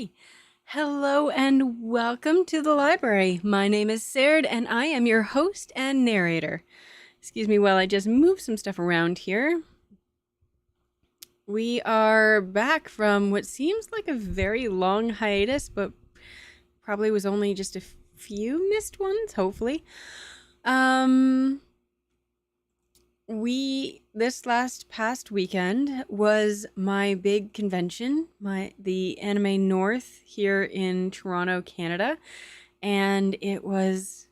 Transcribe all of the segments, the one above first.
Alrighty. Hello and welcome to the library. My name is Serdd and I am your host and narrator. Excuse me while I just move some stuff around here. We are back from what seems like a very long hiatus, but probably was only just a few missed ones, hopefully. This last past weekend was my big convention, the Anime North here in Toronto, Canada, and it was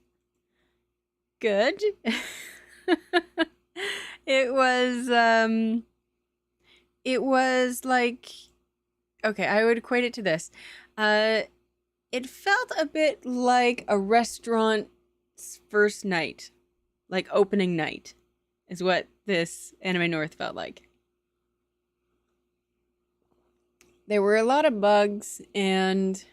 good. It was like, okay, I would equate it to this. It felt a bit like a restaurant's first night, like opening night, is what this Anime North felt like. There were a lot of bugs and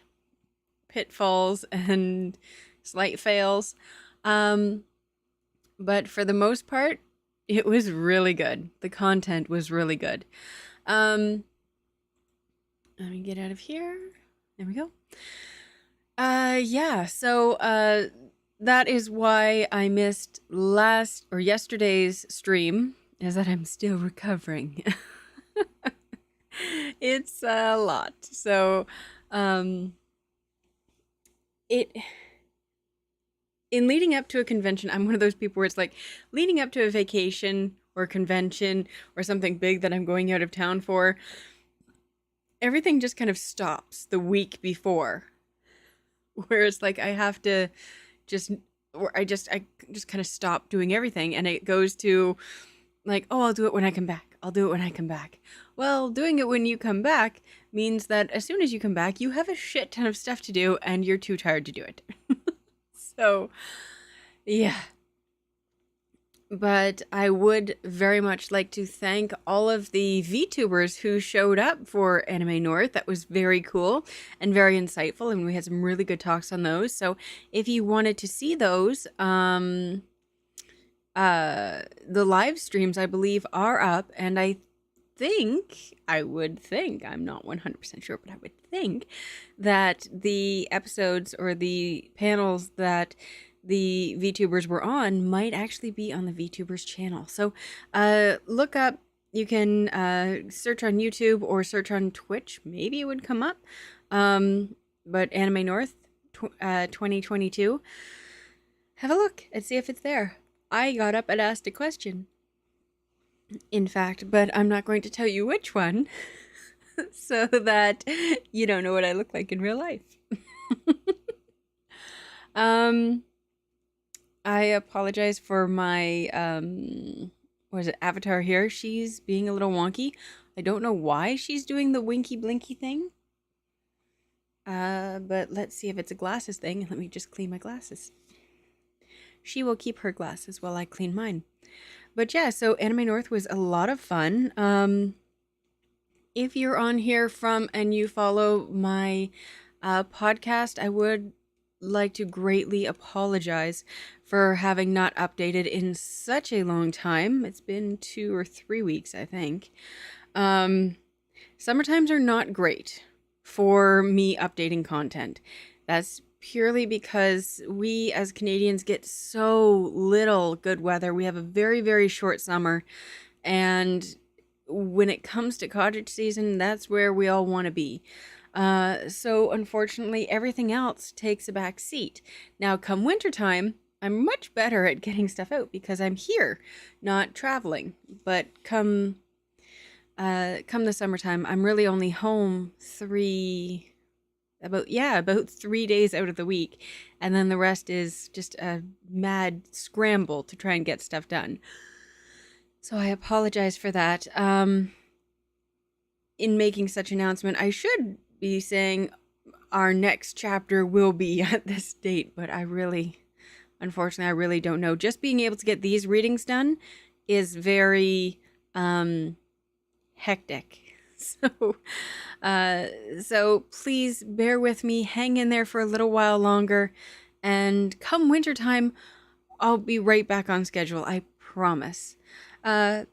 pitfalls and slight fails, but for the most part, it was really good. The content was really good. Let me get out of here. There we go. So that is why I missed yesterday's stream, is that I'm still recovering. It's a lot. So, in leading up to a convention, I'm one of those people where it's like leading up to a vacation or convention or something big that I'm going out of town for, everything just kind of stops the week before. Whereas like I have to I just kind of stop doing everything, and it goes to like, oh, I'll do it when I come back. I'll do it when I come back. Well, doing it when you come back means that as soon as you come back, you have a shit ton of stuff to do and you're too tired to do it. So, yeah. But I would very much like to thank all of the VTubers who showed up for Anime North. That was very cool and very insightful, and we had some really good talks on those. So if you wanted to see those, the live streams, I believe, are up, and I would think, I'm not 100% sure, but I would think that the episodes or the panels that the VTubers were on might actually be on the VTubers channel. So look up, you can search on YouTube or search on Twitch, maybe it would come up. But Anime North 2022, have a look and see if it's there. I got up and asked a question, in fact, but I'm not going to tell you which one so that you don't know what I look like in real life. I apologize for my, avatar here. She's being a little wonky. I don't know why she's doing the winky blinky thing. But let's see if it's a glasses thing. Let me just clean my glasses. She will keep her glasses while I clean mine. But yeah, so Anime North was a lot of fun. If you're on here and you follow my podcast, I would like to greatly apologize for having not updated in such a long time. It's been 2 or 3 weeks, I think. Summertimes are not great for me updating content. That's purely because we as Canadians get so little good weather. We have a very, very short summer, and when it comes to cottage season, that's where we all want to be. So unfortunately, everything else takes a back seat. Now, come wintertime, I'm much better at getting stuff out because I'm here, not traveling. But come the summertime, I'm really only home about 3 days out of the week, and then the rest is just a mad scramble to try and get stuff done. So I apologize for that. In making such an announcement, I should be saying our next chapter will be at this date, but unfortunately, I really don't know. Just being able to get these readings done is very hectic. So please bear with me, hang in there for a little while longer, and come wintertime, I'll be right back on schedule, I promise. For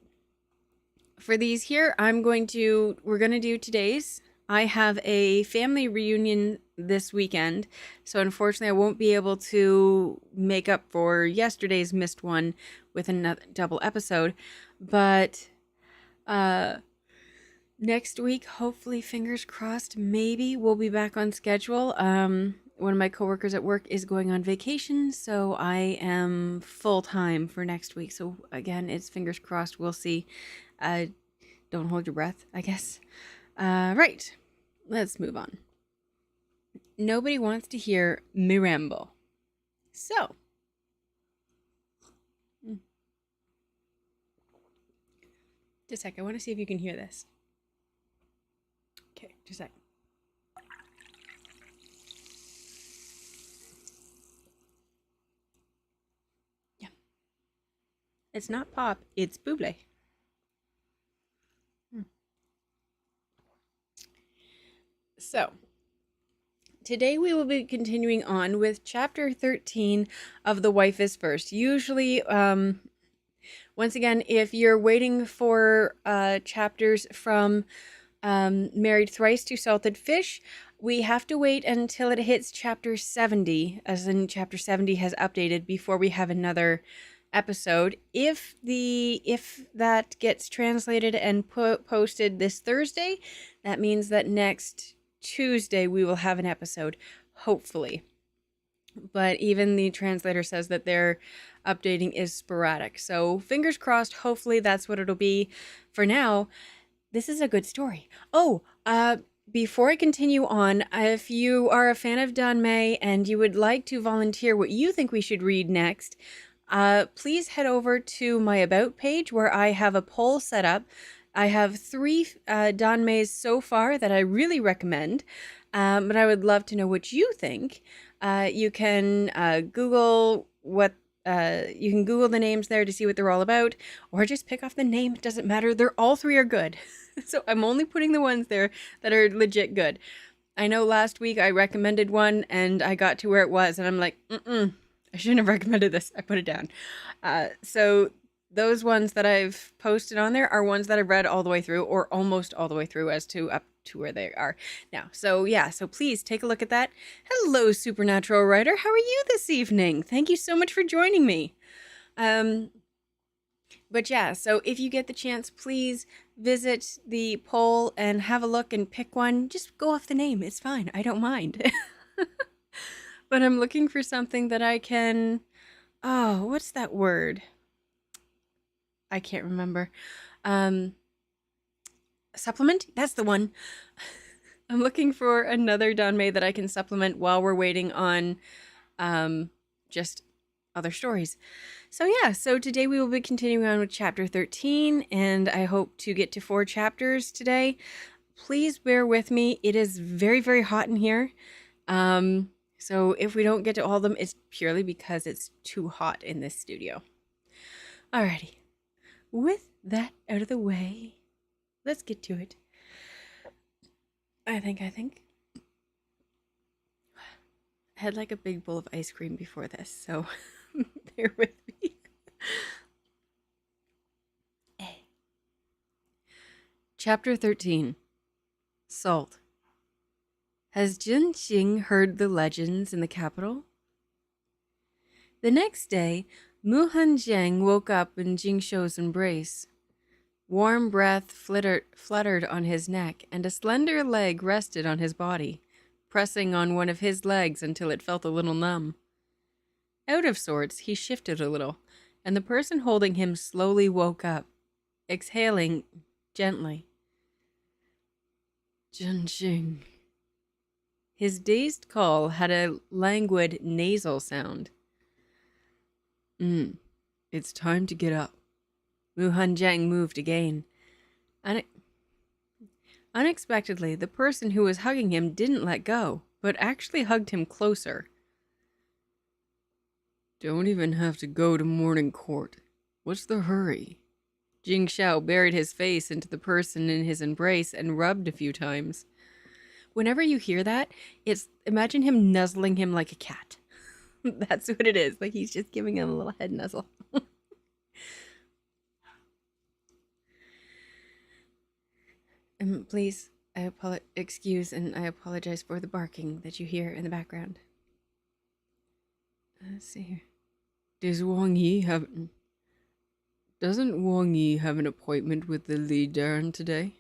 these here, we're gonna do today's I have a family reunion this weekend, so unfortunately I won't be able to make up for yesterday's missed one with another double episode, but next week, hopefully, fingers crossed, maybe we'll be back on schedule. One of my coworkers at work is going on vacation, so I am full-time for next week. So again, it's fingers crossed, we'll see. Don't hold your breath, I guess. Right, let's move on. Nobody wants to hear me ramble. So, just a sec, I want to see if you can hear this. Okay, just a sec. Yeah. It's not pop, it's buble. So, today we will be continuing on with chapter 13 of The Wife is First. Usually, once again, if you're waiting for chapters from Married Thrice to Salted Fish, we have to wait until it hits chapter 70, as in chapter 70 has updated, before we have another episode. If that gets translated and posted this Thursday, that means that next Tuesday we will have an episode, hopefully. But even the translator says that their updating is sporadic. So fingers crossed, hopefully that's what it'll be. For now, this is a good story. Oh, before I continue on, if you are a fan of Danmei and you would like to volunteer what you think we should read next, please head over to my About page where I have a poll set up. I have 3 Danmeis so far that I really recommend, but I would love to know what you think. You can Google you can Google the names there to see what they're all about, or just pick off the name. It doesn't matter. All 3 are good. So I'm only putting the ones there that are legit good. I know last week I recommended one and I got to where it was and I'm like, I shouldn't have recommended this. I put it down. So those ones that I've posted on there are ones that I've read all the way through, or almost all the way through, as to up to where they are now. So yeah, so please take a look at that. Hello, Supernatural Writer. How are you this evening? Thank you so much for joining me. But yeah, so if you get the chance, please visit the poll and have a look and pick one. Just go off the name. It's fine. I don't mind. But I'm looking for something that I can... Oh, what's that word? I can't remember. Supplement? That's the one. I'm looking for another Danmei that I can supplement while we're waiting on just other stories. So yeah, so today we will be continuing on with chapter 13, and I hope to get to 4 chapters today. Please bear with me. It is very, very hot in here. So if we don't get to all of them, it's purely because it's too hot in this studio. Alrighty. With that out of the way, let's get to it. I think. I had like a big bowl of ice cream before this, so bear with me. Chapter 13. Salt. Has Jin Xing heard the legends in the capital? The next day, Mu Hanjiang woke up in Jingshou's embrace. Warm breath fluttered on his neck, and a slender leg rested on his body, pressing on one of his legs until it felt a little numb. Out of sorts, he shifted a little, and the person holding him slowly woke up, exhaling gently. Junxing. His dazed call had a languid nasal sound. It's time to get up. Mu Hanjiang moved again. Unexpectedly, the person who was hugging him didn't let go, but actually hugged him closer. Don't even have to go to morning court. What's the hurry? Jing Xiao buried his face into the person in his embrace and rubbed a few times. Whenever you hear that, imagine him nuzzling him like a cat. That's what it is. Like he's just giving him a little head nuzzle. Please, excuse and I apologize for the barking that you hear in the background. Let's see here. Doesn't Wang Yi have an appointment with the leader today?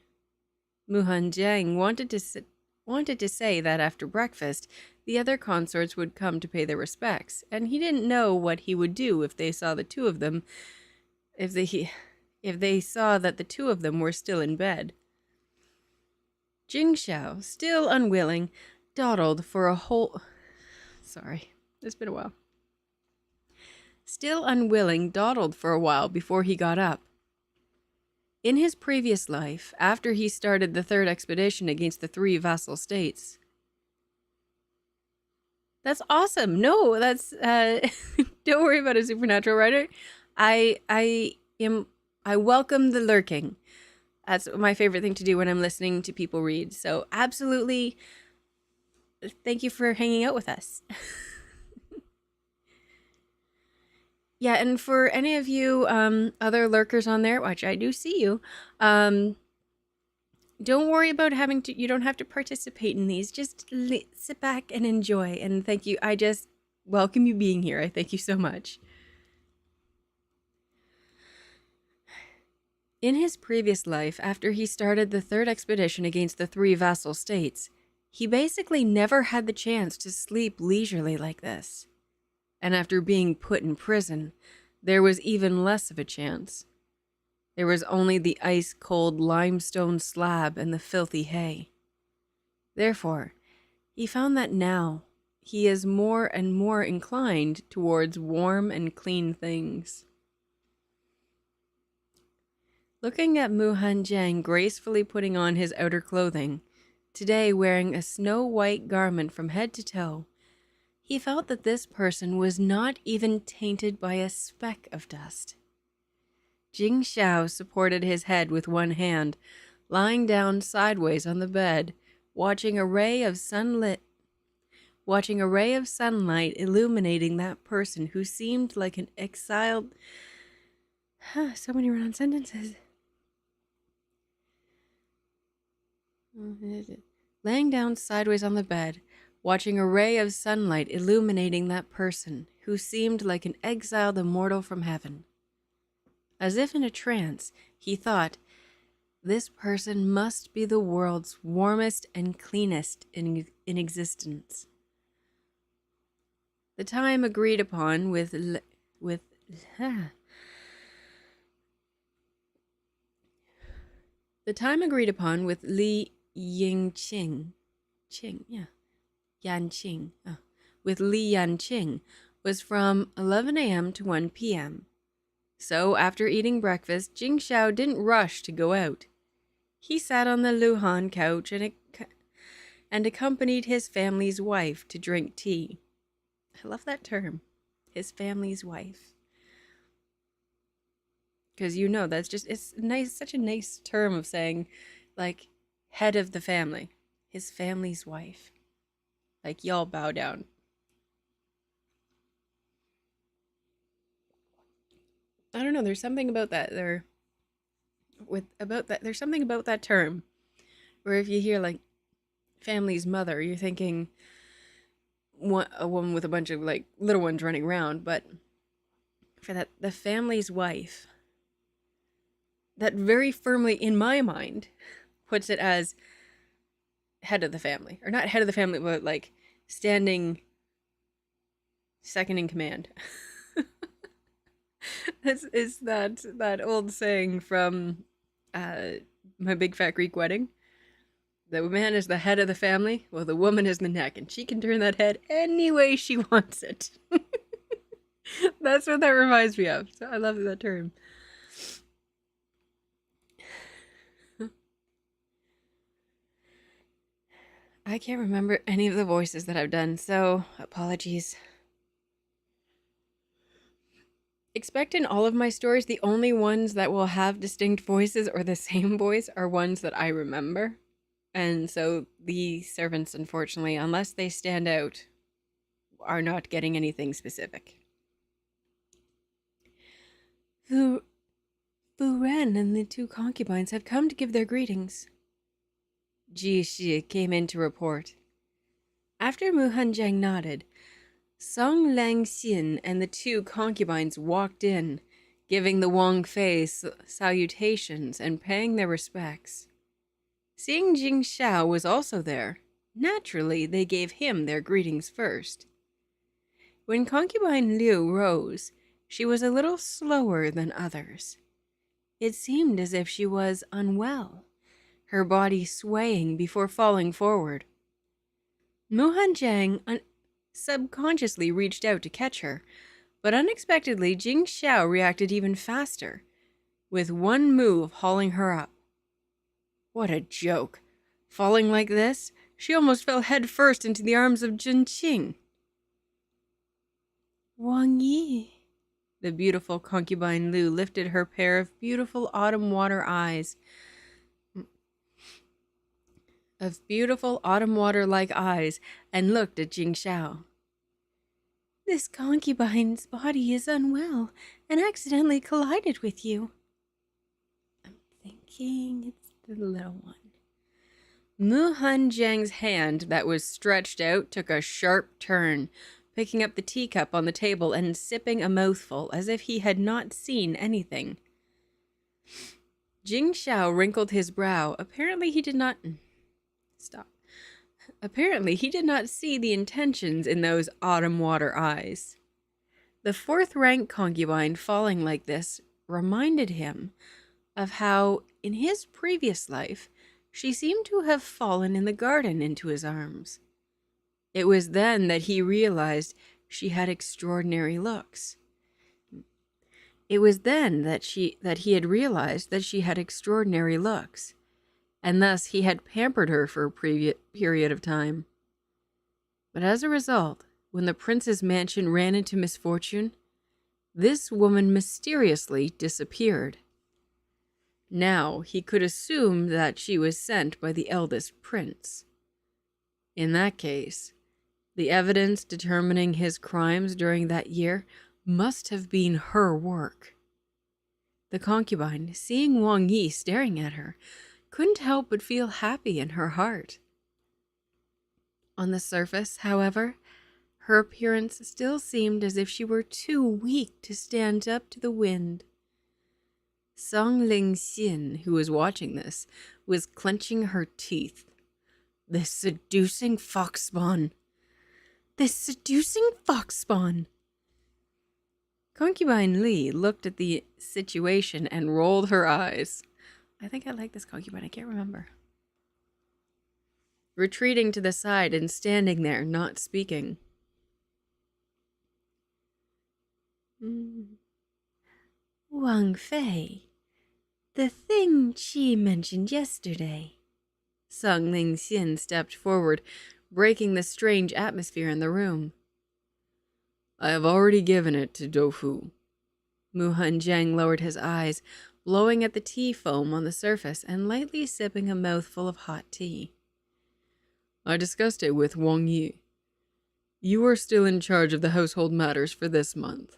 Muhan Jiang wanted to say that after breakfast, the other consorts would come to pay their respects, and he didn't know what he would do if they saw the two of them, if they saw that the two of them were still in bed. Jing Xiao, still unwilling, dawdled for a whole... Sorry, it's been a while. Still unwilling, dawdled for a while before he got up. In his previous life, after he started the third expedition against the 3 vassal states... That's awesome. No, that's... don't worry about a supernatural writer. I welcome the lurking. That's my favorite thing to do when I'm listening to people read. So absolutely, thank you for hanging out with us. Yeah, and for any of you other lurkers on there, which I do see you, don't worry about you don't have to participate in these. Just sit back and enjoy. And thank you. I just welcome you being here. I thank you so much. In his previous life, after he started the third expedition against the 3 vassal states, he basically never had the chance to sleep leisurely like this. And after being put in prison, there was even less of a chance. There was only the ice-cold limestone slab and the filthy hay. Therefore, he found that now he is more and more inclined towards warm and clean things. Looking at Muhan Jiang gracefully putting on his outer clothing, today wearing a snow-white garment from head to toe, he felt that this person was not even tainted by a speck of dust. Jing Xiao supported his head with one hand, lying down sideways on the bed, watching a ray of sunlight illuminating that person who seemed like an exiled... so many run-on sentences. Laying down sideways on the bed, watching a ray of sunlight illuminating that person who seemed like an exiled immortal from heaven. As if in a trance, he thought, this person must be the world's warmest and cleanest in existence. The time agreed upon with Li Yanqing was from 11 a.m. to 1 p.m. So, after eating breakfast, Jing Xiao didn't rush to go out. He sat on the Luhan couch and accompanied his family's wife to drink tea. I love that term, his family's wife. Because that's just, it's nice, such a nice term of saying, like, head of the family, his family's wife. Like, y'all bow down. I don't know, there's something about that. There's something about that term where if you hear like family's mother, you're thinking a woman with a bunch of like little ones running around, but for that, the family's wife, that very firmly in my mind puts it as head of the family, or not head of the family, but like standing second in command. Is that old saying from My Big Fat Greek Wedding? The man is the head of the family, well, the woman is the neck, and she can turn that head any way she wants it. That's what that reminds me of. So I love that term. I can't remember any of the voices that I've done, so apologies. Expect in all of my stories, the only ones that will have distinct voices or the same voice are ones that I remember. And so the servants, unfortunately, unless they stand out, are not getting anything specific. Fu Ren and the 2 concubines have come to give their greetings. Ji Shi came in to report. After Mu Hanjiang nodded, Song Langxin and the two concubines walked in, giving the Wang Fei salutations and paying their respects. Seeing Jing Xiao was also there, naturally they gave him their greetings first. When concubine Liu rose, she was a little slower than others. It seemed as if she was unwell, her body swaying before falling forward. Mu Hanjiang subconsciously reached out to catch her, but unexpectedly Jing Xiao reacted even faster, with one move hauling her up. What a joke! Falling like this, she almost fell headfirst into the arms of Zhen Qing. Wang Yi. The beautiful concubine Liu lifted her pair of beautiful autumn water eyes. Like eyes, and looked at Jing Xiao. This concubine's body is unwell and accidentally collided with you. I'm thinking it's the little one. Mu Hanjiang's hand that was stretched out took a sharp turn, picking up the teacup on the table and sipping a mouthful as if he had not seen anything. Jing Xiao wrinkled his brow. Apparently he did not see the intentions in those autumn water eyes. The fourth-rank concubine falling like this reminded him of how, in his previous life, she seemed to have fallen in the garden into his arms. It was then that he realized she had extraordinary looks. It was then that he had realized that she had extraordinary looks, and thus he had pampered her for a period of time. But as a result, when the prince's mansion ran into misfortune, this woman mysteriously disappeared. Now he could assume that she was sent by the eldest prince. In that case, the evidence determining his crimes during that year must have been her work. The concubine, seeing Wang Yi staring at her, couldn't help but feel happy in her heart. On the surface, however, her appearance still seemed as if she were too weak to stand up to the wind. Song Lingxin, who was watching this, was clenching her teeth. This seducing foxspawn! This seducing foxspawn! Concubine Li looked at the situation and rolled her eyes. I think I like this concubine, I can't remember. Retreating to the side and standing there, not speaking. Wang Fei, the thing Qi mentioned yesterday. Song Lingxian stepped forward, breaking the strange atmosphere in the room. I have already given it to Doufu. Mu Hanjiang lowered his eyes, blowing at the tea foam on the surface and lightly sipping a mouthful of hot tea. I discussed it with Wang Yi. You are still in charge of the household matters for this month.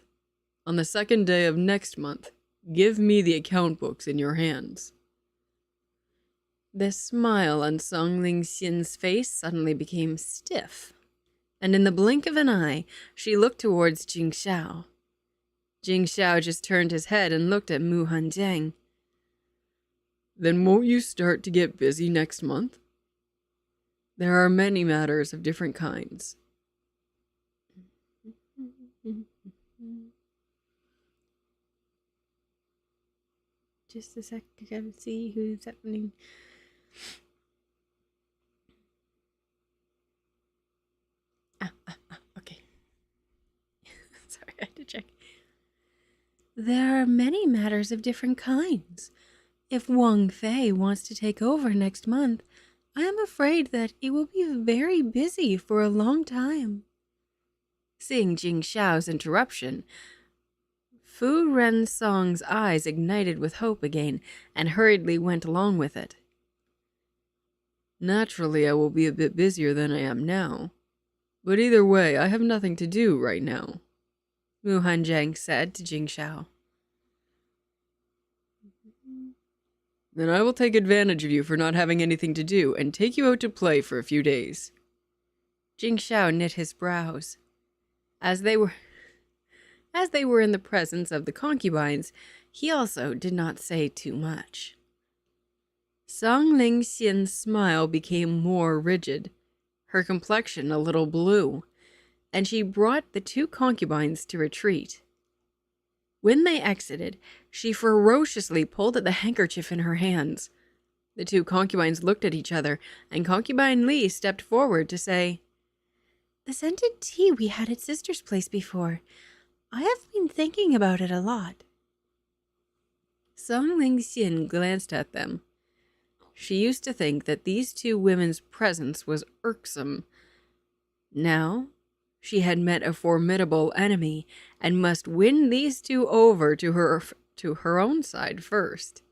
On the second day of next month, give me the account books in your hands. The smile on Song Lingxian's face suddenly became stiff, and in the blink of an eye, she looked towards Jing Xiao. Jing Xiao just turned his head and looked at Mu Hanjiang. Then won't you start to get busy next month? There are many matters of different kinds. Just a sec, I gotta see who's happening. Okay. Sorry, I had to check. There are many matters of different kinds. If Wang Fei wants to take over next month, I am afraid that it will be very busy for a long time. Seeing Jing Xiao's interruption, Fu Rensong's eyes ignited with hope again and hurriedly went along with it. Naturally, I will be a bit busier than I am now. But either way, I have nothing to do right now, Mu Hanjiang said to Jing Xiao. Then I will take advantage of you for not having anything to do and take you out to play for a few days. Jingxiao knit his brows. As they were in the presence of the concubines, he also did not say too much. Song Lingxian's smile became more rigid, her complexion a little blue, and she brought the two concubines to retreat. When they exited, she ferociously pulled at the handkerchief in her hands. The two concubines looked at each other, and Concubine Li stepped forward to say, "The scented tea we had at Sister's place before. I have been thinking about it a lot." Song Lingxian glanced at them. She used to think that these two women's presence was irksome. Now, she had met a formidable enemy and must win these two over to her own side first.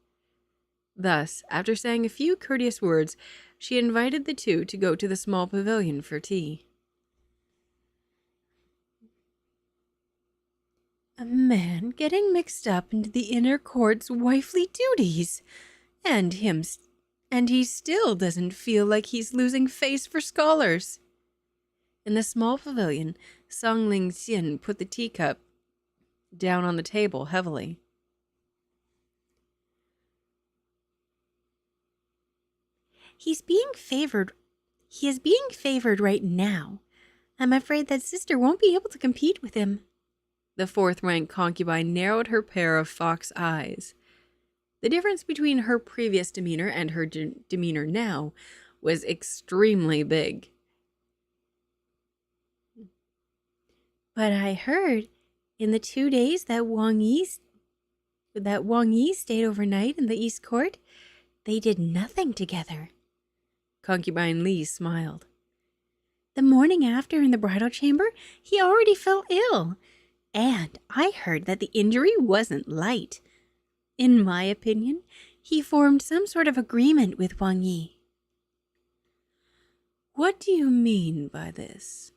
Thus, after saying a few courteous words, she invited the two to go to the small pavilion for tea. "A man getting mixed up into the inner court's wifely duties, and he still doesn't feel like he's losing face for scholars." In the small pavilion, Song Lingxian put the teacup down on the table heavily. He is being favored right now. I'm afraid that Sister won't be able to compete with him. The fourth-rank concubine narrowed her pair of fox eyes. The difference between her previous demeanor and her demeanor now was extremely big. "But I heard in the 2 days that Wang Yi stayed overnight in the East Court, they did nothing together." Concubine Li smiled. "The morning after in the bridal chamber, he already fell ill. And I heard that the injury wasn't light. In my opinion, he formed some sort of agreement with Wang Yi." "What do you mean by this?"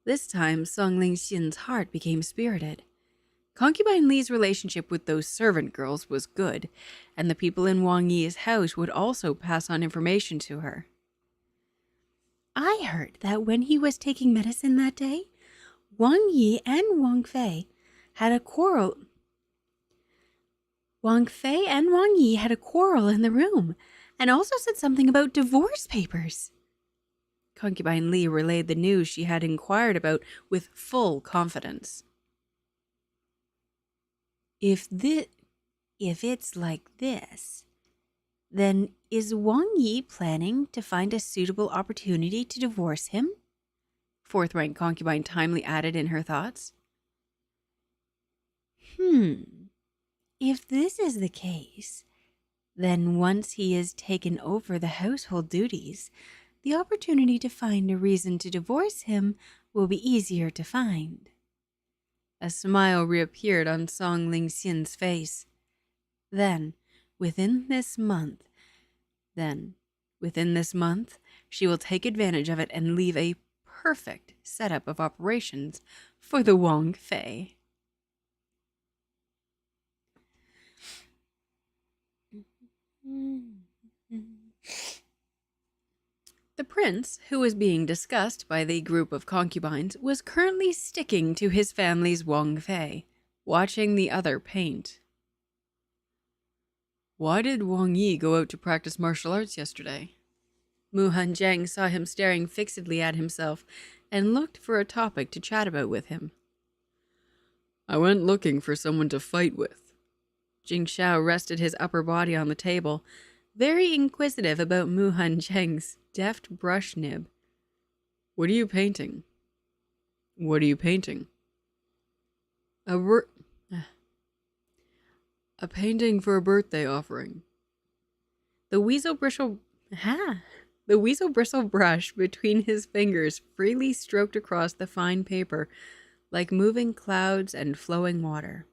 This time, Song Lingxian's heart became spirited. Concubine Li's relationship with those servant girls was good, and the people in Wang Yi's house would also pass on information to her. "I heard that when he was taking medicine that day, Wang Yi and Wang Fei had a quarrel. Wang Fei and Wang Yi had a quarrel in the room, and also said something about divorce papers." Concubine Li relayed the news she had inquired about with full confidence. If it's like this, then is Wang Yi planning to find a suitable opportunity to divorce him?" Fourth-rank concubine timely added in her thoughts. If this is the case, then once he has taken over the household duties, the opportunity to find a reason to divorce him will be easier to find." A smile reappeared on Song Lingxian's face. Then, within this month, she will take advantage of it and leave a perfect setup of operations for the Wang Fei. The prince, who was being discussed by the group of concubines, was currently sticking to his family's Wang Fei, watching the other paint. "Why did Wang Yi go out to practice martial arts yesterday?" Mu Hanjiang saw him staring fixedly at himself and looked for a topic to chat about with him. "I went looking for someone to fight with." Jingxiao rested his upper body on the table, very inquisitive about Mu Hanjiang's deft brush nib. What are you painting?" A painting for a birthday offering." The weasel bristle brush between his fingers freely stroked across the fine paper like moving clouds and flowing water.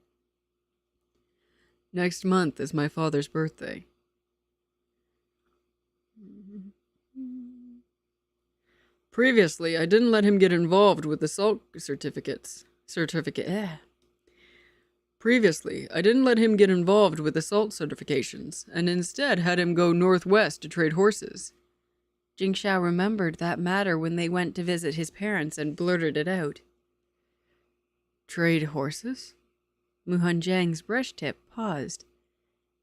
"Next month is my father's birthday." "Previously, I didn't let him get involved with the salt certificates. Previously, I didn't let him get involved with the salt certifications, and instead had him go northwest to trade horses. Jingxiao remembered that matter when they went to visit his parents and blurted it out. Trade horses? Mu Hanjiang's brush tip paused,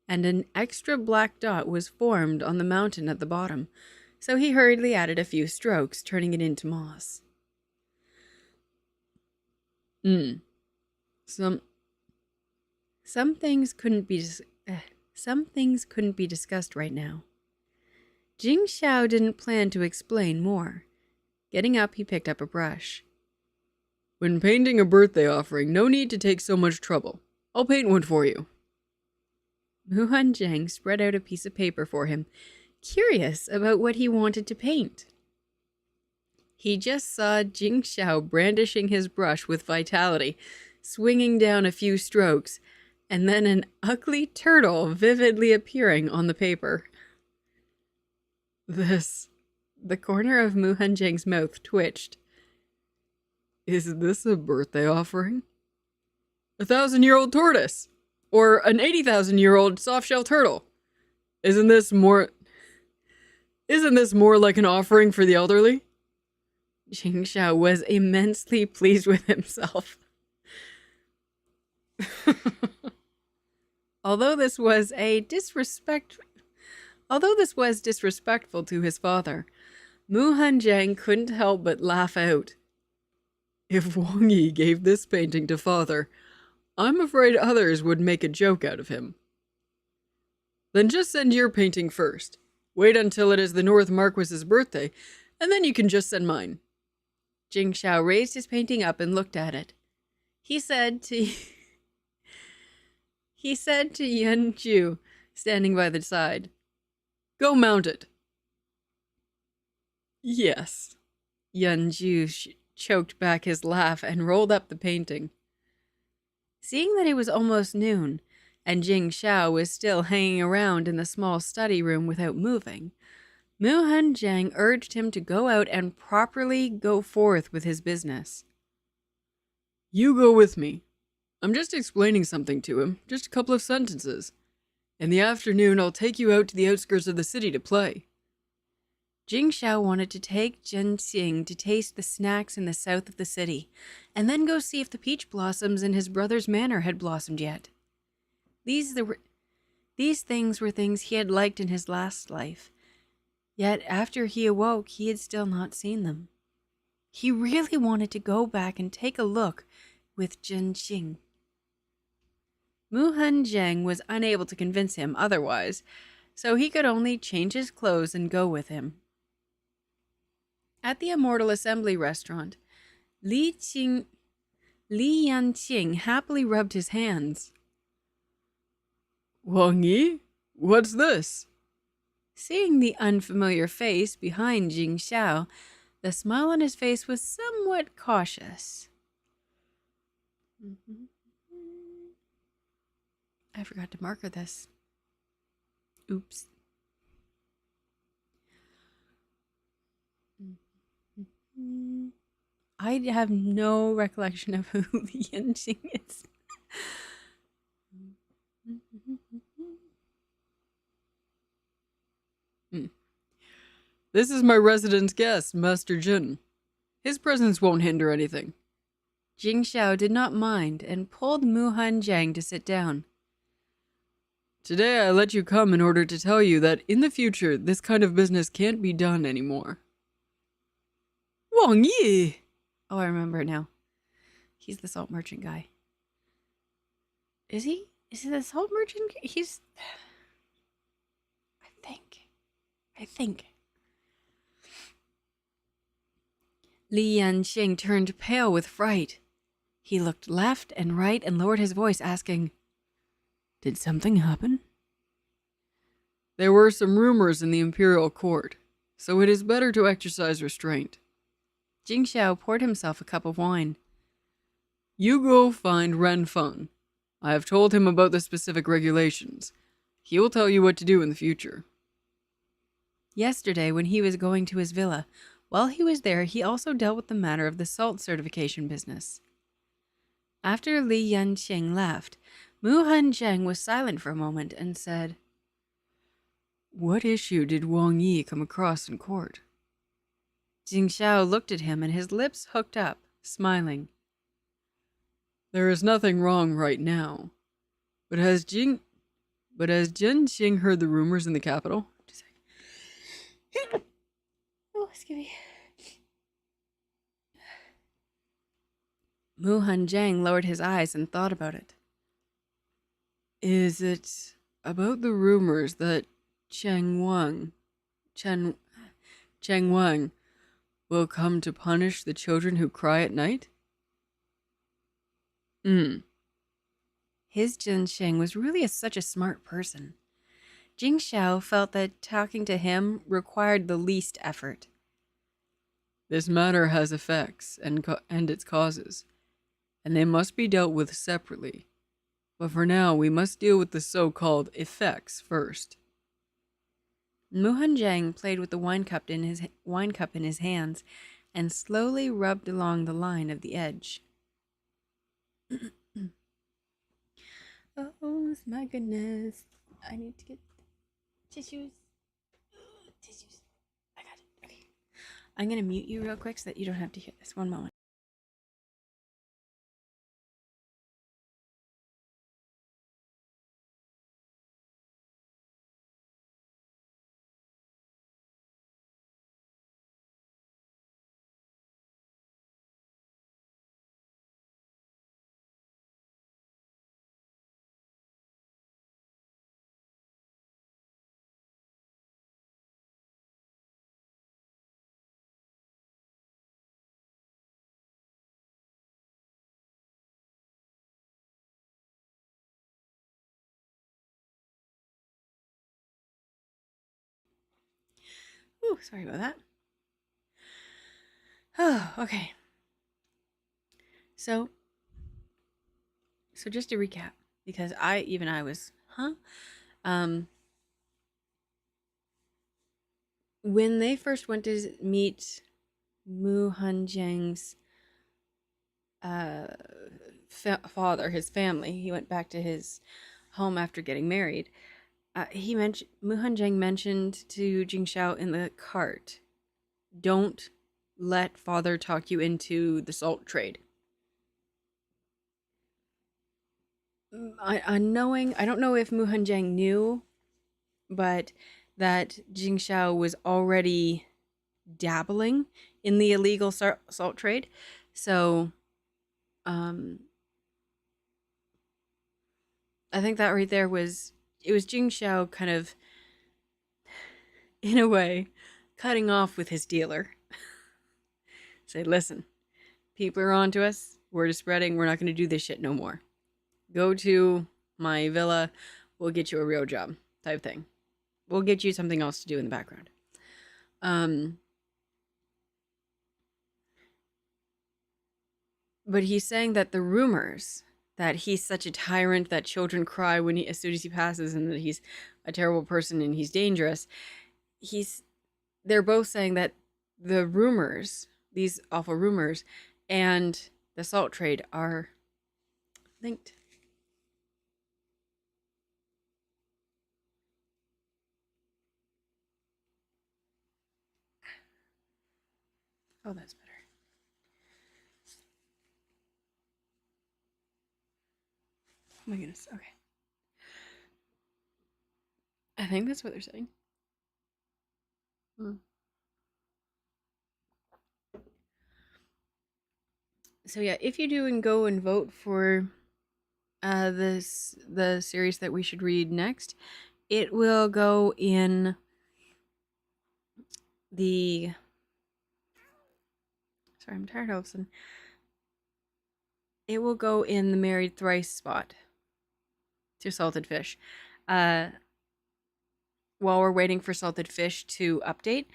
and an extra black dot was formed on the mountain at the bottom, so he hurriedly added a few strokes, turning it into moss. Some things couldn't be discussed right now. Jingxiao didn't plan to explain more. Getting up, he picked up a brush. When painting a birthday offering, no need to take so much trouble. I'll paint one for you. Mu Hanjiang spread out a piece of paper for him, curious about what he wanted to paint. He just saw Jingxiao brandishing his brush with vitality, swinging down a few strokes, and then an ugly turtle vividly appearing on the paper. The corner of Mu Hanjiang's mouth twitched. Is this a birthday offering? 1,000-year-old tortoise! Or an 80,000-year-old soft-shell turtle? Isn't this more like an offering for the elderly? Jingxiao was immensely pleased with himself. Although this was disrespectful to his father, Mu Hanjiang couldn't help but laugh out. If Wang Yi gave this painting to father, I'm afraid others would make a joke out of him. Then just send your painting first. Wait until it is the North Marquis's birthday, and then you can just send mine. Jingxiao raised his painting up and looked at it. He said to Yunju, standing by the side, Go mount it. Yes. Yunju choked back his laugh and rolled up the painting. Seeing that it was almost noon, and Jingxiao was still hanging around in the small study room without moving, Mu Hanjiang urged him to go out and properly go forth with his business. You go with me. I'm just explaining something to him, just a couple of sentences. In the afternoon, I'll take you out to the outskirts of the city to play. Jingxiao wanted to take Zhenxing to taste the snacks in the south of the city, and then go see if the peach blossoms in his brother's manor had blossomed yet. These things were things he had liked in his last life, yet after he awoke, he had still not seen them. He really wanted to go back and take a look with Zhenxing. Mu Hanjiang was unable to convince him otherwise, so he could only change his clothes and go with him. At the Immortal Assembly restaurant, Li Yanqing happily rubbed his hands. Wang Yi? What's this? Seeing the unfamiliar face behind Jingxiao, the smile on his face was somewhat cautious. I forgot to marker this. Oops. I have no recollection of who Li Yanqing is. This is my residence guest, Master Jun. His presence won't hinder anything. Jingxiao did not mind and pulled Mu Hanjiang to sit down. Today I let you come in order to tell you that in the future this kind of business can't be done anymore. Wang Yi! Oh, I remember now. He's the salt merchant guy. Is he? Is he the salt merchant? He's... I think. Li Yanqing turned pale with fright. He looked left and right and lowered his voice, asking, Did something happen? There were some rumors in the imperial court, so it is better to exercise restraint. Jingxiao poured himself a cup of wine. You go find Ren Feng. I have told him about the specific regulations. He will tell you what to do in the future. Yesterday, when he was going to his villa, while he was there, he also dealt with the matter of the salt certification business. After Li Yanqing left, Mu Hanzheng was silent for a moment and said, "What issue did Wang Yi come across in court?" Jing Xiao looked at him and his lips hooked up, smiling. "There is nothing wrong right now. But has Jin Xing heard the rumors in the capital?" Oh, excuse me. Mu Hanzheng lowered his eyes and thought about it. "Is it about the rumors that Cheng Wang will come to punish the children who cry at night?" His Jinsheng was really such a smart person. Jing Xiao felt that talking to him required the least effort. "This matter has effects and its causes, and they must be dealt with separately. But for now, we must deal with the so-called effects first." Mu Hanzheng played with the wine cup in his hands and slowly rubbed along the line of the edge. Oh my goodness. I need to get tissues. Tissues. I got it. Okay. I'm going to mute you real quick so that you don't have to hear this. One moment. Ooh, sorry about that. Oh, okay. So just to recap, because I was, when they first went to meet Mu Hanzheng's father, his family, he went back to his home after getting married. Mu Hanzheng mentioned to Jing Xiao in the cart, "Don't let father talk you into the salt trade." I don't know if Mu Hanzheng knew, but that Jing Xiao was already dabbling in the illegal salt trade. So, I think that right there was Jing Xiao kind of, in a way, cutting off with his dealer. Say, "Listen, people are on to us. Word is spreading. We're not going to do this shit no more. Go to my villa. We'll get you a real job," type thing. "We'll get you something else to do in the background." But he's saying that the rumors that he's such a tyrant, that children cry as soon as he passes, and that he's a terrible person and he's dangerous, they're both saying that the rumors, these awful rumors, and the salt trade are linked. Oh, that's better. Oh my goodness. Okay. I think that's what they're saying. So yeah, if you do and go and vote for the series that we should read next, it will go in the. Sorry, I'm tired all of a sudden. It will go in the Married Thrice spot to Salted Fish. While we're waiting for Salted Fish to update,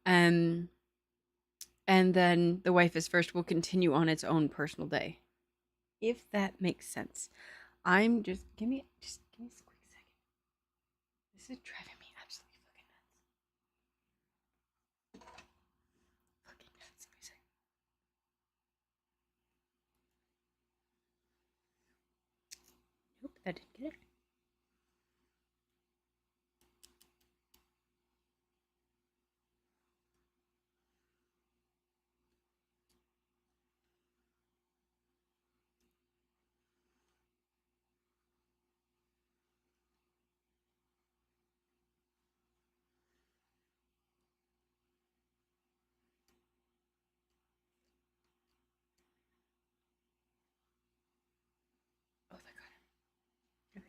and then The Wife is First will continue on its own personal day, if that makes sense. I'm just give me a quick second. This is driving me absolutely fucking nuts. Fucking nuts. Give me a second. That didn't get it. Oh, I got it. Okay.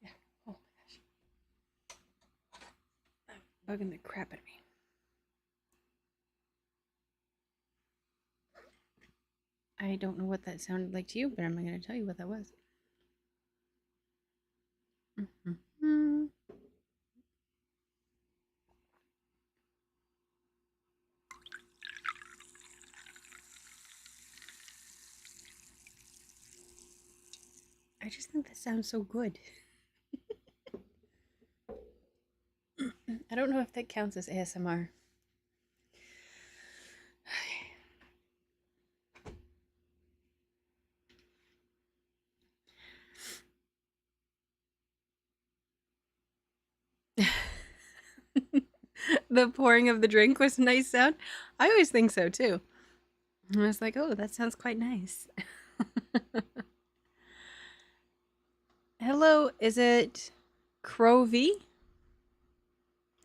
Yeah. Oh my gosh. Bugging the crap out of me. I don't know what that sounded like to you, but I'm not going to tell you what that was. Mm-hmm. I just think that sounds so good. I don't know if that counts as ASMR. The pouring of the drink was a nice sound. I always think so too. I was like, oh, that sounds quite nice. Hello, is it Crovey?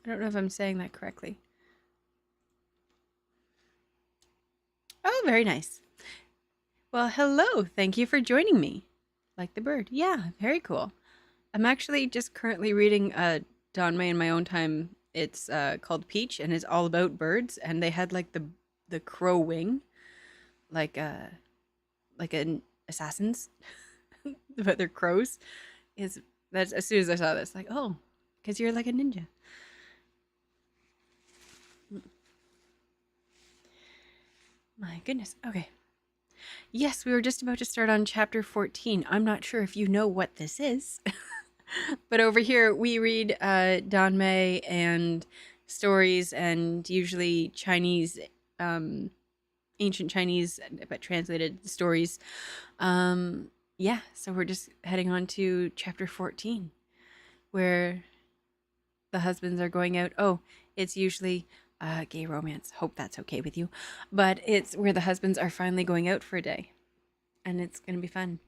I don't know if I'm saying that correctly. Oh, very nice. Well, hello. Thank you for joining me. Like the bird. Yeah, very cool. I'm actually just currently reading Danmei in my own time. It's called Peach, and it's all about birds. And they had like the crow wing, like an assassins, but they're crows. That's as soon as I saw this, like, oh, because you're like a ninja. My goodness. Okay. Yes, we were just about to start on chapter 14. I'm not sure if you know what this is. But over here, we read Danmei and stories and usually Chinese, ancient Chinese, but translated stories. Yeah, so we're just heading on to chapter 14, where the husbands are going out. Oh, it's usually gay romance. Hope that's okay with you. But it's where the husbands are finally going out for a day. And it's going to be fun.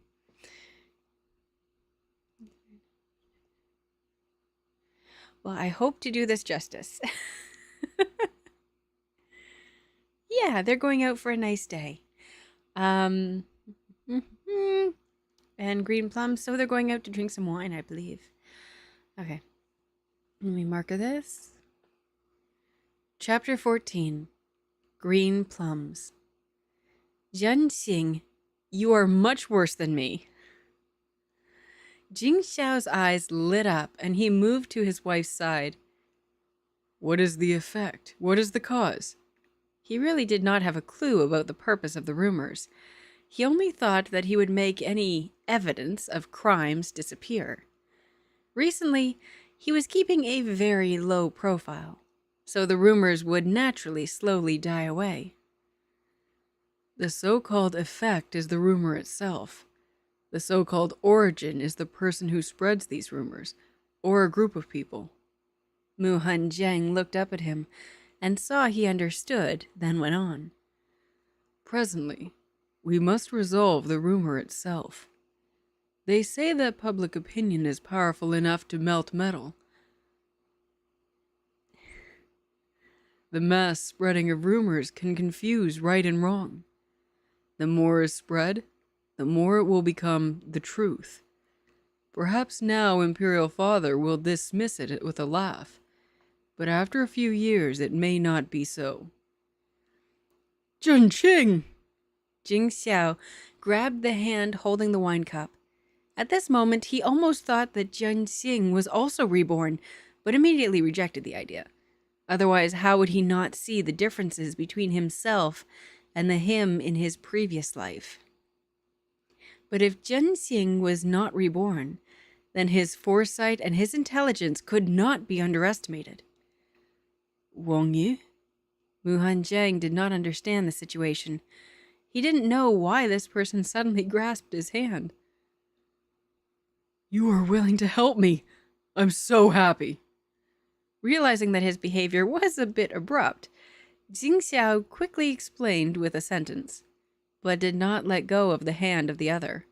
Well, I hope to do this justice. Yeah, they're going out for a nice day. And green plums, so they're going out to drink some wine, I believe. Okay. Let me mark this. Chapter 14. Green plums. Jianxing, you are much worse than me. Jing Xiao's eyes lit up, and he moved to his wife's side. What is the effect? What is the cause? He really did not have a clue about the purpose of the rumors. He only thought that he would make any evidence of crimes disappear. Recently, he was keeping a very low profile, so the rumors would naturally slowly die away. The so-called effect is the rumor itself. The so-called origin is the person who spreads these rumors, or a group of people. Mu Hanjiang looked up at him and saw he understood, then went on. Presently, we must resolve the rumor itself. They say that public opinion is powerful enough to melt metal. The mass spreading of rumors can confuse right and wrong. The more is spread, the more it will become the truth. Perhaps now Imperial Father will dismiss it with a laugh, but after a few years it may not be so. Zhenqing! Jing Xiao grabbed the hand holding the wine cup. At this moment, he almost thought that Zhenqing was also reborn, but immediately rejected the idea. Otherwise, how would he not see the differences between himself and the him in his previous life? But if Zhenqing was not reborn, then his foresight and his intelligence could not be underestimated. Wang Yu? Mu Hanjiang did not understand the situation. He didn't know why this person suddenly grasped his hand. You are willing to help me. I'm so happy. Realizing that his behavior was a bit abrupt, Jing Xiao quickly explained with a sentence, but did not let go of the hand of the other.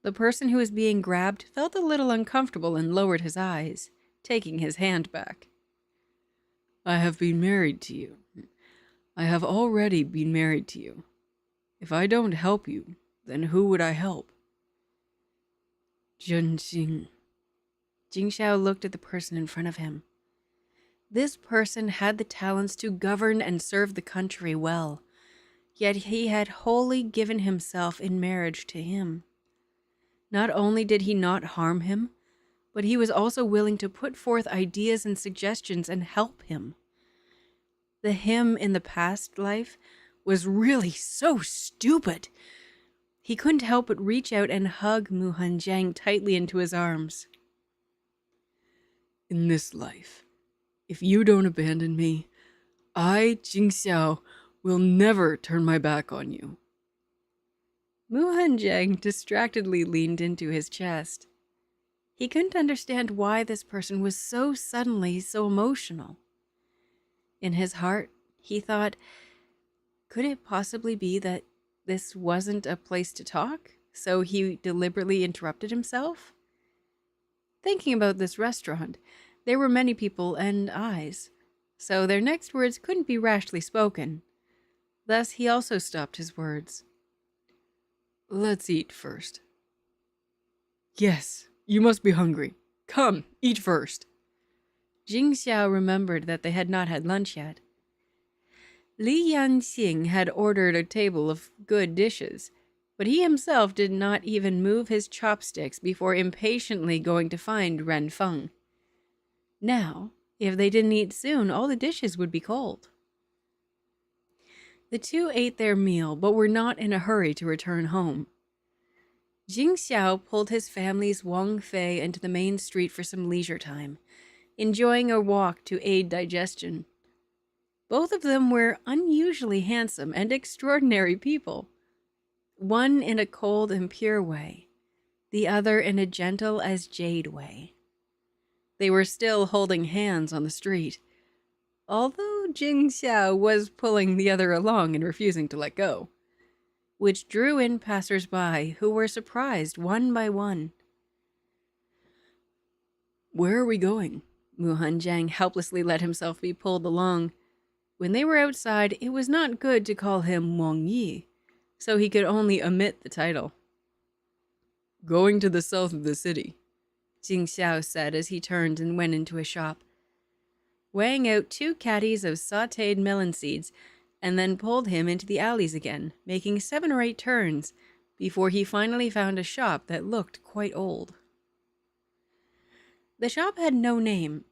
The person who was being grabbed felt a little uncomfortable and lowered his eyes, taking his hand back. I have been married to you. I have already been married to you. If I don't help you, then who would I help? Junxing. Jing Xiao looked at the person in front of him. This person had the talents to govern and serve the country well, yet he had wholly given himself in marriage to him. Not only did he not harm him, but he was also willing to put forth ideas and suggestions and help him. The him in the past life was really so stupid. He couldn't help but reach out and hug Mu Hanjiang tightly into his arms. In this life, if you don't abandon me, I, Jing Xiao, will never turn my back on you. Mu Hanjiang distractedly leaned into his chest. He couldn't understand why this person was so suddenly so emotional. In his heart, he thought, could it possibly be that this wasn't a place to talk, so he deliberately interrupted himself? Thinking about this restaurant, there were many people and eyes, so their next words couldn't be rashly spoken. Thus, he also stopped his words. Let's eat first. Yes, you must be hungry. Come, eat first. Jing Xiao remembered that they had not had lunch yet. Li Yanxing had ordered a table of good dishes, but he himself did not even move his chopsticks before impatiently going to find Ren Feng. Now, if they didn't eat soon, all the dishes would be cold. The two ate their meal, but were not in a hurry to return home. Jing Xiao pulled his family's Wang Fei into the main street for some leisure time, enjoying a walk to aid digestion. Both of them were unusually handsome and extraordinary people, one in a cold and pure way, the other in a gentle as jade way. They were still holding hands on the street, although Jing Xiao was pulling the other along and refusing to let go, which drew in passers-by who were surprised one by one. Where are we going? Mu Hanjiang helplessly let himself be pulled along. When they were outside, it was not good to call him Wang Yi, so he could only omit the title. Going to the south of the city, Jing Xiao said as he turned and went into a shop, weighing out 2 caddies of sautéed melon seeds, and then pulled him into the alleys again, making 7 or 8 turns before he finally found a shop that looked quite old. The shop had no name.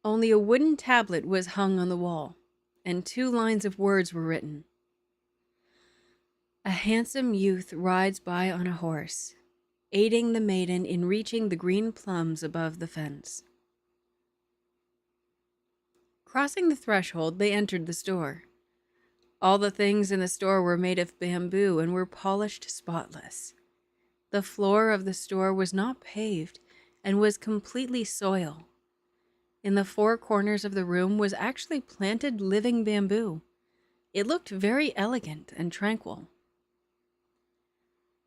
Only a wooden tablet was hung on the wall, and 2 lines of words were written. A handsome youth rides by on a horse, aiding the maiden in reaching the green plums above the fence. Crossing the threshold, they entered the store. All the things in the store were made of bamboo and were polished spotless. The floor of the store was not paved and was completely soil. In the 4 corners of the room was actually planted living bamboo. It looked very elegant and tranquil.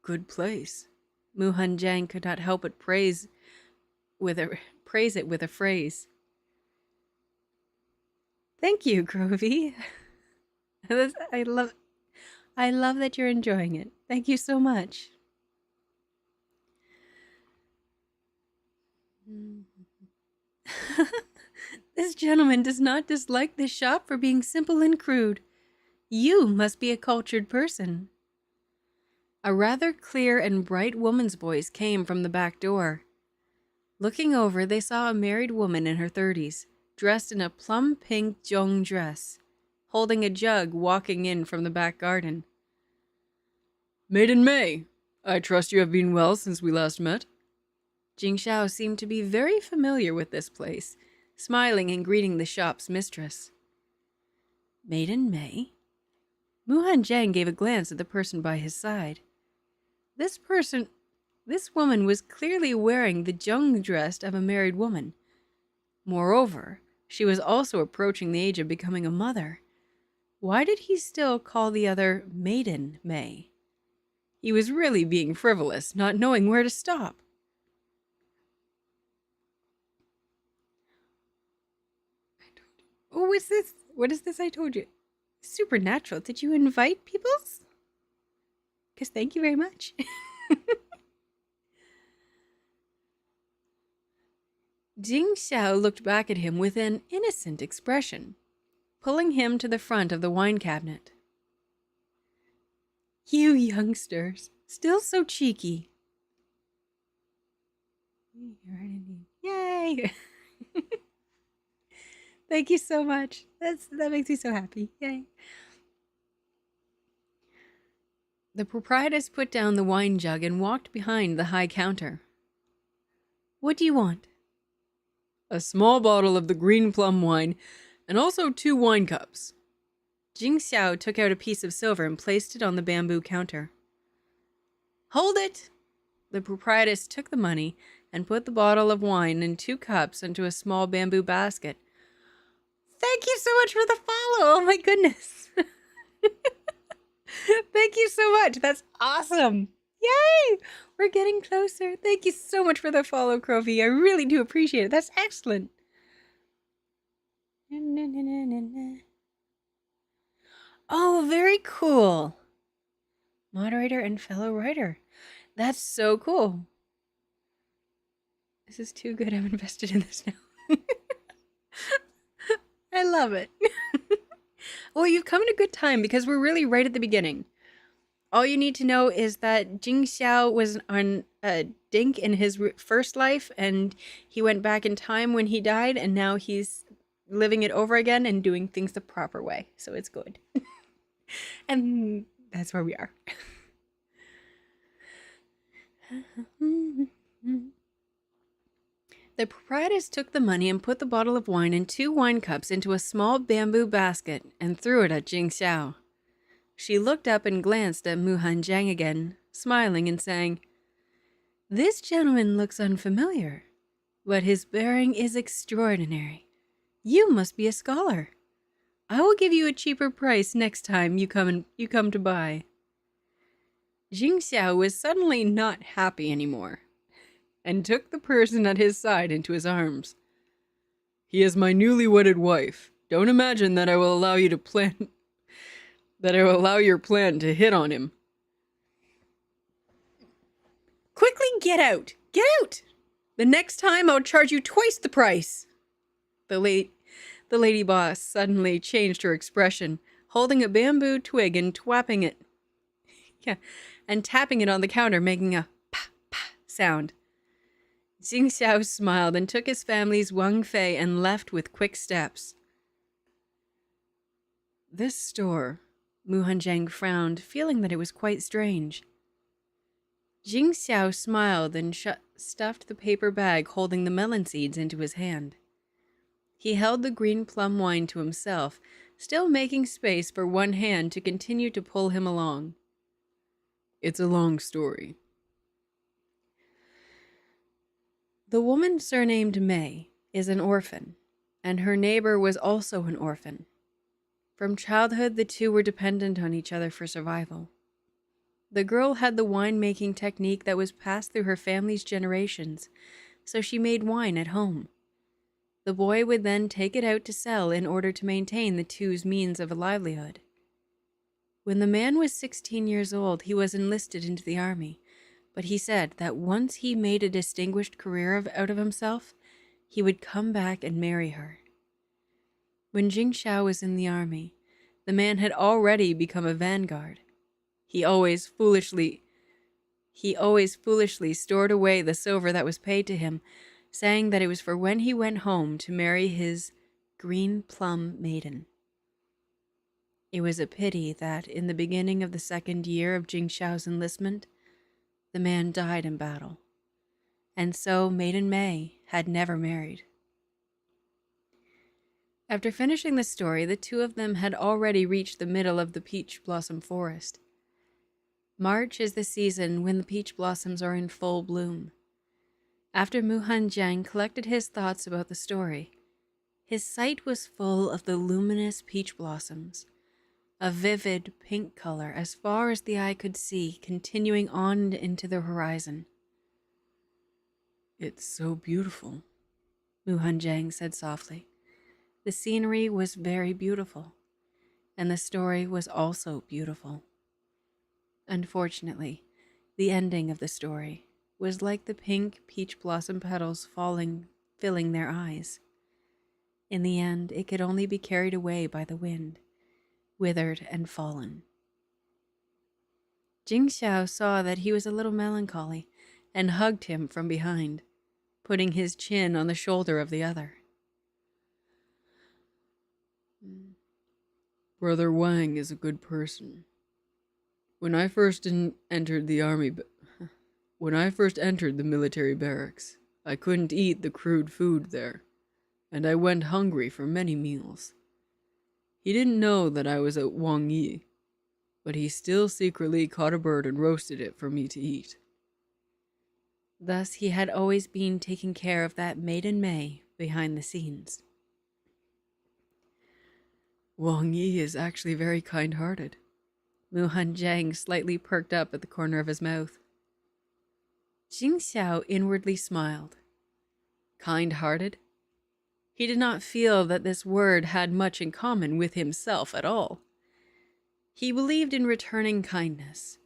Good place. Mu Hanjiang could not help but praise it with a phrase. Thank you, Grovey. I love that you're enjoying it. Thank you so much. This gentleman does not dislike this shop for being simple and crude. You must be a cultured person. A rather clear and bright woman's voice came from the back door. Looking over, they saw a married woman in her 30s, dressed in a plum pink zhong dress, holding a jug walking in from the back garden. Maiden Mei, I trust you have been well since we last met. Jing Xiao seemed to be very familiar with this place, smiling and greeting the shop's mistress. Maiden Mei? Mu Hanjiang gave a glance at the person by his side. This woman was clearly wearing the jung dress of a married woman. Moreover, she was also approaching the age of becoming a mother. Why did he still call the other Maiden Mei? He was really being frivolous, not knowing where to stop. Oh, what's this? What is this I told you? Supernatural. Did you invite peoples? Because thank you very much. Jing Xiao looked back at him with an innocent expression, pulling him to the front of the wine cabinet. You youngsters, still so cheeky. Yay! Thank you so much. That makes me so happy. Yay. The proprietress put down the wine jug and walked behind the high counter. What do you want? A small bottle of the green plum wine, and also 2 wine cups. Jing Xiao took out a piece of silver and placed it on the bamboo counter. Hold it! The proprietress took the money and put the bottle of wine and 2 cups into a small bamboo basket. Thank you so much for the follow! Oh my goodness! Thank you so much! That's awesome! Yay! We're getting closer. Thank you so much for the follow, Crovi. I really do appreciate it. That's excellent. Oh, very cool. Moderator and fellow writer. That's so cool. This is too good. I'm invested in this now. I love it. Well, you've come at a good time because we're really right at the beginning. All you need to know is that Jing Xiao was on a dink in his first life, and he went back in time when he died, and now he's living it over again and doing things the proper way. So it's good. And that's where we are. The proprietress took the money and put the bottle of wine and 2 wine cups into a small bamboo basket and threw it at Jing Xiao. She looked up and glanced at Mu Hanjiang again, smiling and saying, "This gentleman looks unfamiliar, but his bearing is extraordinary. You must be a scholar. I will give you a cheaper price next time you come to buy." Jing Xiao was suddenly not happy anymore, and took the person at his side into his arms. He is my newly wedded wife. Don't imagine that I will allow you to your plan to hit on him. Quickly get out! Get out! The next time I'll charge you twice the price. The lady boss suddenly changed her expression, holding a bamboo twig and tapping it on the counter, making a pa pa sound. Jing Xiao smiled and took his family's Wang Fei and left with quick steps. This store, Mu Hanjiang frowned, feeling that it was quite strange. Jing Xiao smiled and stuffed the paper bag holding the melon seeds into his hand. He held the green plum wine to himself, still making space for one hand to continue to pull him along. It's a long story. The woman surnamed Mei is an orphan, and her neighbor was also an orphan. From childhood, the two were dependent on each other for survival. The girl had the wine-making technique that was passed through her family's generations, so she made wine at home. The boy would then take it out to sell in order to maintain the two's means of a livelihood. When the man was 16 years old, he was enlisted into the army, but he said that once he made a distinguished career out of himself, he would come back and marry her. When Jing Xiao was in the army, the man had already become a vanguard. He always foolishly stored away the silver that was paid to him, saying that it was for when he went home to marry his green plum maiden. It was a pity that in the beginning of the second year of Jing Xiao's enlistment, the man died in battle, and so Maiden Mei had never married. After finishing the story, the two of them had already reached the middle of the peach blossom forest. March is the season when the peach blossoms are in full bloom. After Mu Hanjiang collected his thoughts about the story, his sight was full of the luminous peach blossoms, a vivid pink color as far as the eye could see, continuing on into the horizon. "It's so beautiful," Mu Hanjiang said softly. The scenery was very beautiful, and the story was also beautiful. Unfortunately, the ending of the story was like the pink peach blossom petals filling their eyes. In the end, it could only be carried away by the wind, withered and fallen. Jing Xiao saw that he was a little melancholy and hugged him from behind, putting his chin on the shoulder of the other. "Brother Wang is a good person. When I first entered the military barracks, I couldn't eat the crude food there, and I went hungry for many meals. He didn't know that I was at Wang Yi, but he still secretly caught a bird and roasted it for me to eat." Thus he had always been taking care of that maiden May behind the scenes. "Wang Yi is actually very kind-hearted." Mu Hanjiang slightly perked up at the corner of his mouth. Jing Xiao inwardly smiled. Kind-hearted? He did not feel that this word had much in common with himself at all. He believed in returning kindness,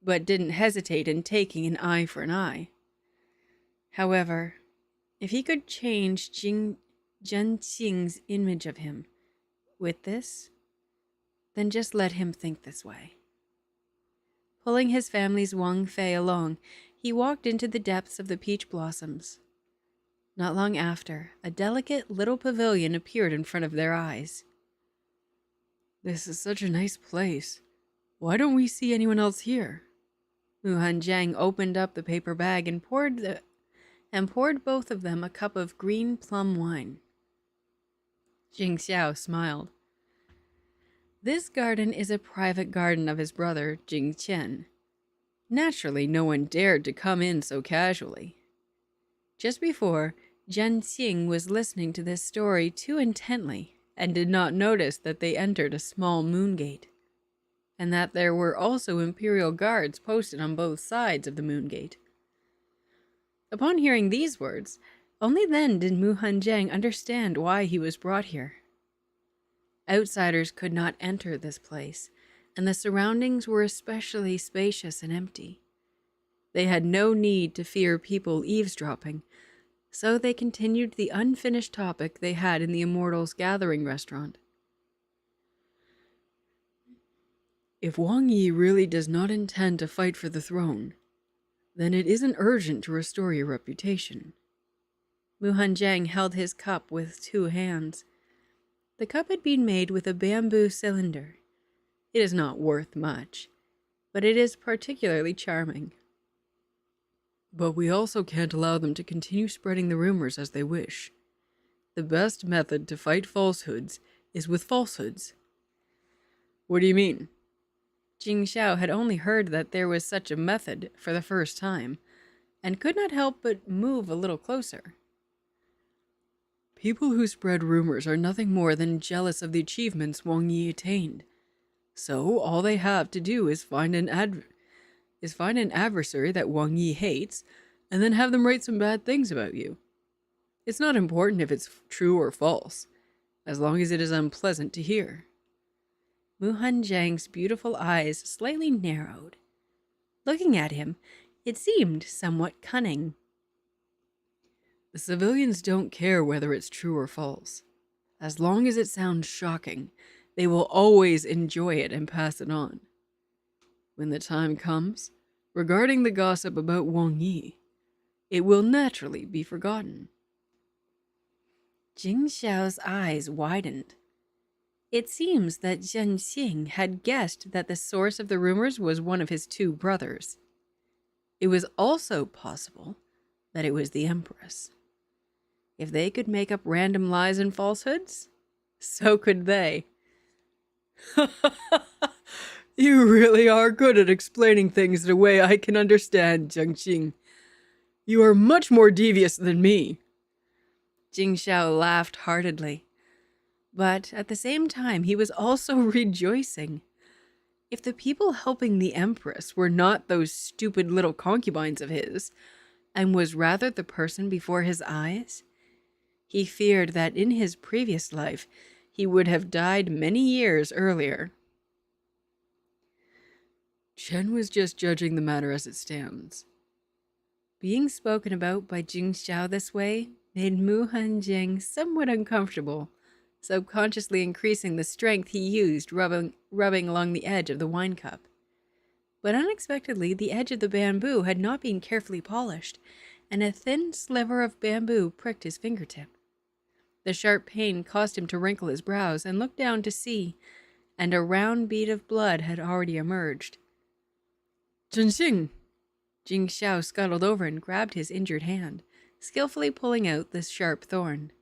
but didn't hesitate in taking an eye for an eye. However, if he could change Zhen Xing's image of him with this, then just let him think this way. Pulling his family's Wang Fei along, he walked into the depths of the peach blossoms. Not long after, a delicate little pavilion appeared in front of their eyes. "This is such a nice place. Why don't we see anyone else here?" Mu Hanjiang opened up the paper bag and poured both of them a cup of green plum wine. Jing Xiao smiled. This garden is a private garden of his brother, Jing Qian. Naturally, no one dared to come in so casually. Just before, Zhen Xing was listening to this story too intently and did not notice that they entered a small moon gate, and that there were also imperial guards posted on both sides of the moon gate. Upon hearing these words, only then did Mu Hanjiang understand why he was brought here. Outsiders could not enter this place, and the surroundings were especially spacious and empty. They had no need to fear people eavesdropping, so they continued the unfinished topic they had in the Immortals Gathering restaurant. "If Wang Yi really does not intend to fight for the throne, then it isn't urgent to restore your reputation." Mu Hanjiang held his cup with 2 hands. The cup had been made with a bamboo cylinder. It is not worth much, but it is particularly charming. "But we also can't allow them to continue spreading the rumors as they wish. The best method to fight falsehoods is with falsehoods." "What do you mean?" Jing Xiao had only heard that there was such a method for the first time, and could not help but move a little closer. "People who spread rumors are nothing more than jealous of the achievements Wang Yi attained. So all they have to do is find an adversary that Wang Yi hates, and then have them write some bad things about you. It's not important if it's true or false, as long as it is unpleasant to hear." Mu Hanjiang's beautiful eyes slightly narrowed. Looking at him, it seemed somewhat cunning. "The civilians don't care whether it's true or false. As long as it sounds shocking, they will always enjoy it and pass it on. When the time comes, regarding the gossip about Wang Yi, it will naturally be forgotten." Jing Xiao's eyes widened. It seems that Zhen Xing had guessed that the source of the rumors was one of his 2 brothers. It was also possible that it was the Empress. If they could make up random lies and falsehoods, So could they. You really are good at explaining things in a way I can understand, Jiangqing. You are much more devious than me. Jing Xiao laughed heartedly. But at the same time, he was also rejoicing. If the people helping the Empress were not those stupid little concubines of his, and was rather the person before his eyes, he feared that in his previous life he would have died many years earlier. Chen was just judging the matter as it stands. Being spoken about by Jing Xiao this way made Mu Hanjiang somewhat uncomfortable, subconsciously increasing the strength he used rubbing along the edge of the wine cup. But unexpectedly, the edge of the bamboo had not been carefully polished, and a thin sliver of bamboo pricked his fingertip. The sharp pain caused him to wrinkle his brows and look down to see, and a round bead of blood had already emerged. Zhenxing! Jing Xiao scuttled over and grabbed his injured hand, skillfully pulling out this sharp thorn.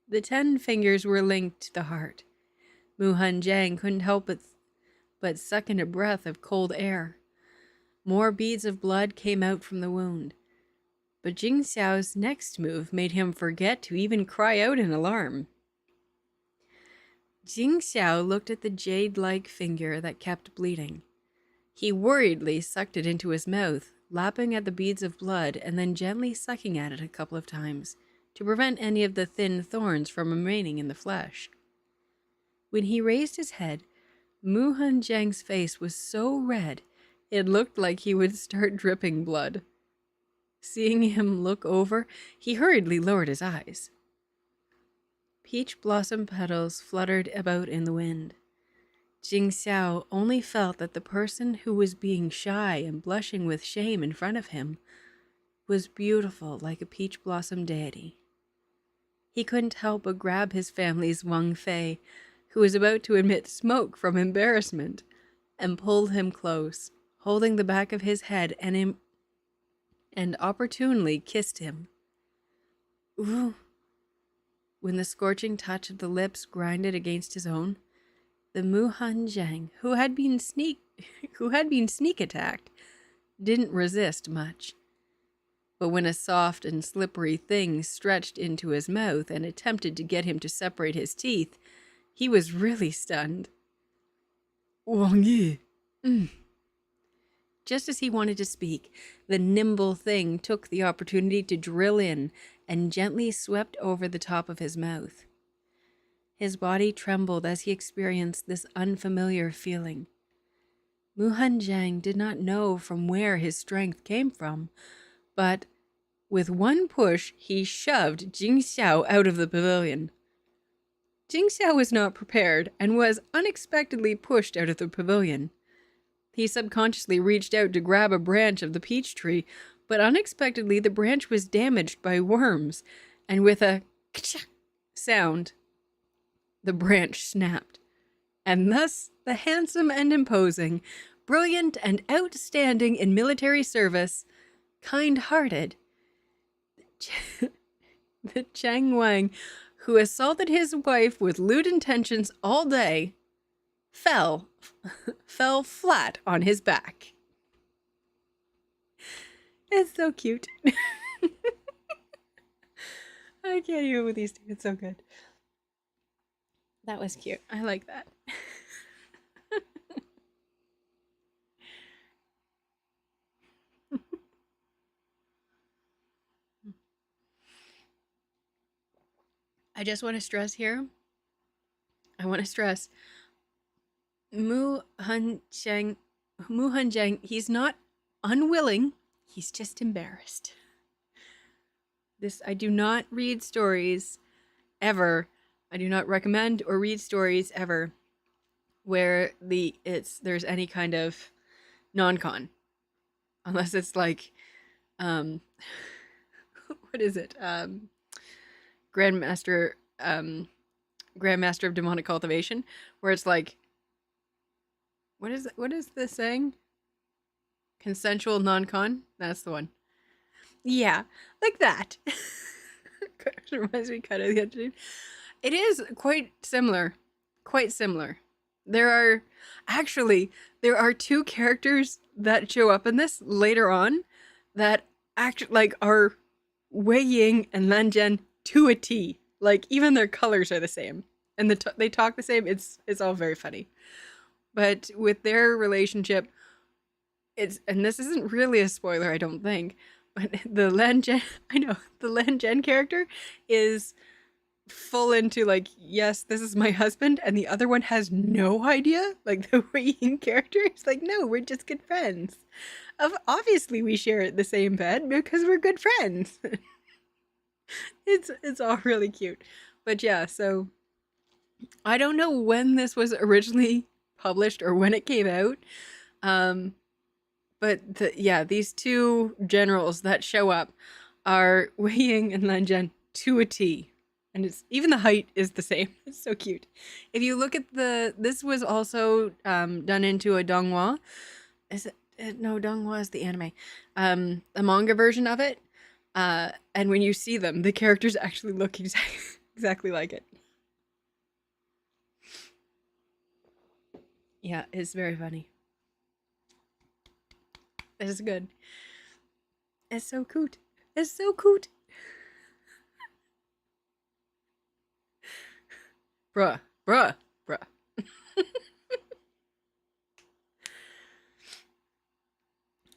The 10 fingers were linked to the heart. Mu Hanjiang couldn't help but suck in a breath of cold air. More beads of blood came out from the wound. But Jing Xiao's next move made him forget to even cry out in alarm. Jing Xiao looked at the jade-like finger that kept bleeding. He worriedly sucked it into his mouth, lapping at the beads of blood and then gently sucking at it a couple of times to prevent any of the thin thorns from remaining in the flesh. When he raised his head, Mu Hanjiang's face was so red it looked like he would start dripping blood. Seeing him look over, he hurriedly lowered his eyes. Peach blossom petals fluttered about in the wind. Jing Xiao only felt that the person who was being shy and blushing with shame in front of him was beautiful like a peach blossom deity. He couldn't help but grab his family's Wang Fei, who was about to emit smoke from embarrassment, and pulled him close, holding the back of his head and opportunely kissed him. Ooh! When the scorching touch of the lips grinded against his own, the Mu Hanjiang, who had been sneak attacked, didn't resist much. But when a soft and slippery thing stretched into his mouth and attempted to get him to separate his teeth, he was really stunned. Wang Yi! Just as he wanted to speak, the nimble thing took the opportunity to drill in and gently swept over the top of his mouth. His body trembled as he experienced this unfamiliar feeling. Mu Hanjiang did not know from where his strength came from, but with one push, he shoved Jing Xiao out of the pavilion. Jing Xiao was not prepared and was unexpectedly pushed out of the pavilion. He subconsciously reached out to grab a branch of the peach tree, but unexpectedly the branch was damaged by worms, and with a ka-chak sound, the branch snapped. And thus the handsome and imposing, brilliant and outstanding in military service, kind-hearted, the Chang Wang, who assaulted his wife with lewd intentions all day, fell flat on his back. It's so cute. I can't even with these two. It's so good. That was cute. I like that. I just want to stress here. Mu Hanjiang, he's not unwilling, he's just embarrassed. I do not read stories ever. I do not recommend or read stories ever where there's any kind of non-con. Unless it's like what is it? Grandmaster of Demonic Cultivation, where it's like, what is the saying? Consensual non-con? That's the one. Yeah, like that. reminds me kind of the other. It is quite similar. Quite similar. There are two characters that show up in this later on that are Wei Ying and Lan Zhen to a T. Like, even their colors are the same, and they talk the same. It's all very funny. But with their relationship, and this isn't really a spoiler, I don't think, but the Lan Zhen character is full into like, yes, this is my husband, and the other one has no idea. Like, the Wei Ying character is like, no, we're just good friends. Obviously we share the same bed because we're good friends. It's all really cute. But yeah, so I don't know when this was originally published or when it came out. But these two generals that show up are Wei Ying and Lan Zhen to a T. And it's even the height is the same. It's so cute. If you look at this was also done into a donghua. Is it? No, donghua is the anime. A manga version of it. And when you see them, the characters actually look exactly like it. Yeah, it's very funny. It's good. It's so cute. It's so cute. Bruh.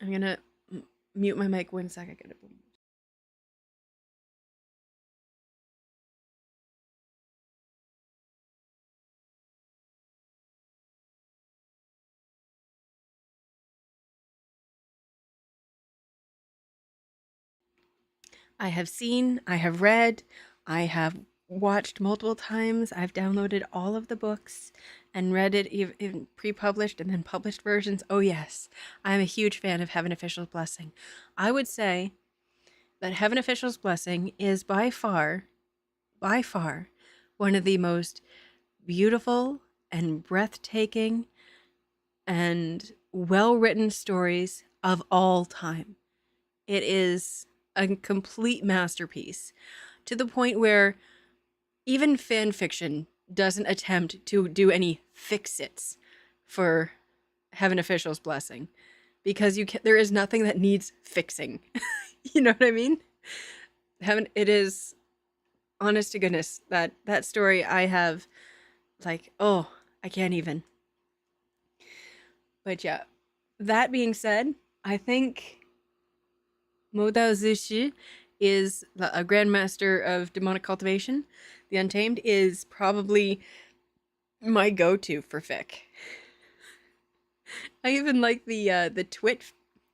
I'm gonna mute my mic 1 sec. I gotta. I have seen, I have read, I have watched multiple times. I've downloaded all of the books and read it in pre-published and then published versions. Oh yes, I'm a huge fan of Heaven Official's Blessing. I would say that Heaven Official's Blessing is by far, one of the most beautiful and breathtaking and well-written stories of all time. It is a complete masterpiece, to the point where even fan fiction doesn't attempt to do any fix-its for Heaven Official's Blessing, because there is nothing that needs fixing. You know what I mean? It is, honest to goodness, that story I have, like, oh, I can't even. But yeah, that being said, I think Mo Dao Zishi is a grandmaster of demonic cultivation. The Untamed is probably my go-to for fic. I even like the twit.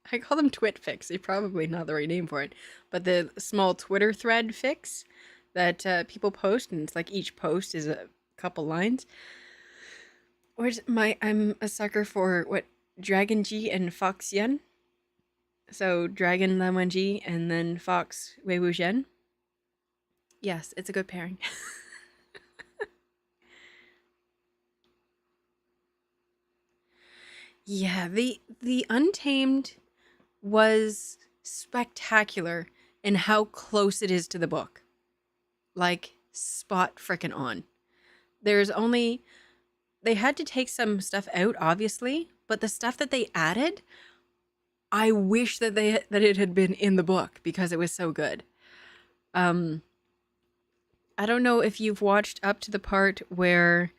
I call them twit fics. They're probably not the right name for it, but the small Twitter thread fics that people post, and it's like each post is a couple lines. I'm a sucker for Dragon G and Fox Yen. So Dragon Lan Wenji and then Fox Wei Wu Zhen. Yes, it's a good pairing. Yeah, the Untamed was spectacular in how close it is to the book. Like, spot frickin' on. They had to take some stuff out, obviously, but the stuff that they added, I wish that it had been in the book because it was so good. I don't know if you've watched up to the part where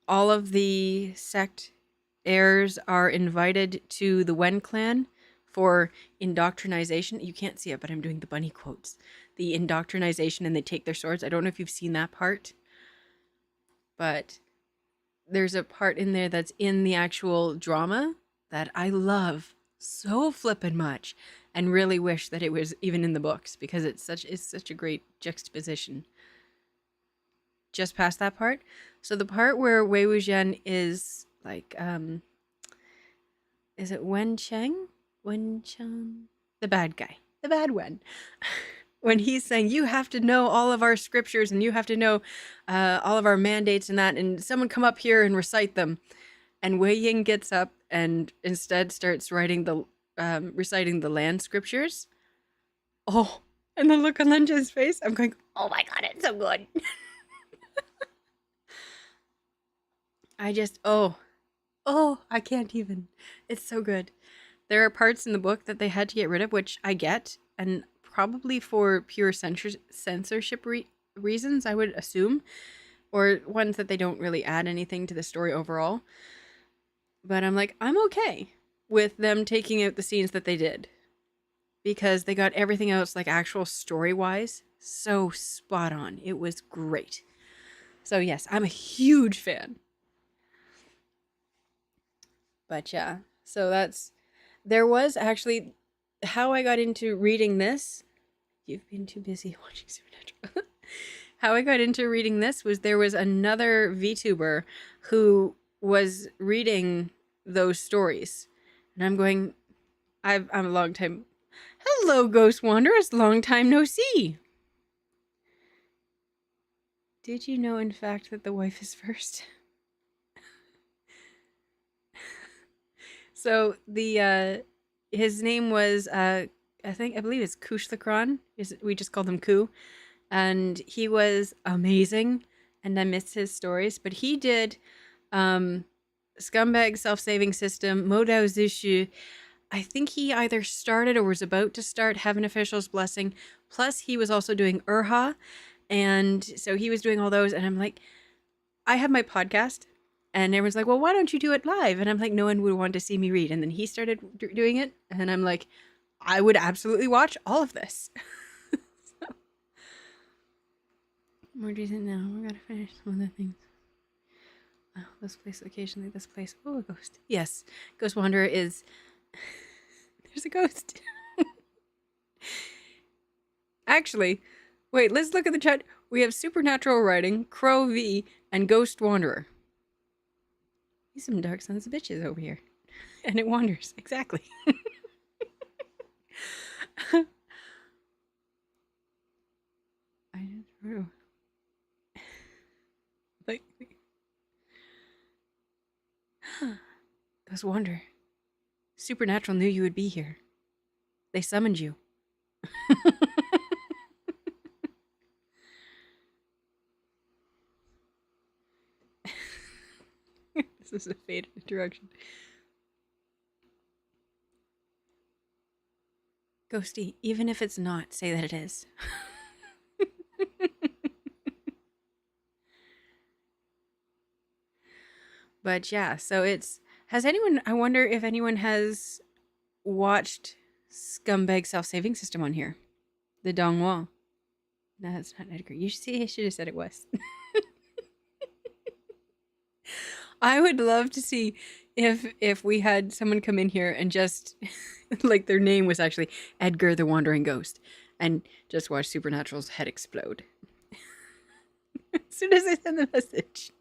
all of the sect heirs are invited to the Wen clan for indoctrination. You can't see it, but I'm doing the bunny quotes. The indoctrination, and they take their swords. I don't know if you've seen that part, but there's a part in there that's in the actual drama that I love so flippin' much, and really wish that it was even in the books, because it's such a great juxtaposition. Just past that part, so the part where Wei Wuxian is like, is it Wen Cheng? The bad guy, the bad Wen. When he's saying, you have to know all of our scriptures and you have to know all of our mandates and that, and someone come up here and recite them. And Wei Ying gets up and instead starts reciting the land scriptures. Oh, And the look on Lenja's face, I'm going, oh my god, it's so good. I just, I can't even. It's so good. There are parts in the book that they had to get rid of, which I get, and probably for pure censorship reasons, I would assume, or ones that they don't really add anything to the story overall. But I'm like, I'm okay with them taking out the scenes that they did, because they got everything else, like actual story-wise, so spot on. It was great. So yes, I'm a huge fan. But yeah, so there was actually, how I got into reading this, you've been too busy watching Supernatural. How I got into reading this was there was another VTuber who was reading those stories. And I'm going, I'm a long time, hello Ghost Wanderers, long time no see. Did you know in fact that the wife is first? So his name was I believe it's Kush the Kron. We just called him Ku, and he was amazing. And I missed his stories, but he did Scumbag Self-Saving System, Modao Zishu. I think he either started or was about to start Heaven Official's Blessing. Plus, he was also doing Urha, and so he was doing all those. And I'm like, I have my podcast. And everyone's like, well, why don't you do it live? And I'm like, no one would want to see me read. And then he started doing it. And I'm like, I would absolutely watch all of this. So, more decent now. We gotta finish some other things. Oh, this place occasionally, this place. Oh, a ghost. Yes, Ghost Wanderer is... There's a ghost. Actually, wait, let's look at the chat. We have Supernatural Writing, Crow V, and Ghost Wanderer. Some dark sons of bitches over here. And it wanders. Exactly. I just drew. Like, Ghost Wander. Supernatural knew you would be here. They summoned you. This is a faded interruption. Ghosty, even if it's not, say that it is. But yeah, so I wonder if anyone has watched Scumbag Self-Saving System on here. The Donghua. No, that's not Edgar. I should have said it was. I would love to see if we had someone come in here and just, like, their name was actually Edgar the Wandering Ghost, and just watch Supernatural's head explode. As soon as I send the message.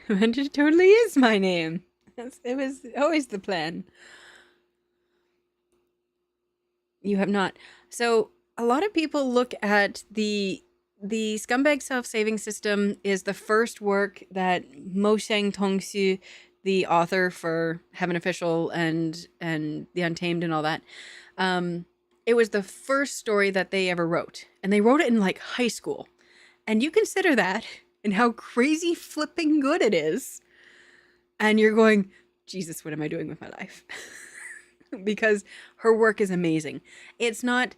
And it totally is my name. It was always the plan. You have not. So a lot of people look at the Scumbag Self-Saving System is the first work that Mo Sheng Tongxu, the author for Heaven Official and The Untamed and all that, it was the first story that they ever wrote. And they wrote it in, like, high school. And you consider that and how crazy flipping good it is. And you're going, Jesus, what am I doing with my life? Because her work is amazing. It's not...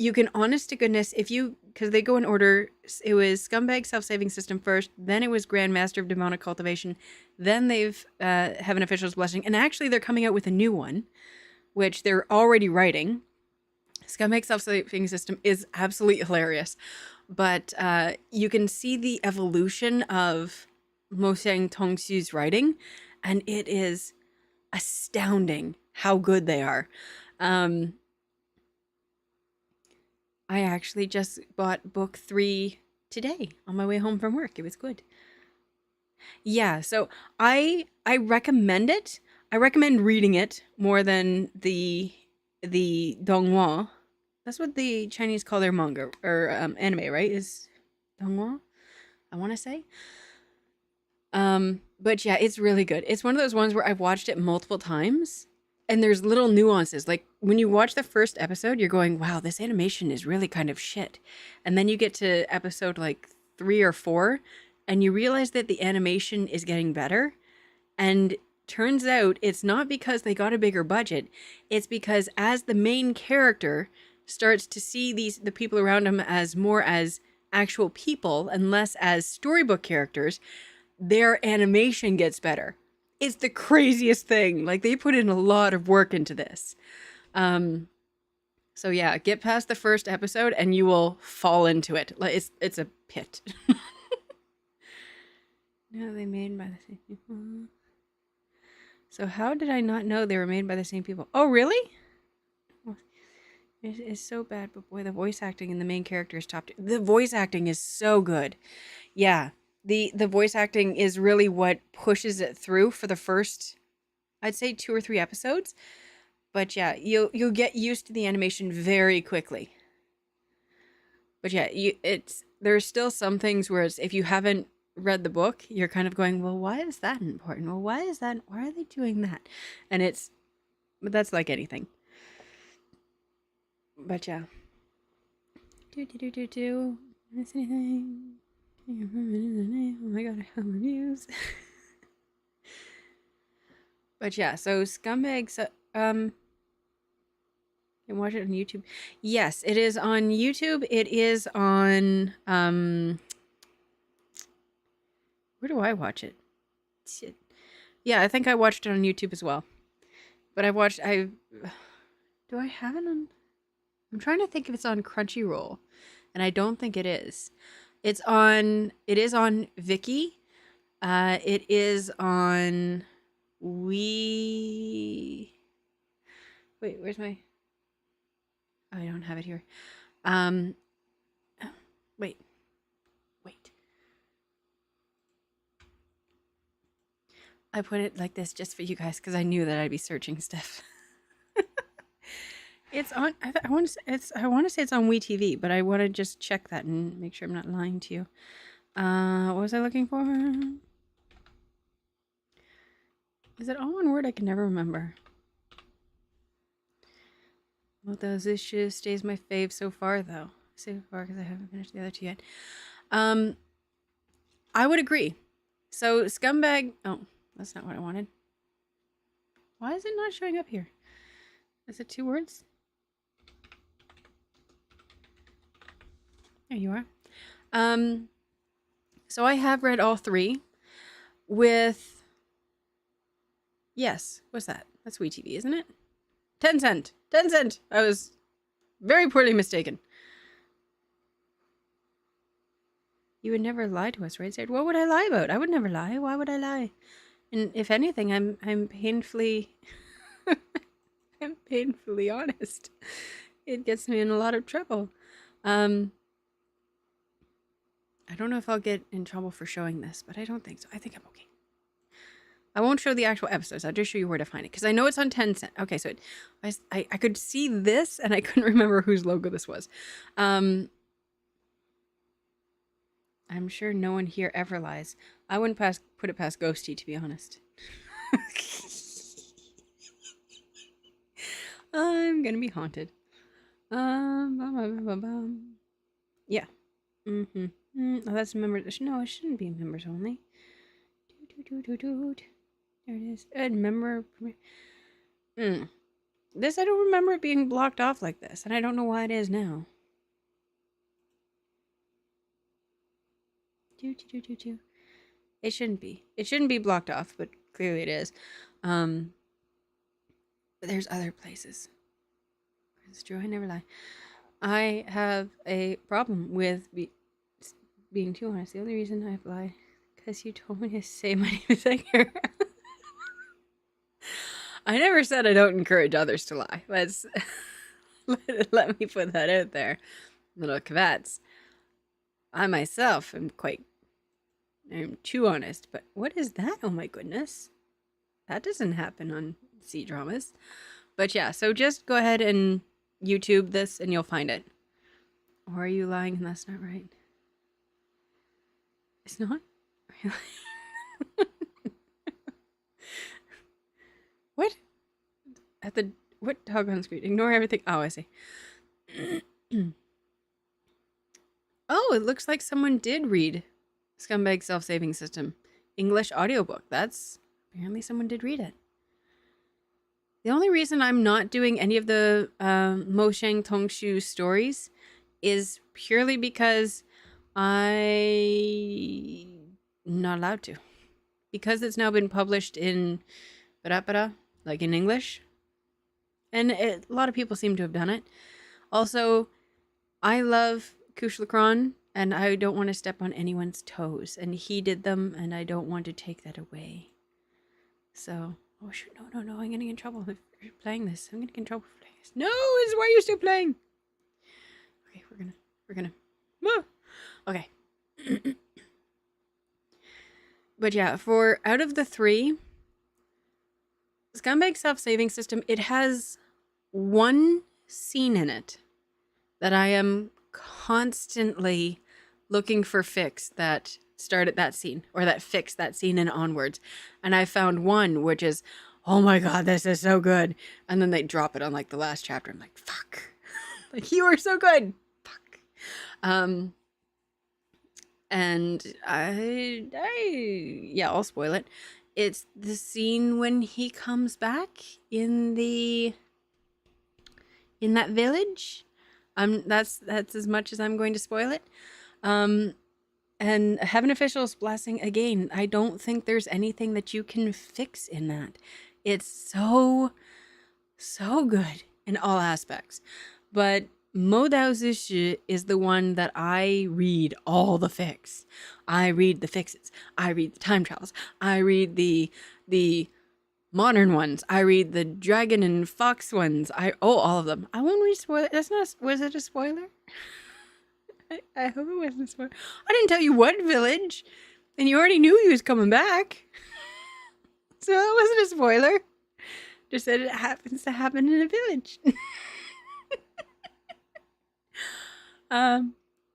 You can, honest to goodness, because they go in order, it was Scumbag Self-Saving System first, then it was Grandmaster of Demonic Cultivation, then they've Heaven Official's Blessing, and actually they're coming out with a new one, which they're already writing. Scumbag Self-Saving System is absolutely hilarious, but you can see the evolution of Mo Sheng Tongxu's writing, and it is astounding how good they are. I actually just bought book 3 today on my way home from work. It was good. Yeah, so I recommend it. I recommend reading it more than the Donghua. That's what the Chinese call their manga or anime, right? Is Donghua? I want to say. But yeah, it's really good. It's one of those ones where I've watched it multiple times And there's little nuances. Like when you watch the first episode, you're going, wow, this animation is really kind of shit. And then you get to episode like 3 or 4 and you realize that the animation is getting better. And turns out it's not because they got a bigger budget. It's because as the main character starts to see the people around him as more as actual people and less as storybook characters, their animation gets better. It's the craziest thing. Like they put in a lot of work into this. So yeah, get past the first episode and you will fall into it. Like it's a pit. No, they made by the same people. So how did I not know they were made by the same people? Oh, really? It's so bad, but boy, the voice acting in the main character is top tier. The voice acting is so good. Yeah. The voice acting is really what pushes it through for the first, I'd say 2 or 3 episodes. But yeah, you'll get used to the animation very quickly. But yeah, there's still some things where if you haven't read the book, you're kind of going, well, why is that important? Well, why are they doing that? And but that's like anything. But yeah. Miss anything? Oh my god, I have reviews. But yeah, so Scumbags, you can watch it on YouTube. Yes, it is on YouTube. It is on, where do I watch it? Shit. Yeah, I think I watched it on YouTube as well. But do I have it on? I'm trying to think if it's on Crunchyroll, and I don't think it is. It is on Viki. It is on Wait, where's my... I don't have it here. Wait. I put it like this just for you guys because I knew that I'd be searching stuff. It's on. I want to say it's on WeTV, but I want to just check that and make sure I'm not lying to you. What was I looking for? Is it all one word? I can never remember. Well, those issues stays my fave so far, though. So far, because I haven't finished the other 2 yet. I would agree. So, Scumbag... Oh, that's not what I wanted. Why is it not showing up here? Is it 2 words? There you are. So I have read all 3 with... Yes, what's that? That's WeTV, isn't it? Tencent. I was very poorly mistaken. You would never lie to us, right, Serdd? What would I lie about? I would never lie. Why would I lie? And if anything, I'm painfully I'm painfully honest. It gets me in a lot of trouble. I don't know if I'll get in trouble for showing this, but I don't think so. I think I'm okay. I won't show the actual episodes. I'll just show you where to find it because I know it's on Tencent. Okay, so I could see this and I couldn't remember whose logo this was. I'm sure no one here ever lies. I wouldn't put it past Ghosty, to be honest. I'm gonna be haunted. Yeah. Oh, that's members. No, it shouldn't be members only. There it is. Member. This, I don't remember it being blocked off like this, and I don't know why it is now. It shouldn't be. It shouldn't be blocked off, but clearly it is. But there's other places. It's true, I never lie. I have a problem with being too honest. The only reason I've lied because you told me to say my name is Edgar. I never said I don't encourage others to lie. Let me put that out there. Little cavats. I myself am too honest, but what is that? Oh my goodness. That doesn't happen on C-dramas. But yeah, so just go ahead and YouTube this and you'll find it. Or are you lying and that's not right? It's not? Really? What? at the what doggone screen? Ignore everything. Oh, I see. Oh, it looks like someone did read Scumbag Self-Saving System English audiobook. That's apparently someone did read it. The only reason I'm not doing any of the Mo Shang Tongshu stories is purely because I'm not allowed to. Because it's now been published in like in English. And a lot of people seem to have done it. Also, I love Kushlakron, and I don't want to step on anyone's toes. And he did them, and I don't want to take that away. So, oh shoot, no, I'm gonna get in trouble for playing this. I'm gonna get in trouble for playing this. No, this is why you're still playing. Okay, we're gonna. Whoa. Okay. But yeah, for out of the 3, Scumbag Self-Saving System, it has one scene in it that I am constantly looking for fics that started that scene or that fixed that scene and onwards. And I found one which is, oh my god, this is so good. And then they drop it on like the last chapter. I'm like, fuck. Like, you are so good. Fuck. And yeah, I'll spoil it. It's the scene when he comes back in that village. That's as much as I'm going to spoil it. And Heaven Official's blessing again. I don't think there's anything that you can fix in that. It's so good in all aspects. But Mo Dao Zishi is the one that I read all the fics. I read the fixes. I read the time travels. I read the modern ones. I read the dragon and fox ones. All of them. I won't read spoiler. That's not. Was it a spoiler? I hope it wasn't a spoiler. I didn't tell you what village, and you already knew he was coming back. So it wasn't a spoiler. Just said it happens to happen in a village.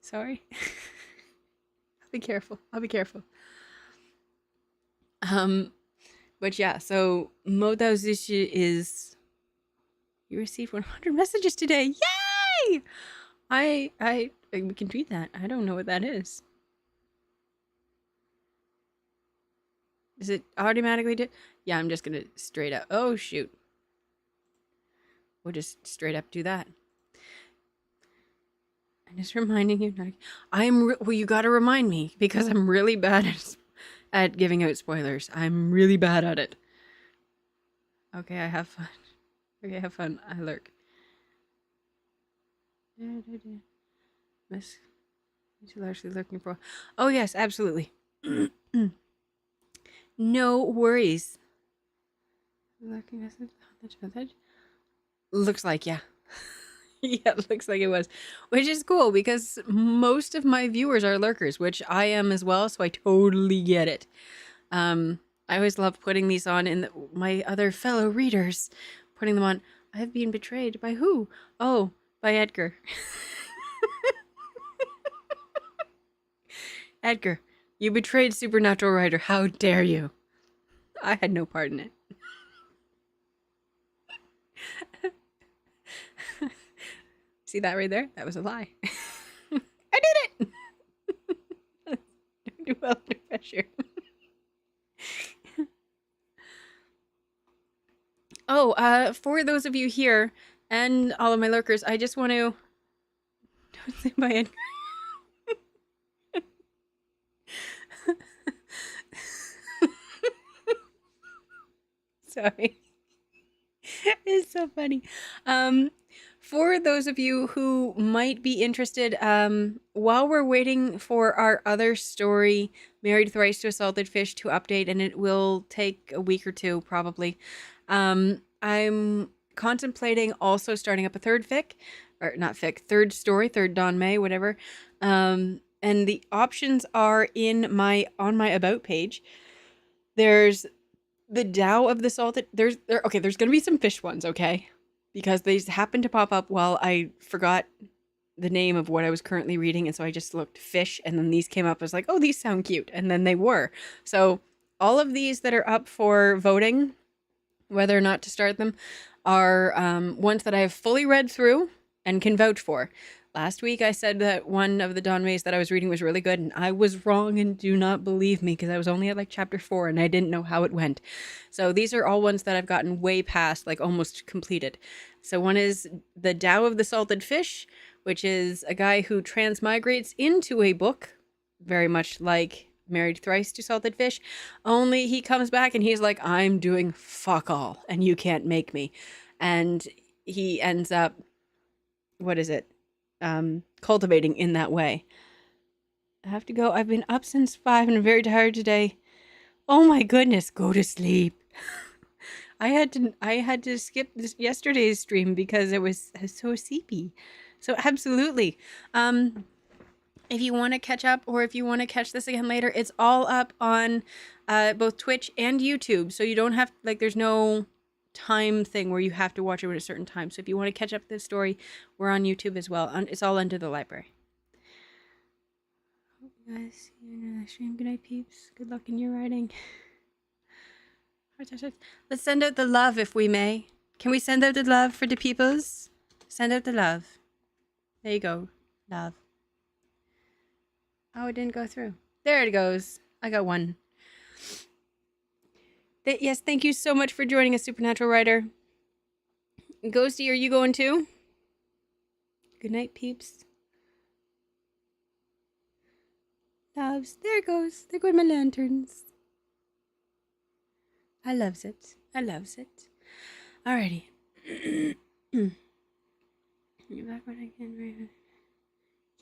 Sorry. I'll be careful. But yeah, so Modao Zishi is, you received 100 messages today. Yay! We can tweet that. I don't know what that is. Is it automatically yeah, I'm just gonna straight up, oh shoot. We'll just straight up do that. I'm just reminding you, well, you gotta remind me, because I'm really bad at giving out spoilers. I'm really bad at it. Okay, I have fun. Okay, have fun. I lurk. Miss, largely lurking for. Oh yes, absolutely. No worries. Lurking message. Looks like, yeah. Yeah, it looks like it was. Which is cool, because most of my viewers are lurkers, which I am as well, so I totally get it. I always love putting these on, and my other fellow readers, putting them on. I've been betrayed by who? Oh, by Edgar. Edgar, you betrayed Supernatural Writer. How dare you? I had no part in it. See that right there? That was a lie. I did it! Don't do well under pressure. Oh, for those of you here and all of my lurkers, I just want to... Don't say my Edgar. Sorry. It's so funny. For those of you who might be interested, while we're waiting for our other story, Married Thrice to Assaulted Fish, to update, and it will take a week or two probably, I'm contemplating also starting up a third fic, or not fic, third story, third Danmei, whatever. And the options are on my about page. There's the Tao of the Salted. There's going to be some fish ones, okay? Because they happened to pop up while I forgot the name of what I was currently reading, and so I just looked fish, and then these came up. I was like, oh, these sound cute, and then they were. So all of these that are up for voting, whether or not to start them, are ones that I have fully read through and can vouch for. Last week I said that one of the Danmeis that I was reading was really good, and I was wrong, and do not believe me, because I was only at like chapter 4 and I didn't know how it went. So these are all ones that I've gotten way past, like almost completed. So one is The Tao of the Salted Fish, which is a guy who transmigrates into a book, very much like Married Thrice to Salted Fish, only he comes back and he's like, I'm doing fuck all and you can't make me. And he ends up, what is it? Cultivating in that way. I have to go. I've been up since 5 and I'm very tired today. Oh my goodness, go to sleep. I had to skip yesterday's stream because it was so sleepy. So absolutely. If you want to catch up, or if you want to catch this again later, it's all up on both Twitch and YouTube. So you don't have, like, there's no time thing where you have to watch it at a certain time. So if you want to catch up this story, we're on YouTube as well. It's all under the library. Hope you guys see you in the stream. Good night, peeps. Good luck in your writing. Let's send out the love, if we may. Can we send out the love for the peoples? Send out the love. There you go. Love. Oh, it didn't go through. There it goes. I got one. Yes, thank you so much for joining us, Supernatural Writer. Ghosty, are you going too? Good night, peeps. Loves. There it goes. There go my lanterns. I loves it. I loves it. Alrighty. You're back when I can, Raven.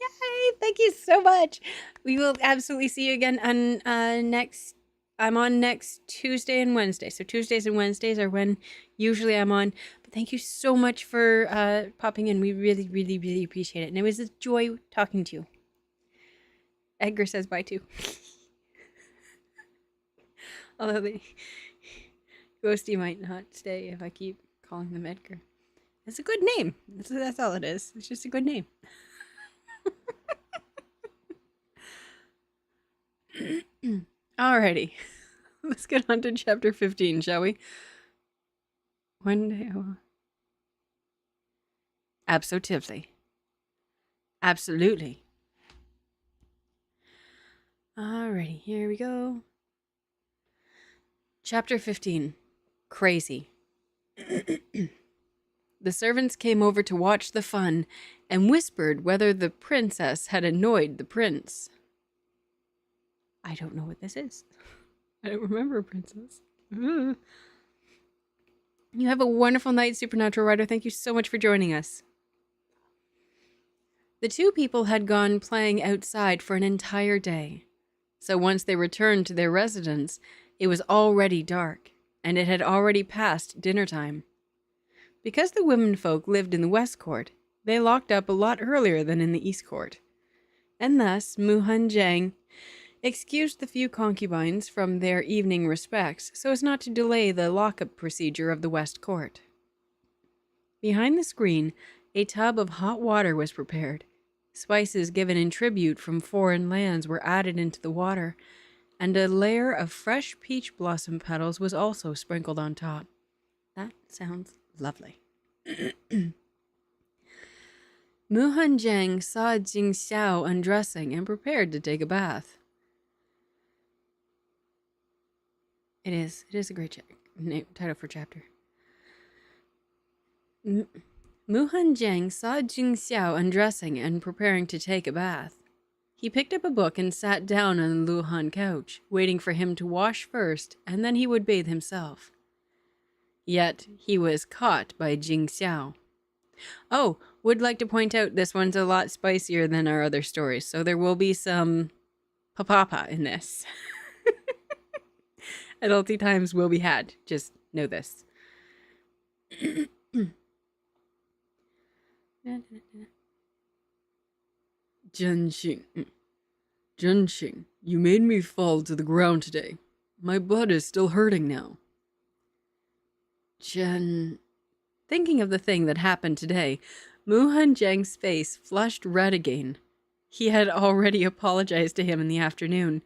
Yay! Thank you so much. We will absolutely see you again on next. I'm on next Tuesday and Wednesday. So Tuesdays and Wednesdays are when usually I'm on. But thank you so much for popping in. We really, really, really appreciate it. And it was a joy talking to you. Edgar says bye too. Although the Ghosty might not stay if I keep calling them Edgar. It's a good name. That's all it is. It's just a good name. Alrighty. Let's get on to chapter 15, shall we? One day. Absolutely. Absolutely. Alrighty, here we go. Chapter 15. Crazy. The servants came over to watch the fun and whispered whether the princess had annoyed the prince. I don't know what this is. I don't remember a princess. You have a wonderful night, Supernatural Writer. Thank you so much for joining us. The two people had gone playing outside for an entire day. So once they returned to their residence, it was already dark, and it had already passed dinner time. Because the womenfolk lived in the West Court, they locked up a lot earlier than in the East Court. And thus, Muhan Jiang excused the few concubines from their evening respects so as not to delay the lockup procedure of the West Court. Behind the screen, a tub of hot water was prepared. Spices given in tribute from foreign lands were added into the water, and a layer of fresh peach blossom petals was also sprinkled on top. That sounds lovely. Muhan Jiang saw Jing Xiao undressing and prepared to take a bath. It is a great title for chapter. Muhan Jiang saw Jing Xiao undressing and preparing to take a bath. He picked up a book and sat down on the Luhan couch, waiting for him to wash first, and then he would bathe himself. Yet he was caught by Jing Xiao. Oh, would like to point out this one's a lot spicier than our other stories, so there will be some papapa in this. Adulty times will be had. Just know this. Zhenxing, you made me fall to the ground today. My butt is still hurting now. Thinking of the thing that happened today, Muhan Jiang's face flushed red again. He had already apologized to him in the afternoon.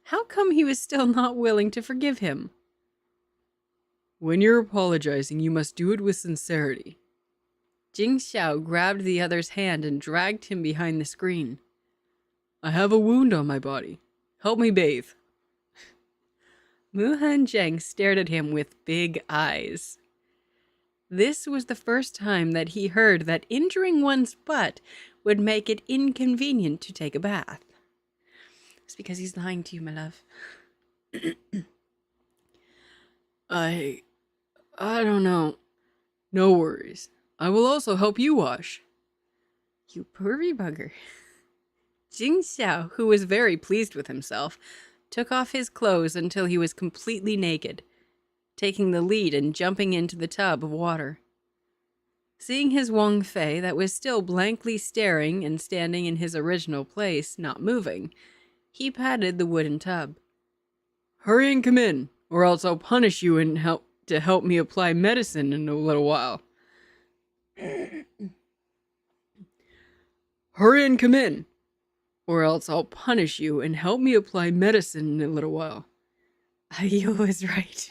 How come he was still not willing to forgive him? When you're apologizing, you must do it with sincerity. Jing Xiao grabbed the other's hand and dragged him behind the screen. I have a wound on my body. Help me bathe. Mu Hanjiang stared at him with big eyes. This was the first time that he heard that injuring one's butt would make it inconvenient to take a bath. It's because he's lying to you, my love. I don't know. No worries. I will also help you wash. You pervy bugger. Jing Xiao, who was very pleased with himself, took off his clothes until he was completely naked, taking the lead and jumping into the tub of water. Seeing his Wang Fei that was still blankly staring and standing in his original place, not moving, he patted the wooden tub. Hurry and come in, or else I'll punish you and help me apply medicine in a little while. Hurry and come in, or else I'll punish you and help me apply medicine in a little while. You was right.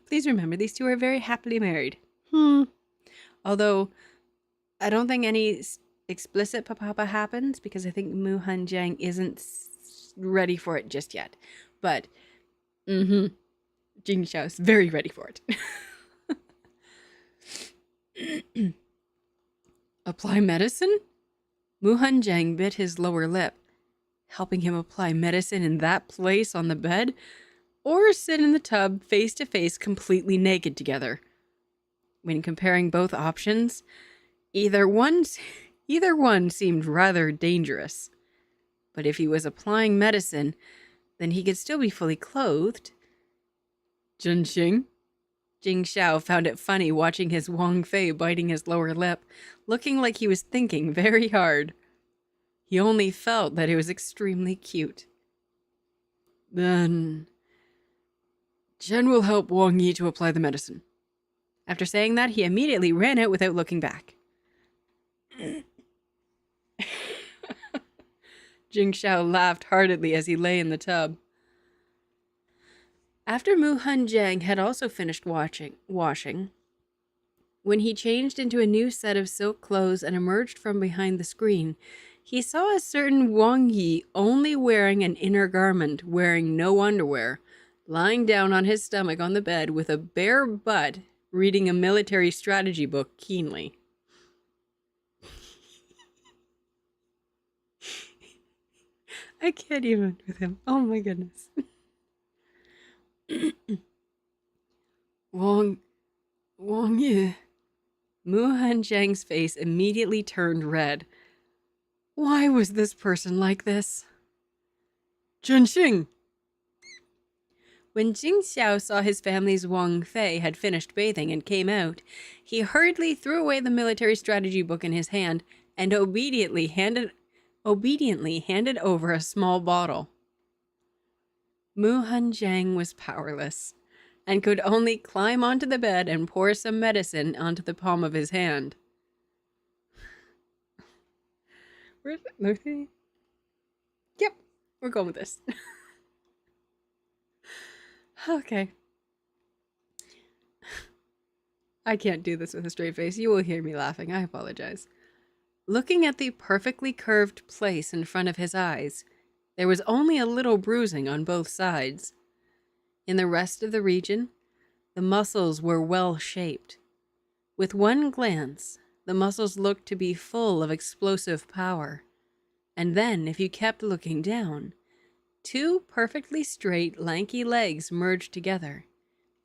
Please remember, these two are very happily married. Although, I don't think any explicit papa happens because I think Mu Hanjiang isn't ready for it just yet. But, Jing Xiao is very ready for it. Apply medicine? Mu Hanjiang bit his lower lip. Helping him apply medicine in that place on the bed? Or sit in the tub face to face completely naked together? When comparing both options, either one seemed rather dangerous. But if he was applying medicine, then he could still be fully clothed. Zhenxing? Jing Xiao found it funny watching his Wang Fei biting his lower lip, looking like he was thinking very hard. He only felt that it was extremely cute. Then Jen will help Wang Yi to apply the medicine. After saying that, he immediately ran out without looking back. Jing Xiao laughed heartedly as he lay in the tub. After Mu Hanjiang had also finished washing, when he changed into a new set of silk clothes and emerged from behind the screen, he saw a certain Wang Yi only wearing an inner garment, wearing no underwear, lying down on his stomach on the bed with a bare butt, reading a military strategy book keenly. I can't even with him. Oh my goodness. Wang Yi. Mu Hanjiang's face immediately turned red. Why was this person like this? Zhenxing. When Jing Xiao saw his family's Wang Fei had finished bathing and came out, he hurriedly threw away the military strategy book in his hand and obediently handed over a small bottle. Mu Hanjiang was powerless and could only climb onto the bed and pour some medicine onto the palm of his hand. Where's Lucy? Yep, we're going with this. Okay. I can't do this with a straight face. You will hear me laughing. I apologize. Looking at the perfectly curved place in front of his eyes, there was only a little bruising on both sides. In the rest of the region, the muscles were well shaped. With one glance, the muscles looked to be full of explosive power. And then, if you kept looking down, two perfectly straight, lanky legs merged together,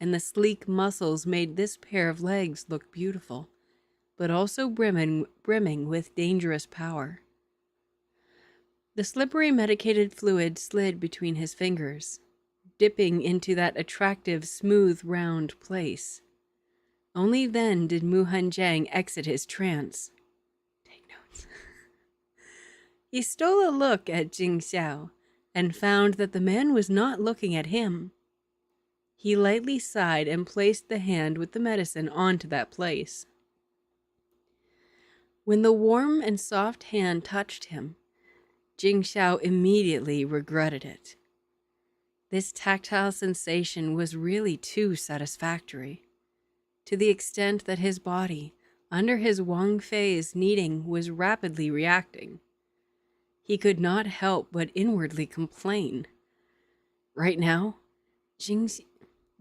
and the sleek muscles made this pair of legs look beautiful, but also brimming with dangerous power. The slippery medicated fluid slid between his fingers, dipping into that attractive, smooth, round place. Only then did Mu Hanjiang exit his trance. Take notes. He stole a look at Jing Xiao and found that the man was not looking at him. He lightly sighed and placed the hand with the medicine onto that place. When the warm and soft hand touched him, Jing Xiao immediately regretted it. This tactile sensation was really too satisfactory, to the extent that his body, under his Wang Fei's kneading, was rapidly reacting. He could not help but inwardly complain. Right now, Zhen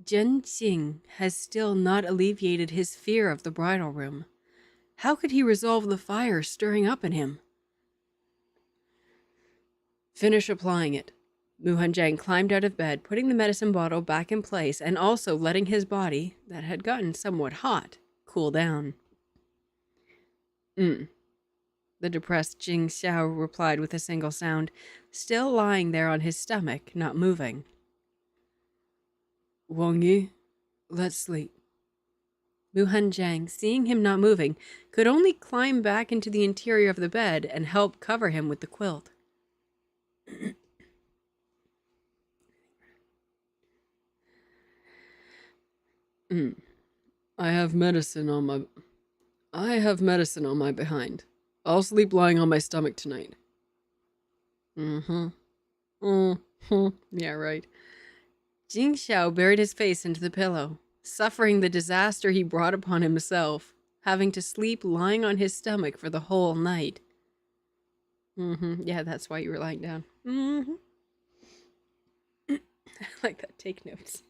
Xing has still not alleviated his fear of the bridal room. How could he resolve the fire stirring up in him? Finish applying it. Mu Hanjiang climbed out of bed, putting the medicine bottle back in place and also letting his body, that had gotten somewhat hot, cool down. The depressed Jing Xiao replied with a single sound, still lying there on his stomach, not moving. Wang Yi, let's sleep. Mu Hanjiang, seeing him not moving, could only climb back into the interior of the bed and help cover him with the quilt. I have medicine on my behind. I'll sleep lying on my stomach tonight. Yeah, right. Jing Xiao buried his face into the pillow, suffering the disaster he brought upon himself, having to sleep lying on his stomach for the whole night. Yeah, that's why you were lying down. I like that. Take notes.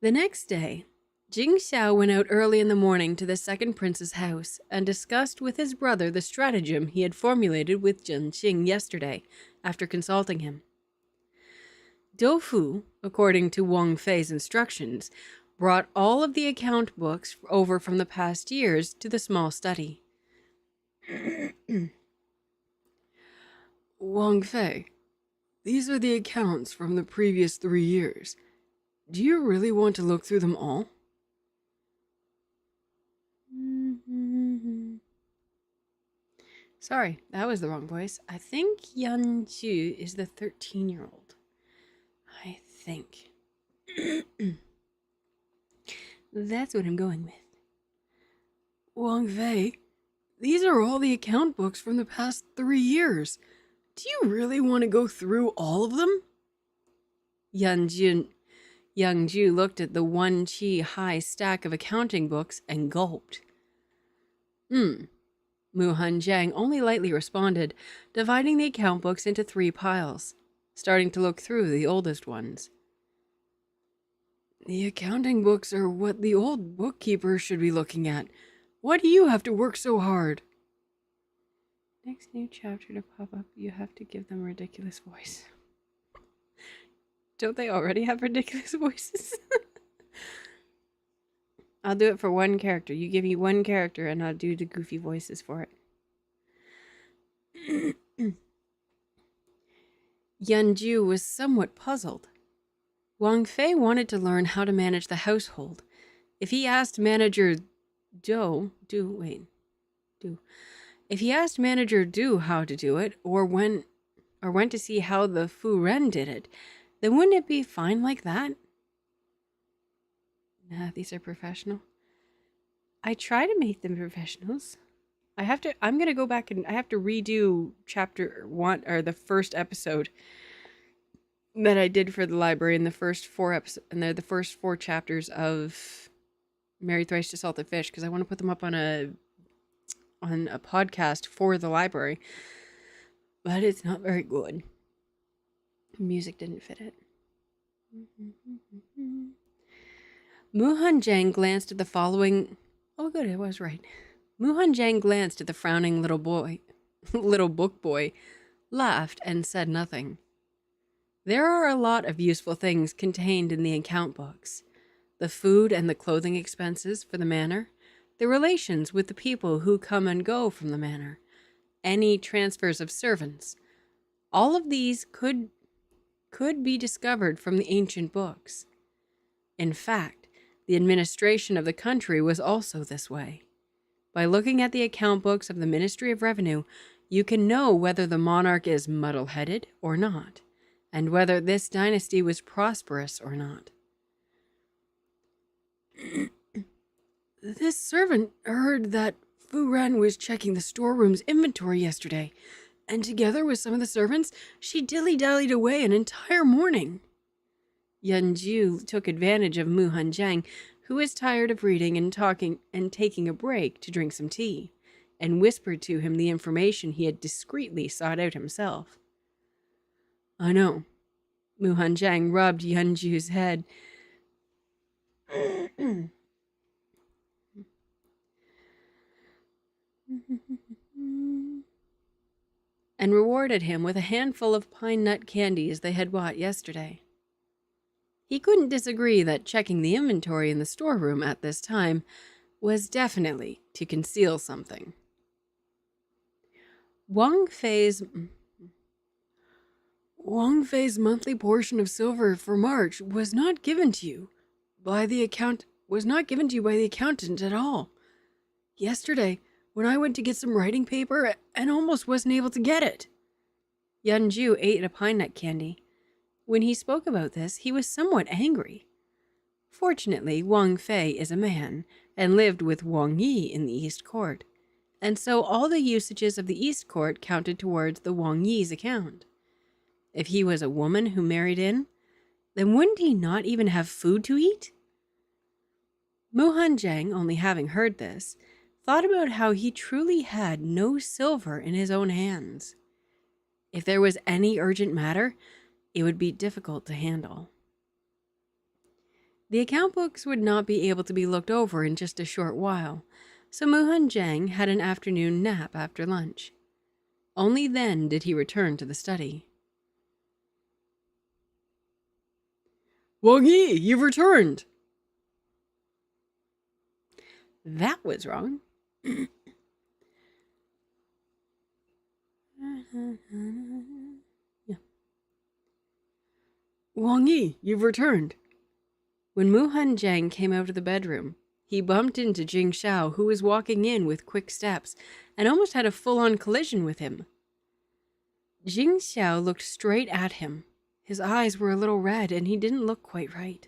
The next day, Jing Xiao went out early in the morning to the second prince's house and discussed with his brother the stratagem he had formulated with Zhen Xing yesterday, after consulting him. Dou Fu, according to Wang Fei's instructions, brought all of the account books over from the past years to the small study. Wang Fei, these are the accounts from the previous 3 years. Do you really want to look through them all? Sorry, that was the wrong voice. I think Yan Ju is the 13-year-old. I think. That's what I'm going with. Wang Fei, these are all the account books from the past 3 years. Do you really want to go through all of them? Yang Ju looked at the 1 qi high stack of accounting books and gulped. Mu Hanjiang only lightly responded, dividing the account books into 3 piles, starting to look through the oldest ones. The accounting books are what the old bookkeeper should be looking at. Why do you have to work so hard? Next new chapter to pop up, you have to give them a ridiculous voice. Don't they already have ridiculous voices? I'll do it for 1 character. You give me 1 character and I'll do the goofy voices for it. Yan Ju was somewhat puzzled. Wang Fei wanted to learn how to manage the household. If he asked manager If he asked manager Du how to do it, or went to see how the Fu Ren did it, then wouldn't it be fine like that? Nah, these are professional. I try to make them professionals. I'm gonna go back and I have to redo chapter 1, or the first episode that I did for the library in the first 4 episodes, and they're the first 4 chapters of Married Thrice to Salted Fish, because I want to put them up on a podcast for the library. But it's not very good. Music didn't fit it. Mu Hanjiang glanced at the following. Oh, good, I was right. Mu Hanjiang glanced at the frowning little book boy, laughed, and said nothing. There are a lot of useful things contained in the account books. The food and the clothing expenses for the manor, the relations with the people who come and go from the manor, any transfers of servants. All of these could be discovered from the ancient books. In fact, the administration of the country was also this way. By looking at the account books of the Ministry of Revenue, you can know whether the monarch is muddle-headed or not, and whether this dynasty was prosperous or not. This servant heard that Fu Ren was checking the storeroom's inventory yesterday, and together with some of the servants, she dilly-dallied away an entire morning. Yanju took advantage of Mu Hanjiang, who was tired of reading and talking and taking a break to drink some tea, and whispered to him the information he had discreetly sought out himself. I know. Mu Hanjiang rubbed Yanju's head. And rewarded him with a handful of pine nut candies they had bought yesterday. He couldn't disagree that checking the inventory in the storeroom at this time was definitely to conceal something. Wang Fei's monthly portion of silver for March was not given to you by the accountant at all. Yesterday, when I went to get some writing paper and almost wasn't able to get it. Yanju ate a pine nut candy. When he spoke about this, he was somewhat angry. Fortunately, Wang Fei is a man and lived with Wang Yi in the East Court, and so all the usages of the East Court counted towards the Wang Yi's account. If he was a woman who married in, then wouldn't he not even have food to eat? Mu Hanjiang, only having heard this, thought about how he truly had no silver in his own hands. If there was any urgent matter, it would be difficult to handle. The account books would not be able to be looked over in just a short while, so Mu Hanjiang had an afternoon nap after lunch. Only then did he return to the study. Wang Yi, you've returned! That was wrong. Wang Yi, you've returned. When Mu Hanjiang came out of the bedroom, he bumped into Jing Xiao, who was walking in with quick steps, and almost had a full-on collision with him. Jing Xiao looked straight at him. His eyes were a little red, and he didn't look quite right.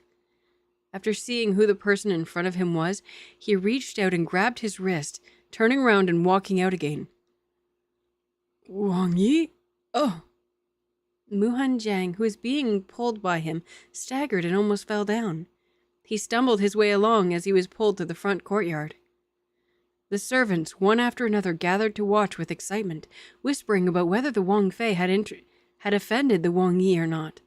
After seeing who the person in front of him was, he reached out and grabbed his wrist, turning around and walking out again. Wang Yi? Oh. Mu Hanjiang, who was being pulled by him, staggered and almost fell down. He stumbled his way along as he was pulled to the front courtyard. The servants, one after another, gathered to watch with excitement, whispering about whether the Wang Fei had offended the Wang Yi or not.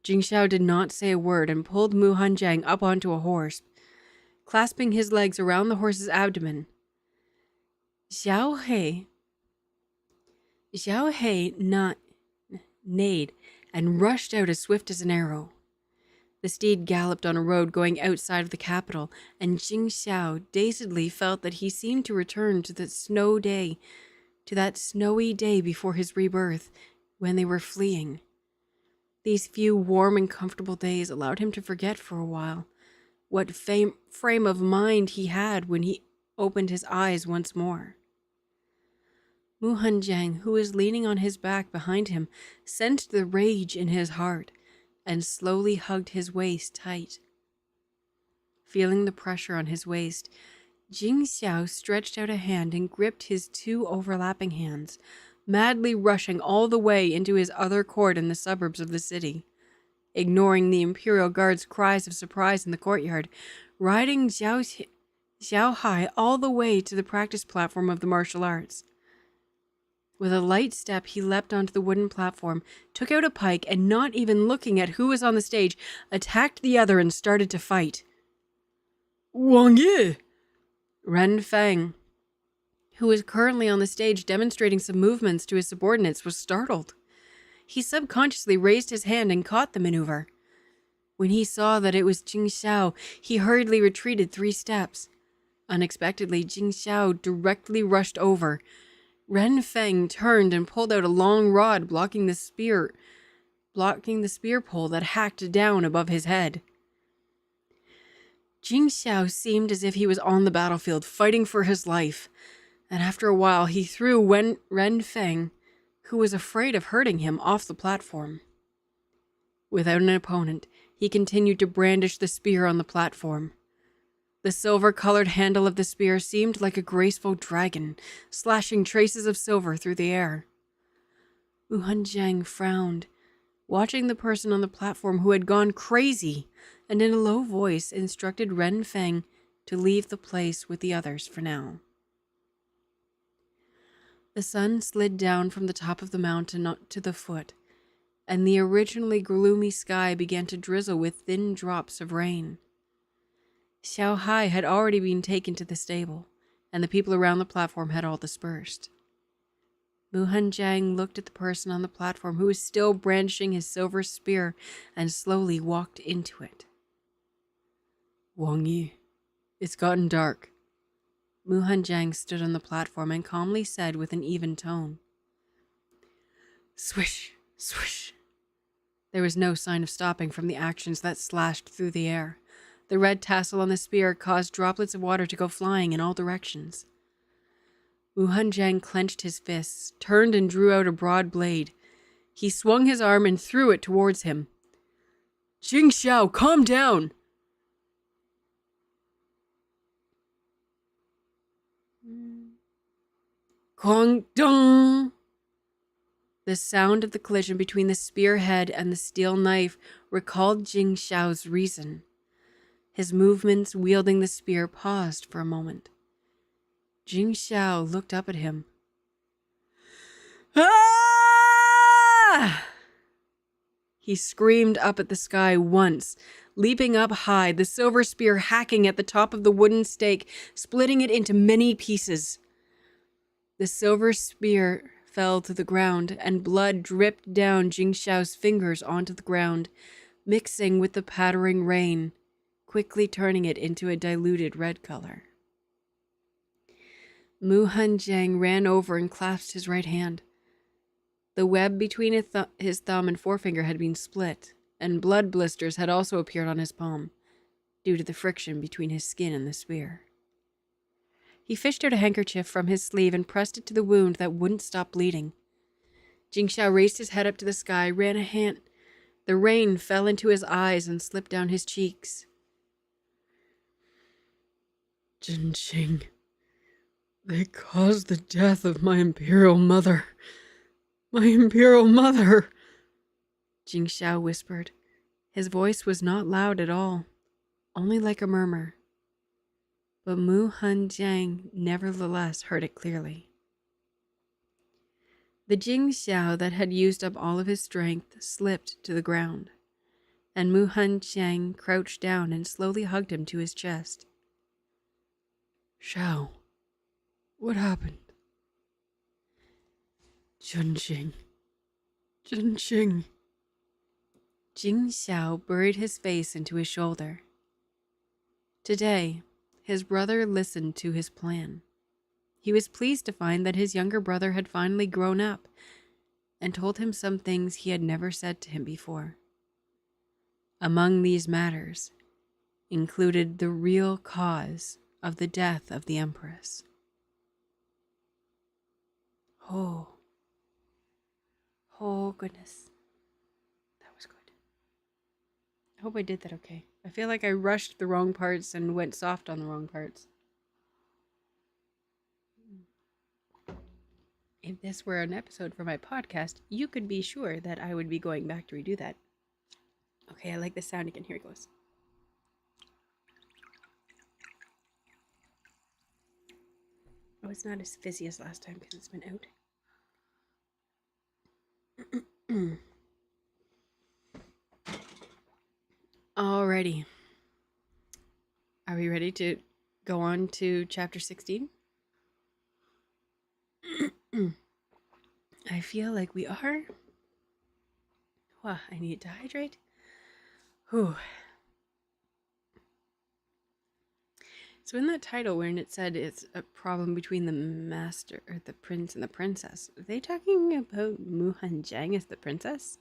Jing Xiao did not say a word and pulled Mu Hanjiang up onto a horse, clasping his legs around the horse's abdomen. Xiao He neighed and rushed out as swift as an arrow. The steed galloped on a road going outside of the capital, and Jing Xiao dazedly felt that he seemed to return to that snowy day before his rebirth, when they were fleeing. These few warm and comfortable days allowed him to forget for a while what frame of mind he had when he opened his eyes once more. Mu Hanjiang, who was leaning on his back behind him, sensed the rage in his heart and slowly hugged his waist tight. Feeling the pressure on his waist, Jing Xiao stretched out a hand and gripped his two overlapping hands, madly rushing all the way into his other court in the suburbs of the city. Ignoring the Imperial Guard's cries of surprise in the courtyard, riding Xiao Hai all the way to the practice platform of the martial arts. With a light step, he leapt onto the wooden platform, took out a pike, and not even looking at who was on the stage, attacked the other and started to fight. Wang Yi! Ren Feng, who was currently on the stage demonstrating some movements to his subordinates, was startled. He subconsciously raised his hand and caught the maneuver. When he saw that it was Jing Xiao, he hurriedly retreated 3 steps. Unexpectedly, Jing Xiao directly rushed over. Ren Feng turned and pulled out a long rod blocking the spear pole that hacked down above his head. Jing Xiao seemed as if he was on the battlefield fighting for his life, and after a while he threw Ren Feng, who was afraid of hurting him, off the platform. Without an opponent, he continued to brandish the spear on the platform. The silver-colored handle of the spear seemed like a graceful dragon, slashing traces of silver through the air. Mu Hanjiang frowned, watching the person on the platform who had gone crazy, and in a low voice instructed Ren Feng to leave the place with the others for now. The sun slid down from the top of the mountain to the foot, and the originally gloomy sky began to drizzle with thin drops of rain. Xiao Hai had already been taken to the stable, and the people around the platform had all dispersed. Mu Hanjiang looked at the person on the platform who was still brandishing his silver spear and slowly walked into it. Wang Yi, it's gotten dark. Mu Hanjiang stood on the platform and calmly said with an even tone. Swish, swish. There was no sign of stopping from the actions that slashed through the air. The red tassel on the spear caused droplets of water to go flying in all directions. Mu Hanjiang clenched his fists, turned and drew out a broad blade. He swung his arm and threw it towards him. Jing Xiao, calm down! Gong dong! The sound of the collision between the spearhead and the steel knife recalled Jing Xiao's reason. His movements wielding the spear paused for a moment. Jing Xiao looked up at him. Ah! He screamed up at the sky once, leaping up high, the silver spear hacking at the top of the wooden stake, splitting it into many pieces. The silver spear fell to the ground, and blood dripped down Jing Xiao's fingers onto the ground, mixing with the pattering rain, quickly turning it into a diluted red color. Mu Hanjiang ran over and clasped his right hand. The web between his thumb and forefinger had been split, and blood blisters had also appeared on his palm, due to the friction between his skin and the spear. He fished out a handkerchief from his sleeve and pressed it to the wound that wouldn't stop bleeding. Jing Xiao raised his head up to the sky, ran a hand. The rain fell into his eyes and slipped down his cheeks. Jinqing, they caused the death of my imperial mother. My imperial mother, Jing Xiao whispered. His voice was not loud at all, only like a murmur. But Mu Hanjiang nevertheless heard it clearly. The Jing Xiao that had used up all of his strength slipped to the ground, and Mu Hanjiang crouched down and slowly hugged him to his chest. Xiao, what happened? Jinqing. Jing Xiao buried his face into his shoulder. Today, his brother listened to his plan. He was pleased to find that his younger brother had finally grown up and told him some things he had never said to him before. Among these matters included the real cause of the death of the Empress. Oh goodness. That was good. I hope I did that okay. I feel like I rushed the wrong parts and went soft on the wrong parts. If this were an episode for my podcast, you could be sure that I would be going back to redo that. Okay, I like the sound again. Here it goes. Oh, it's not as fizzy as last time because it's been out. Alrighty. Are we ready to go on to chapter 16? I feel like we are. Wow, I need to hydrate. Whew. So in that title, when it said it's a problem between the master, or the prince and the princess, are they talking about Mu Hanjiang as the princess?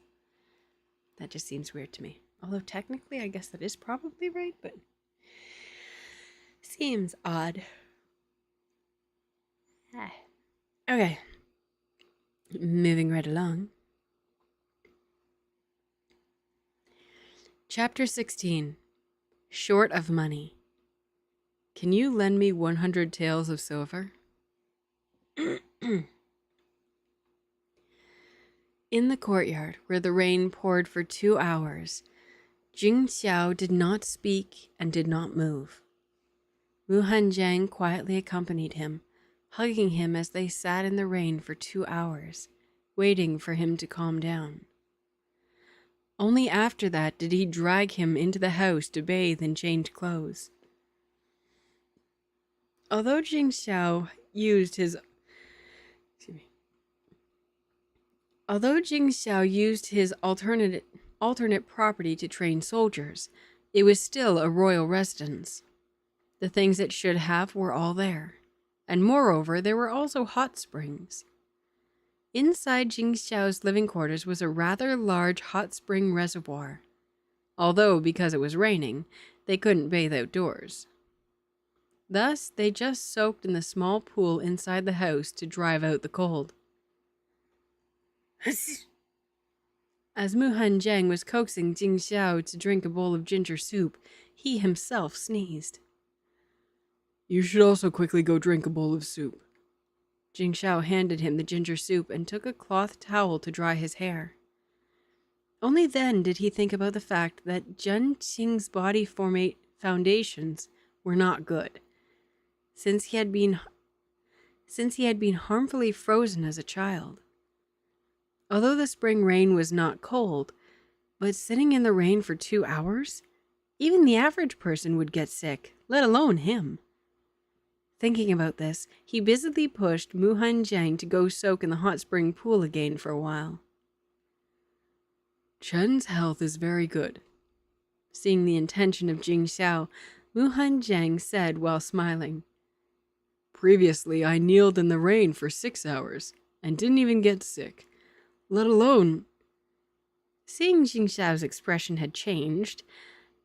That just seems weird to me. Although technically, I guess that is probably right, but seems odd. Okay. Moving right along. Chapter 16. Short of money. Can you lend me 100 taels of silver? In the courtyard, where the rain poured for 2 hours, Jing Xiao did not speak and did not move. Mu Hanjiang quietly accompanied him, hugging him as they sat in the rain for 2 hours, waiting for him to calm down. Only after that did he drag him into the house to bathe and change clothes. Although Jing Xiao used his alternate property to train soldiers, it was still a royal residence. The things it should have were all there, and moreover, there were also hot springs. Inside Jing Xiao's living quarters was a rather large hot spring reservoir, although because it was raining, they couldn't bathe outdoors. Thus, they just soaked in the small pool inside the house to drive out the cold. As Mu Hanjiang was coaxing Jing Xiao to drink a bowl of ginger soup, he himself sneezed. You should also quickly go drink a bowl of soup. Jing Xiao handed him the ginger soup and took a cloth towel to dry his hair. Only then did he think about the fact that Zhen Qing's body foundations were not good, since he had been harmfully frozen as a child. Although the spring rain was not cold, but sitting in the rain for 2 hours, even the average person would get sick, let alone him. Thinking about this, he busily pushed Mu Hanjiang to go soak in the hot spring pool again for a while. Chen's health is very good. Seeing the intention of Jing Xiao, Mu Hanjiang said while smiling, Previously, I kneeled in the rain for 6 hours and didn't even get sick, let alone... Seeing Jing Xiao's expression had changed,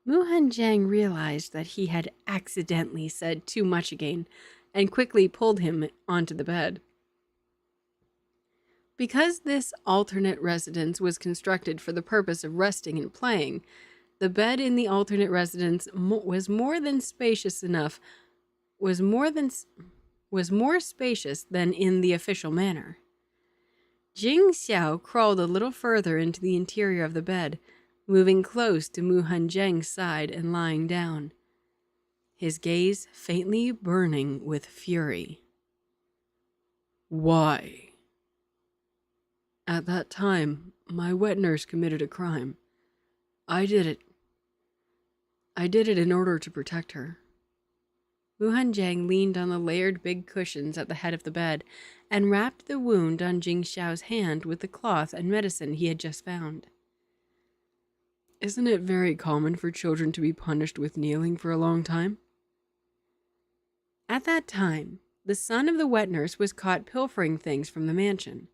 Mu Hanjiang realized that he had accidentally said too much again and quickly pulled him onto the bed. Because this alternate residence was constructed for the purpose of resting and playing, the bed in the alternate residence was more spacious than in the official manner. Jing Xiao crawled a little further into the interior of the bed, moving close to Mu Hanjiang's side and lying down, his gaze faintly burning with fury. Why? At that time, my wet nurse committed a crime. I did it in order to protect her. Mu Hanjiang leaned on the layered big cushions at the head of the bed and wrapped the wound on Jing Xiao's hand with the cloth and medicine he had just found. Isn't it very common for children to be punished with kneeling for a long time? At that time, the son of the wet nurse was caught pilfering things from the mansion,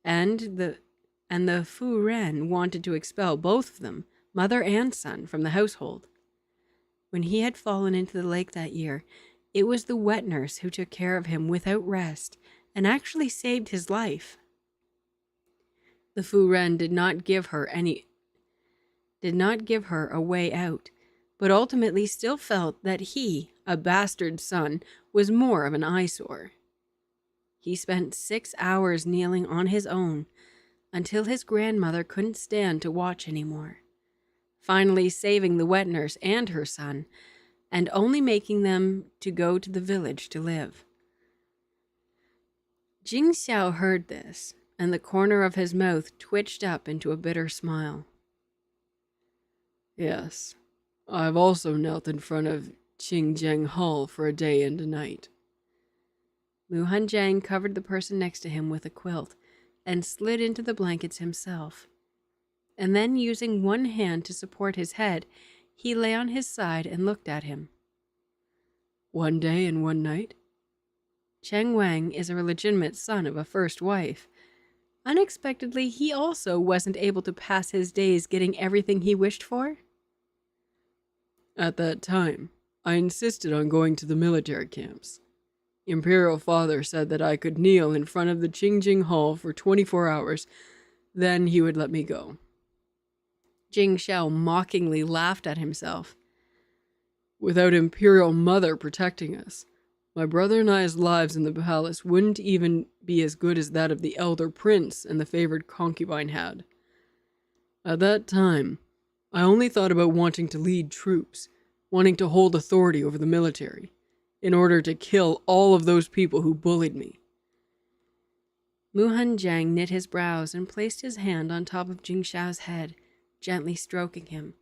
and the Fu Ren wanted to expel both of them, mother and son, from the household. When he had fallen into the lake that year, it was the wet nurse who took care of him without rest and actually saved his life. The Fu Ren did not give her a way out, but ultimately still felt that he, a bastard son, was more of an eyesore. He spent 6 hours kneeling on his own until his grandmother couldn't stand to watch anymore, finally saving the wet nurse and her son, and only making them to go to the village to live. Jing Xiao heard this, and the corner of his mouth twitched up into a bitter smile. Yes, I've also knelt in front of Qingjiang Hall for a day and a night. Mu Hanjiang covered the person next to him with a quilt and slid into the blankets himself. And then, using one hand to support his head, he lay on his side and looked at him. 1 day and 1 night? Cheng Wang is a legitimate son of a first wife. Unexpectedly, he also wasn't able to pass his days getting everything he wished for. At that time, I insisted on going to the military camps. Imperial Father said that I could kneel in front of the Qingjing Hall for 24 hours, then he would let me go. Jing Xiao mockingly laughed at himself. Without Imperial Mother protecting us, my brother and I's lives in the palace wouldn't even be as good as that of the elder prince and the favored concubine had. At that time, I only thought about wanting to lead troops, wanting to hold authority over the military, in order to kill all of those people who bullied me. Mu Hanjiang knit his brows and placed his hand on top of Jing Xiao's head, gently stroking him,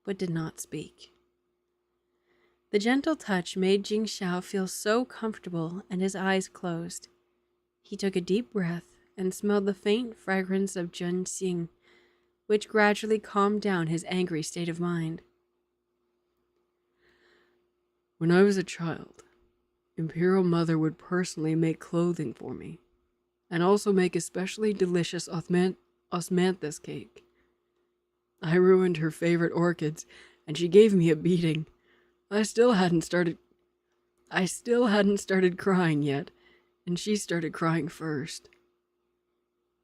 but did not speak. The gentle touch made Jing Xiao feel so comfortable, and his eyes closed. He took a deep breath and smelled the faint fragrance of ginseng, which gradually calmed down his angry state of mind. When I was a child, Imperial Mother would personally make clothing for me, and also make especially delicious osmanthus cake. I ruined her favorite orchids, and she gave me a beating. I still hadn't started crying yet, and she started crying first.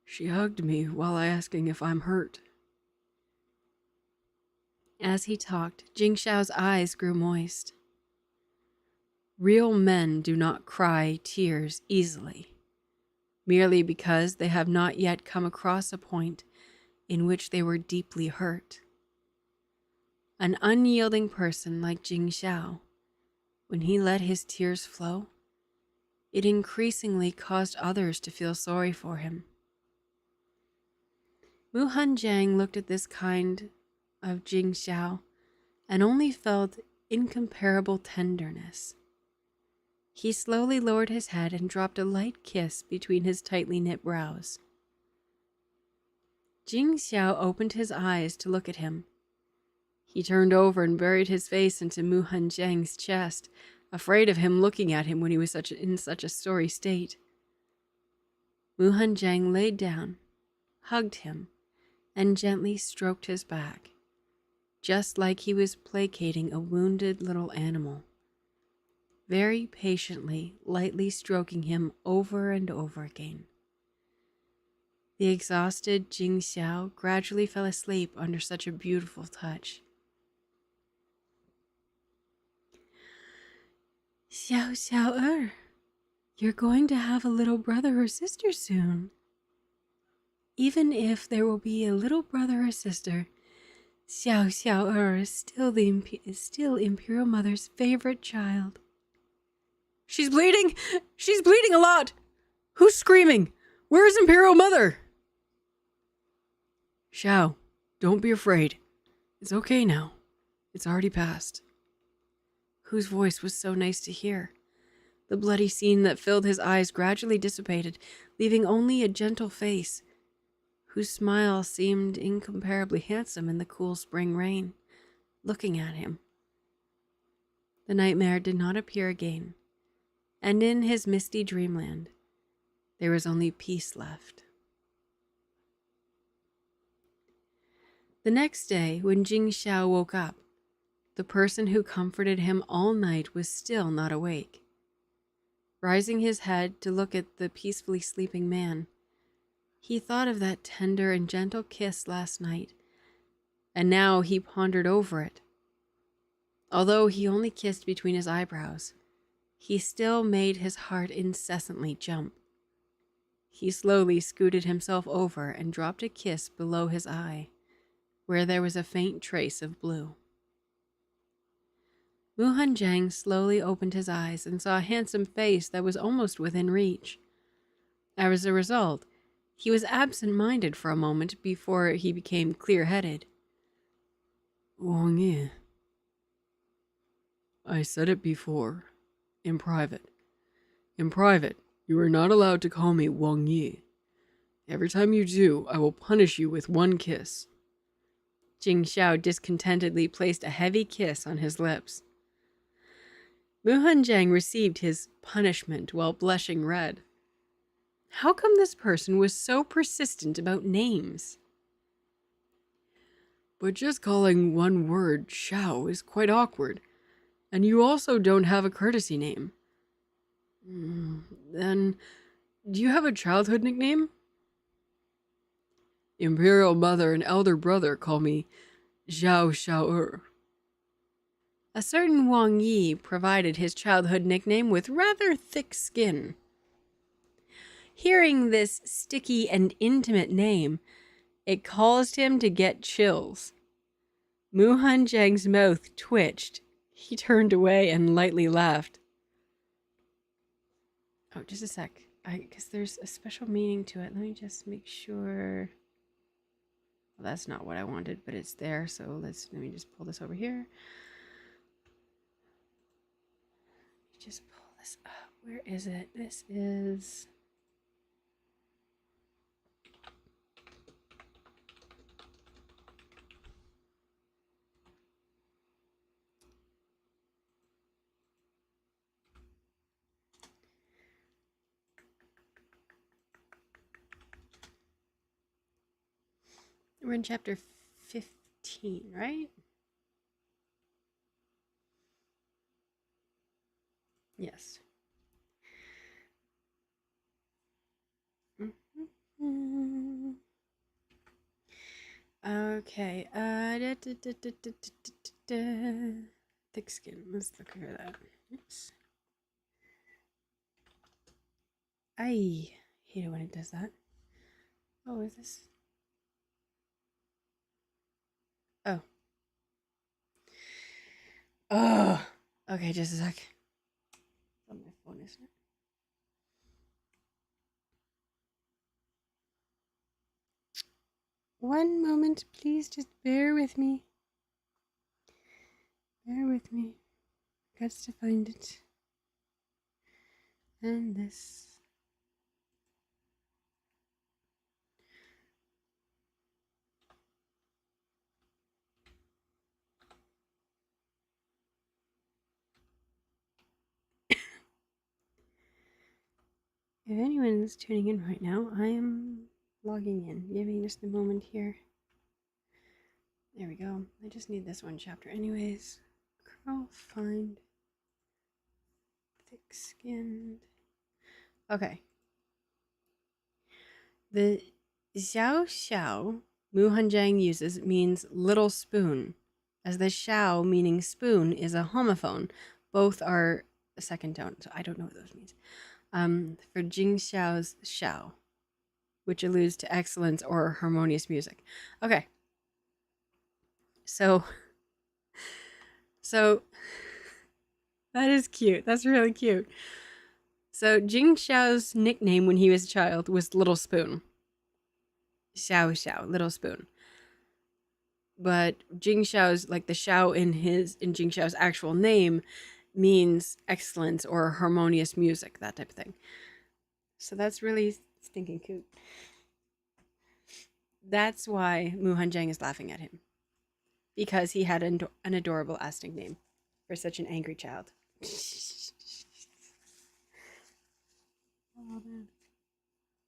She hugged me while asking if I'm hurt. As he talked, Jing Xiao's eyes grew moist. Real men do not cry tears easily, merely because they have not yet come across a point in which they were deeply hurt. An unyielding person like Jing Xiao, when he let his tears flow, it increasingly caused others to feel sorry for him. Mu Hanjiang looked at this kind of Jing Xiao and only felt incomparable tenderness. He slowly lowered his head and dropped a light kiss between his tightly knit brows. Jing Xiao opened his eyes to look at him. He turned over and buried his face into Mu Hanjiang's chest, afraid of him looking at him when he was in such a sorry state. Mu Hanjiang laid down, hugged him, and gently stroked his back, just like he was placating a wounded little animal, very patiently, lightly stroking him over and over again. The exhausted Jing Xiao gradually fell asleep under such a beautiful touch. Xiao, you're going to have a little brother or sister soon. Even if there will be a little brother or sister, Xiao is still Imperial Mother's favorite child. She's bleeding! She's bleeding a lot! Who's screaming? Where is Imperial Mother? Xiao, don't be afraid. It's okay now. It's already passed. Whose voice was so nice to hear. The bloody scene that filled his eyes gradually dissipated, leaving only a gentle face, whose smile seemed incomparably handsome in the cool spring rain, looking at him. The nightmare did not appear again, and in his misty dreamland, there was only peace left. The next day, when Jing Xiao woke up, the person who comforted him all night was still not awake. Rising his head to look at the peacefully sleeping man, he thought of that tender and gentle kiss last night, and now he pondered over it. Although he only kissed between his eyebrows, he still made his heart incessantly jump. He slowly scooted himself over and dropped a kiss below his eye, where there was a faint trace of blue. Mu Hanjiang slowly opened his eyes and saw a handsome face that was almost within reach. As a result, he was absent-minded for a moment before he became clear-headed. Wang Yi. I said it before, in private. In private, you are not allowed to call me Wang Yi. Every time you do, I will punish you with one kiss. Jing Xiao discontentedly placed a heavy kiss on his lips. Mu Hanjiang received his punishment while blushing red. How come this person was so persistent about names? But just calling one word Xiao is quite awkward, and you also don't have a courtesy name. Then, do you have a childhood nickname? Imperial Mother and elder brother call me Xiao Xiao. A certain Wang Yi provided his childhood nickname with rather thick skin. Hearing this sticky and intimate name, it caused him to get chills. Mu Hanjiang's mouth twitched. He turned away and lightly laughed. Oh, just a sec. I guess there's a special meaning to it. Let me just make sure. Well, that's not what I wanted, but it's there. So let me just pull this over here. Just pull this up. Where is it? This is. We're in chapter 15, right? Yes. Okay. Thick skin. Let's look over that. Oops. I hate it when it does that. Oh, is this? Oh. Oh. Okay, just a sec. It's on my phone, isn't it? One moment, please. Just bear with me. Bear with me. Got to find it. And this. If anyone is tuning in right now, I am logging in. Give me just a moment here. There we go. I just need this one chapter anyways. Curl, find. Thick-skinned. Okay. The xiao xiao Mu Hanjiang uses means little spoon, as the xiao meaning spoon is a homophone. Both are a second tone, so I don't know what those means. For Jing Xiao's xiao, which alludes to excellence or harmonious music. Okay. So that is cute. That's really cute. So Jing Xiao's nickname when he was a child was Little Spoon. Xiao Xiao, Little Spoon. But Jing Xiao's, like the Xiao in Jing Xiao's actual name, means excellence or harmonious music, that type of thing. So that's really stinking cute. That's why Mu Hanjiang is laughing at him. Because he had an adorable ass nickname for such an angry child. Oh, man.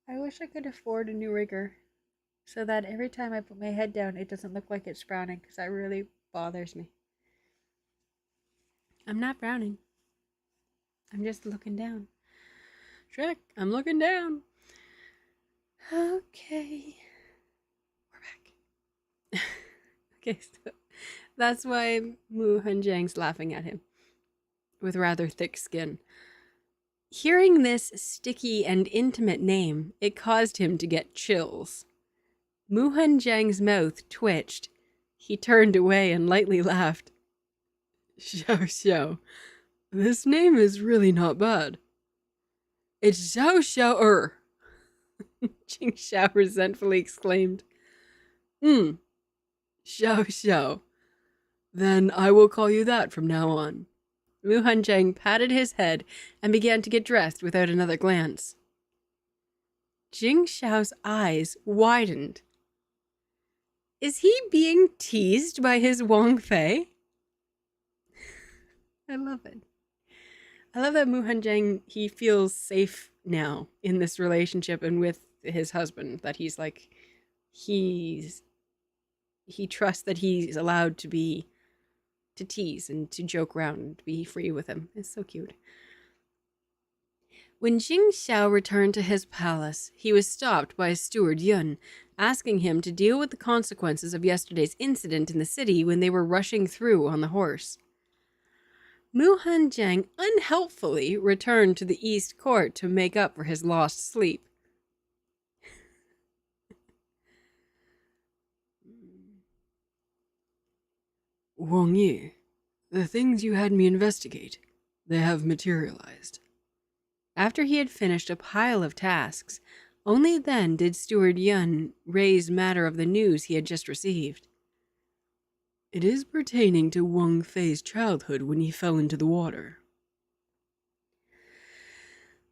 I wish I could afford a new rigger so that every time I put my head down, it doesn't look like it's frowning, because that really bothers me. I'm not frowning. I'm just looking down. Shrek, I'm looking down. Okay. We're back. Okay, so that's why Mu Hanjiang's laughing at him with rather thick skin. Hearing this sticky and intimate name, it caused him to get chills. Mu Hanjiang's mouth twitched. He turned away and lightly laughed. Xiao Xiao, this name is really not bad. It's Xiao Xiao Jing Xiao resentfully exclaimed. Xiao Xiao. Then I will call you that from now on. Mu Hanjiang patted his head and began to get dressed without another glance. Jing Xiao's eyes widened. Is he being teased by his Wang Fei? I love it. I love that Mu Hanjiang, he feels safe now in this relationship and with his husband, that he's like, he trusts that he's allowed to tease and to joke around and to be free with him. It's so cute. When Jing Xiao returned to his palace, he was stopped by steward Yun, asking him to deal with the consequences of yesterday's incident in the city when they were rushing through on the horse. Mu Hanjiang unhelpfully returned to the East Court to make up for his lost sleep. Wang Yi, the things you had me investigate, they have materialized. After he had finished a pile of tasks, only then did Steward Yun raise matter of the news he had just received. It is pertaining to Wang Fei's childhood when he fell into the water.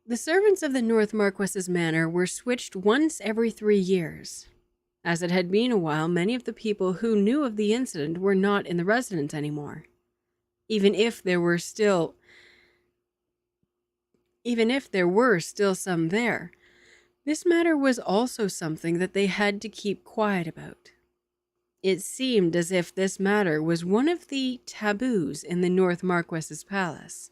The servants of the North Marquess's manor were switched once every 3 years. As it had been a while, many of the people who knew of the incident were not in the residence anymore. Even if there were still some there, this matter was also something that they had to keep quiet about. It seemed as if this matter was one of the taboos in the North Marquess's palace.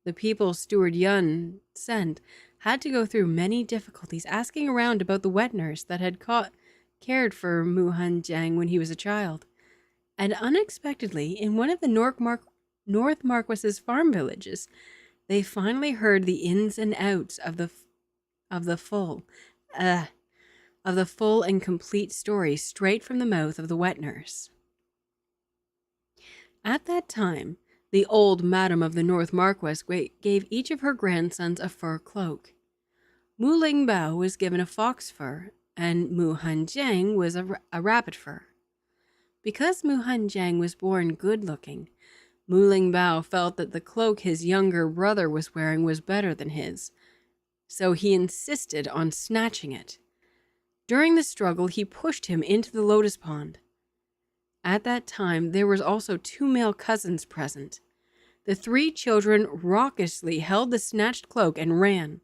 The people Steward Yun sent had to go through many difficulties asking around about the wet nurse that had cared for Mu Hanjiang when he was a child. And unexpectedly, in one of the North Marquess's farm villages, they finally heard the ins and outs of the full and complete story straight from the mouth of the wet nurse. At that time, the old madam of the North Marquess gave each of her grandsons a fur cloak. Mu Lingbao was given a fox fur, and Mu Hanjiang was a rabbit fur. Because Mu Hanjiang was born good-looking, Mu Lingbao felt that the cloak his younger brother was wearing was better than his, so he insisted on snatching it. During the struggle, he pushed him into the lotus pond. At that time, there was also 2 male cousins present. The 3 children raucously held the snatched cloak and ran,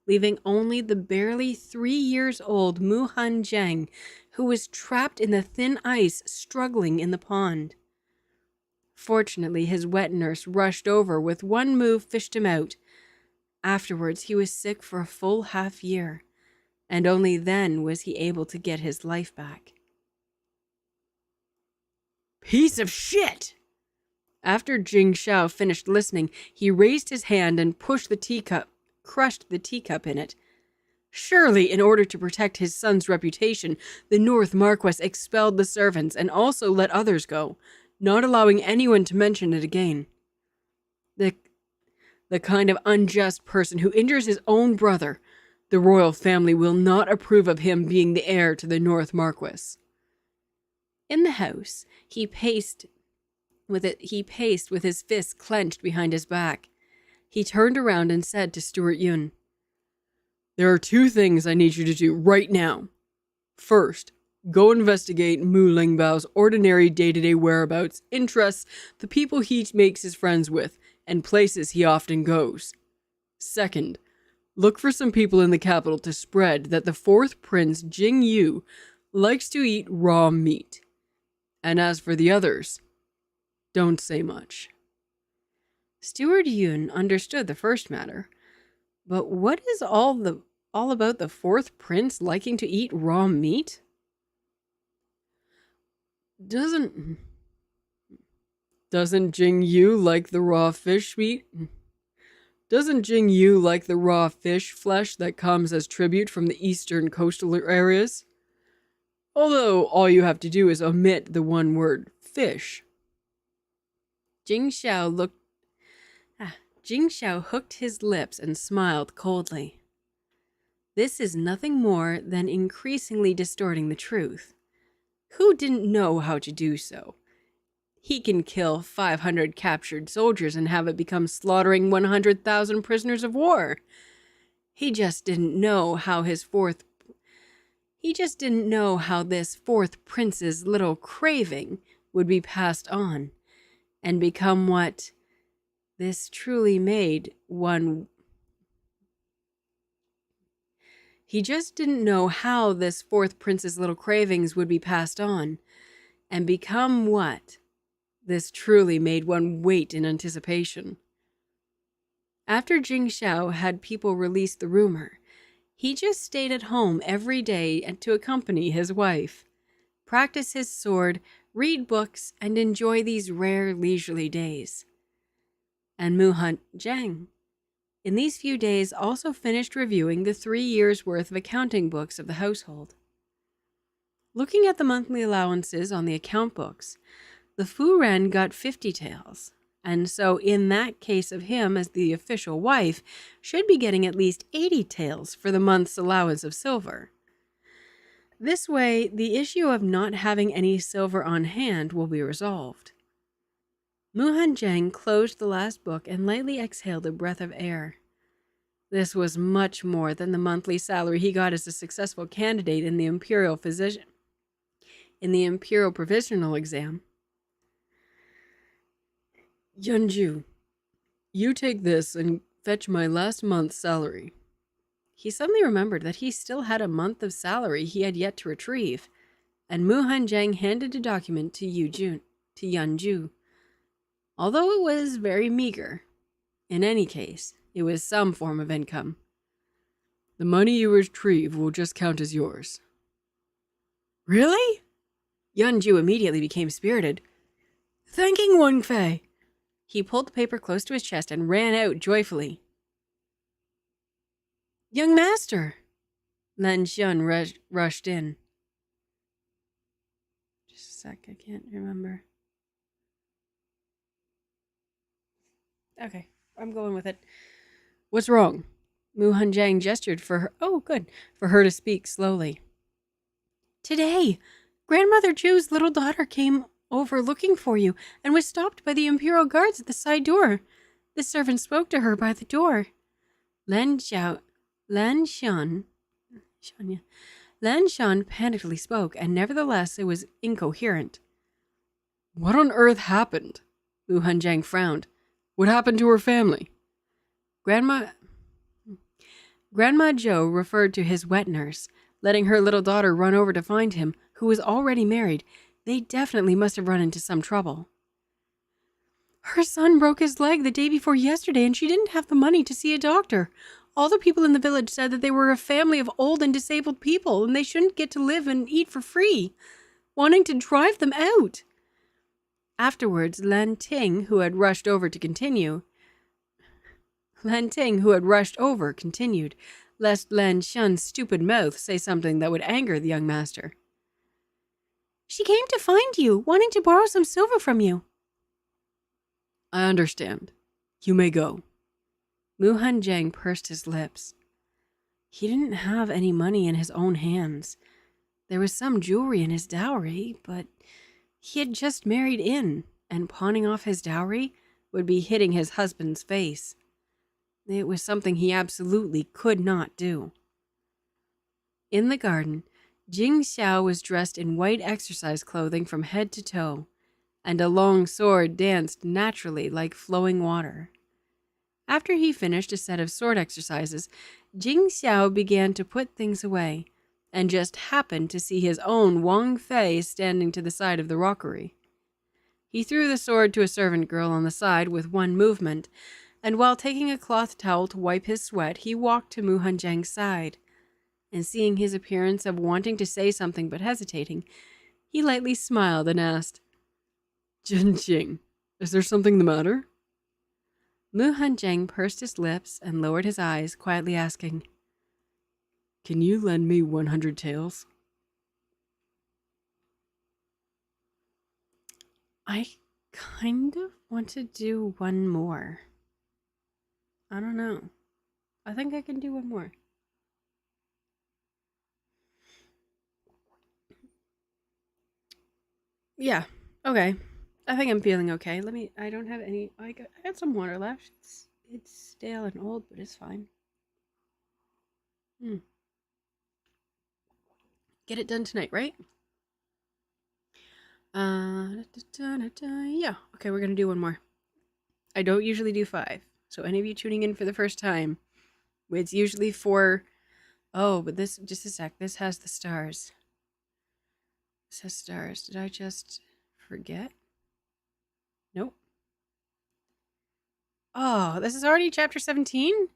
leaving only the barely 3 years old Mu Hanjiang, who was trapped in the thin ice struggling in the pond. Fortunately, his wet nurse rushed over with one move, fished him out. Afterwards, he was sick for a full half-year, and only then was he able to get his life back. Piece of shit! After Jing Xiao finished listening, he raised his hand and crushed the teacup in it. Surely, in order to protect his son's reputation, the North Marquess expelled the servants and also let others go, not allowing anyone to mention it again. The kind of unjust person who injures his own brother. The royal family will not approve of him being the heir to the North Marquess. In the house, he paced with his fists clenched behind his back. He turned around and said to Steward Yun, "There are 2 things I need you to do right now. First, go investigate Mu Lingbao's ordinary day-to-day whereabouts, interests, the people he makes his friends with, and places he often goes. Second, look for some people in the capital to spread that the 4th Prince Jing Yu likes to eat raw meat. And as for the others, don't say much." Steward Yun understood the first matter, but what is all about the 4th Prince liking to eat raw meat? Doesn't Jing Yu like the raw fish meat? Doesn't Jing Yu like the raw fish flesh that comes as tribute from the eastern coastal areas? Although all you have to do is omit the one word, fish. Jing Xiao hooked his lips and smiled coldly. This is nothing more than increasingly distorting the truth. Who didn't know how to do so? He can kill 500 captured soldiers and have it become slaughtering 100,000 prisoners of war. He just didn't know how this 4th prince's little craving would be passed on and become what this truly made one. He just didn't know how this 4th prince's little cravings would be passed on and become what this truly made one wait in anticipation. After Jing Xiao had people release the rumor, he just stayed at home every day to accompany his wife, practice his sword, read books, and enjoy these rare leisurely days. And Mu Zhang, in these few days, also finished reviewing the 3 years' worth of accounting books of the household. Looking at the monthly allowances on the account books, the Fu Ren got 50 taels, and so in that case of him as the official wife, should be getting at least 80 taels for the month's allowance of silver. This way, the issue of not having any silver on hand will be resolved. Mu Zhang closed the last book and lightly exhaled a breath of air. This was much more than the monthly salary he got as a successful candidate in the Imperial Provisional Exam. Yunju, you take this and fetch my last month's salary. He suddenly remembered that he still had a month of salary he had yet to retrieve, and Mu Zhang handed a document to Yunju. Although it was very meager, in any case, it was some form of income. The money you retrieve will just count as yours. Really? Yunju immediately became spirited. Thanking Wang Fei. He pulled the paper close to his chest and ran out joyfully. Young master! Lan Xian rushed in. Just a sec, I can't remember. Okay, I'm going with it. What's wrong? Mu Zhang gestured for her to speak slowly. Today, Grandmother Zhu's little daughter came over looking for you and was stopped by the Imperial guards at the side door. The servant spoke to her by the door. Lan Xian panickedly spoke, and nevertheless it was incoherent. What on earth happened? Mu Zhang frowned. What happened to her family? Grandma Zhou referred to his wet nurse, letting her little daughter run over to find him, who was already married. They definitely must have run into some trouble. Her son broke his leg the day before yesterday, and she didn't have the money to see a doctor. All the people in the village said that they were a family of old and disabled people, and they shouldn't get to live and eat for free, wanting to drive them out. Afterwards, Lan Ting, who had rushed over, continued, lest Lan Xian's stupid mouth say something that would anger the young master. She came to find you, wanting to borrow some silver from you. I understand. You may go. Mu Zhang pursed his lips. He didn't have any money in his own hands. There was some jewelry in his dowry, but he had just married in, and pawning off his dowry would be hitting his husband's face. It was something he absolutely could not do. In the garden, Jing Xiao was dressed in white exercise clothing from head to toe, and a long sword danced naturally like flowing water. After he finished a set of sword exercises, Jing Xiao began to put things away, and just happened to see his own Wang Fei standing to the side of the rockery. He threw the sword to a servant girl on the side with one movement, and while taking a cloth towel to wipe his sweat, he walked to Mu Zhang's side, and seeing his appearance of wanting to say something but hesitating, he lightly smiled and asked, Jinjing, is there something the matter? Mu Zhang pursed his lips and lowered his eyes, quietly asking, Can you lend me 100 taels? I kind of want to do one more. I don't know. I think I can do one more. Yeah, okay. I think I'm feeling okay. I don't have any, I got some water left. It's stale and old, but it's fine. Get it done tonight, right? Yeah, okay, we're gonna do one more. I don't usually do 5, so any of you tuning in for the first time, it's usually 4. Oh, but this, just a sec, this has the stars. This has stars. Did I just forget? Nope. Oh, this is already chapter 17?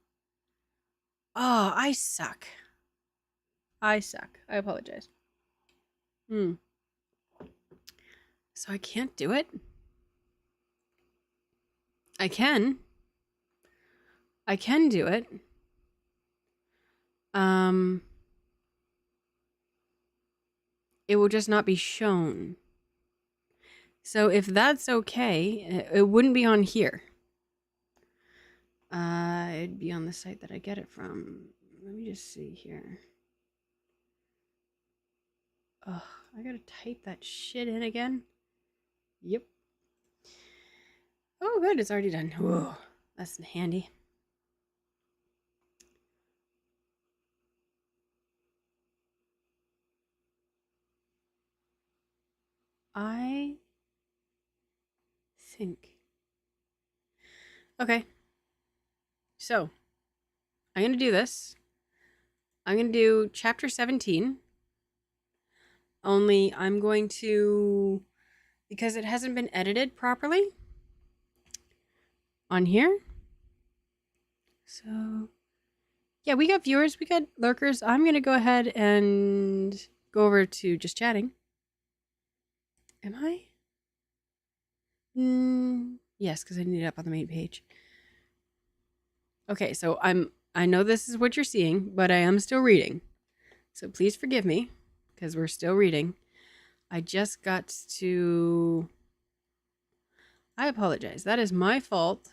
Oh, I suck. I apologize. So I can't do it? I can do it. It will just not be shown. So if that's okay, it wouldn't be on here. It'd be on the site that I get it from. Let me just see here. Oh, I gotta type that shit in again. Yep. Oh, good, it's already done. Whoa, that's handy. I think. Okay. So, I'm going to do this. I'm going to do chapter 17. Only I'm going to, because it hasn't been edited properly on here. So, yeah, we got viewers, we got lurkers. I'm going to go ahead and go over to just chatting. Am I? Yes, because I need it up on the main page. Okay, so I know this is what you're seeing, but I am still reading. So please forgive me, because we're still reading. I just got to... I apologize. That is my fault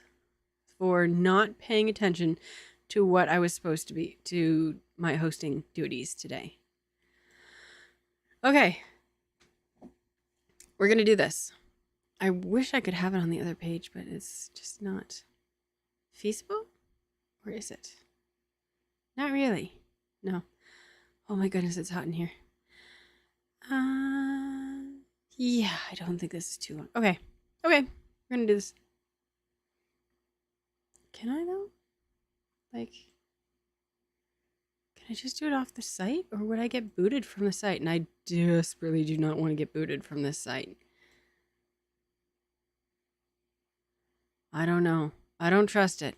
for not paying attention to what I was supposed to be, to my hosting duties today. Okay. We're going to do this. I wish I could have it on the other page, but it's just not feasible. Or is it? Not really. No. Oh my goodness, it's hot in here. Yeah, I don't think this is too long. Okay. Okay. We're gonna do this. Can I though? Like, can I just do it off the site? Or would I get booted from the site? And I desperately do not want to get booted from this site. I don't know. I don't trust it.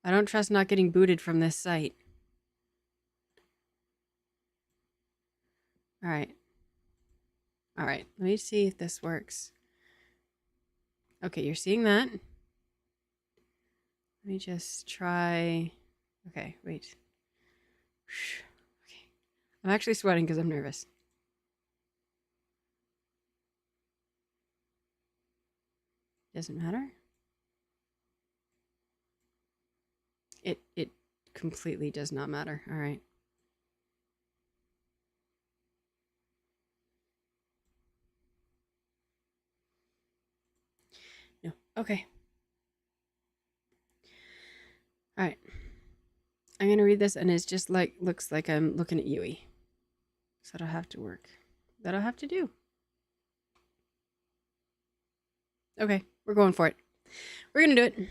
I don't trust not getting booted from this site. Alright. Alright, let me see if this works. Okay, you're seeing that. Let me just try... Okay, wait. Okay. I'm actually sweating because I'm nervous. Doesn't matter. It completely does not matter. All right. No. Okay. All right. I'm going to read this and it's just like, looks like I'm looking at Yui. So that'll have to work. That'll have to do. Okay. We're going for it. We're going to do it.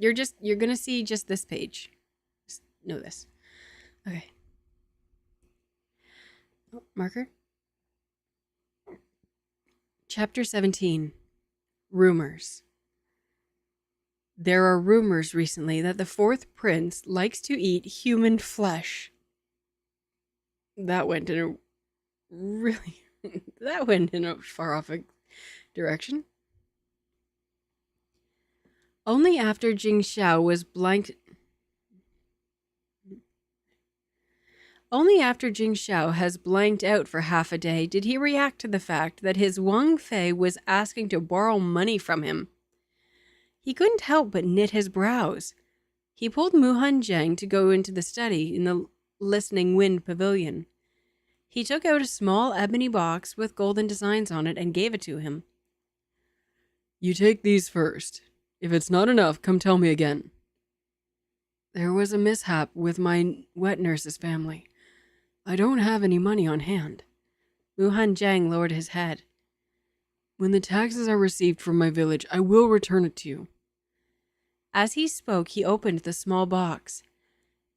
You're going to see just this page. Just know this. Okay. Oh, marker. Chapter 17. Rumors. There are rumors recently that the fourth prince likes to eat human flesh. That went in a really... that went in a far off direction. Only after Jing Xiao was blanked... Only after Jing Xiao has blanked out for half a day did he react to the fact that his Wang Fei was asking to borrow money from him. He couldn't help but knit his brows. He pulled Muhan Zhang to go into the study in the Listening Wind Pavilion. He took out a small ebony box with golden designs on it and gave it to him. You take these first. If it's not enough, come tell me again. There was a mishap with my wet nurse's family. I don't have any money on hand. Muhan Zhang lowered his head. When the taxes are received from my village, I will return it to you. As he spoke, he opened the small box.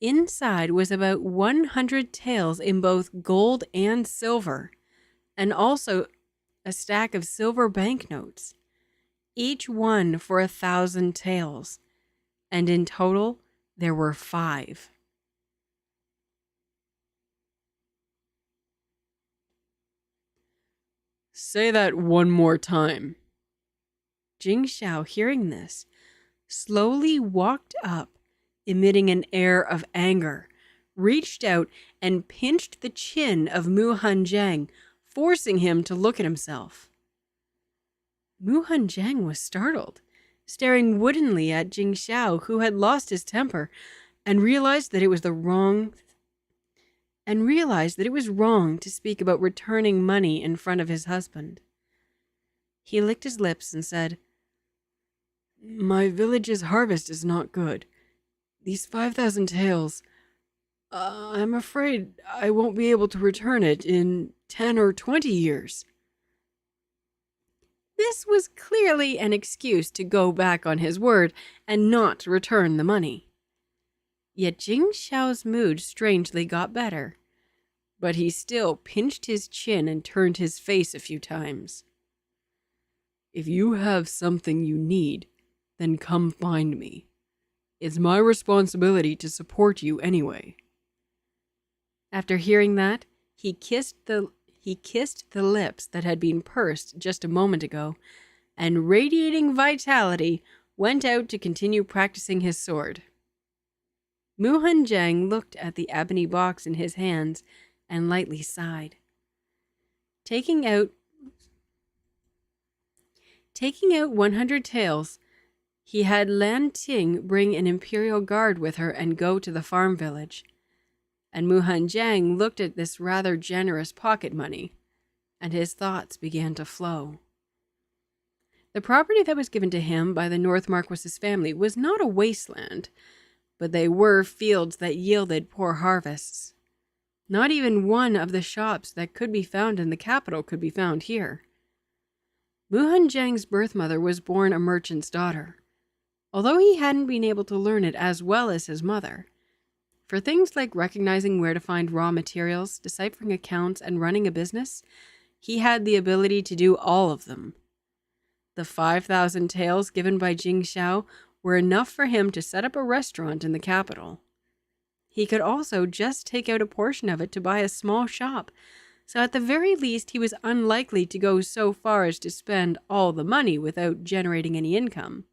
Inside was about 100 taels in both gold and silver, and also a stack of silver banknotes. each one for 1,000 taels, and in total there were 5. Say that one more time. Jing Xiao, hearing this, slowly walked up, emitting an air of anger, reached out and pinched the chin of Mu Hanjiang, forcing him to look at himself. Mu Hanjiang was startled, staring woodenly at Jing Xiao, who had lost his temper, and realized that it was wrong to speak about returning money in front of his husband. He licked his lips and said, "My village's harvest is not good. These 5,000 taels, I'm afraid I won't be able to return it in 10 or 20 years. This was clearly an excuse to go back on his word and not return the money. Yet Jing Xiao's mood strangely got better, but he still pinched his chin and turned his face a few times. If you have something you need, then come find me. It's my responsibility to support you anyway." After hearing that, he kissed the lips that had been pursed just a moment ago, and radiating vitality, went out to continue practicing his sword. Mu Hanjiang looked at the ebony box in his hands and lightly sighed. Taking out 100 taels, he had Lan Ting bring an imperial guard with her and go to the farm village. And Mu Hanjiang looked at this rather generous pocket money, and his thoughts began to flow. The property that was given to him by the North Marquis's family was not a wasteland, but they were fields that yielded poor harvests. Not even one of the shops that could be found in the capital could be found here. Mu Hanjiang's birth mother was born a merchant's daughter, although he hadn't been able to learn it as well as his mother. For things like recognizing where to find raw materials, deciphering accounts, and running a business, he had the ability to do all of them. The 5,000 taels given by Jing Xiao were enough for him to set up a restaurant in the capital. He could also just take out a portion of it to buy a small shop, so at the very least he was unlikely to go so far as to spend all the money without generating any income.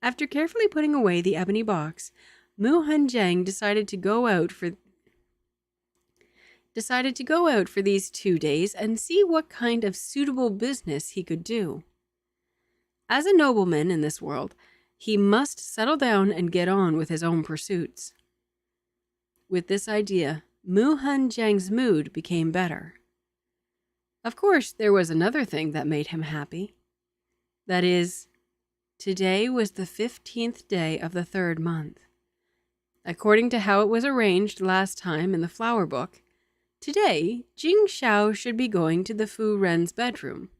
After carefully putting away the ebony box, Mu Hanjiang decided to go out for these 2 days and see what kind of suitable business he could do. As a nobleman in this world, he must settle down and get on with his own pursuits. With this idea, Mu Hanjiang's mood became better. Of course, there was another thing that made him happy. That is, today was the 15th day of the 3rd month. According to how it was arranged last time in the flower book, today Jing Xiao should be going to the Fu Ren's bedroom.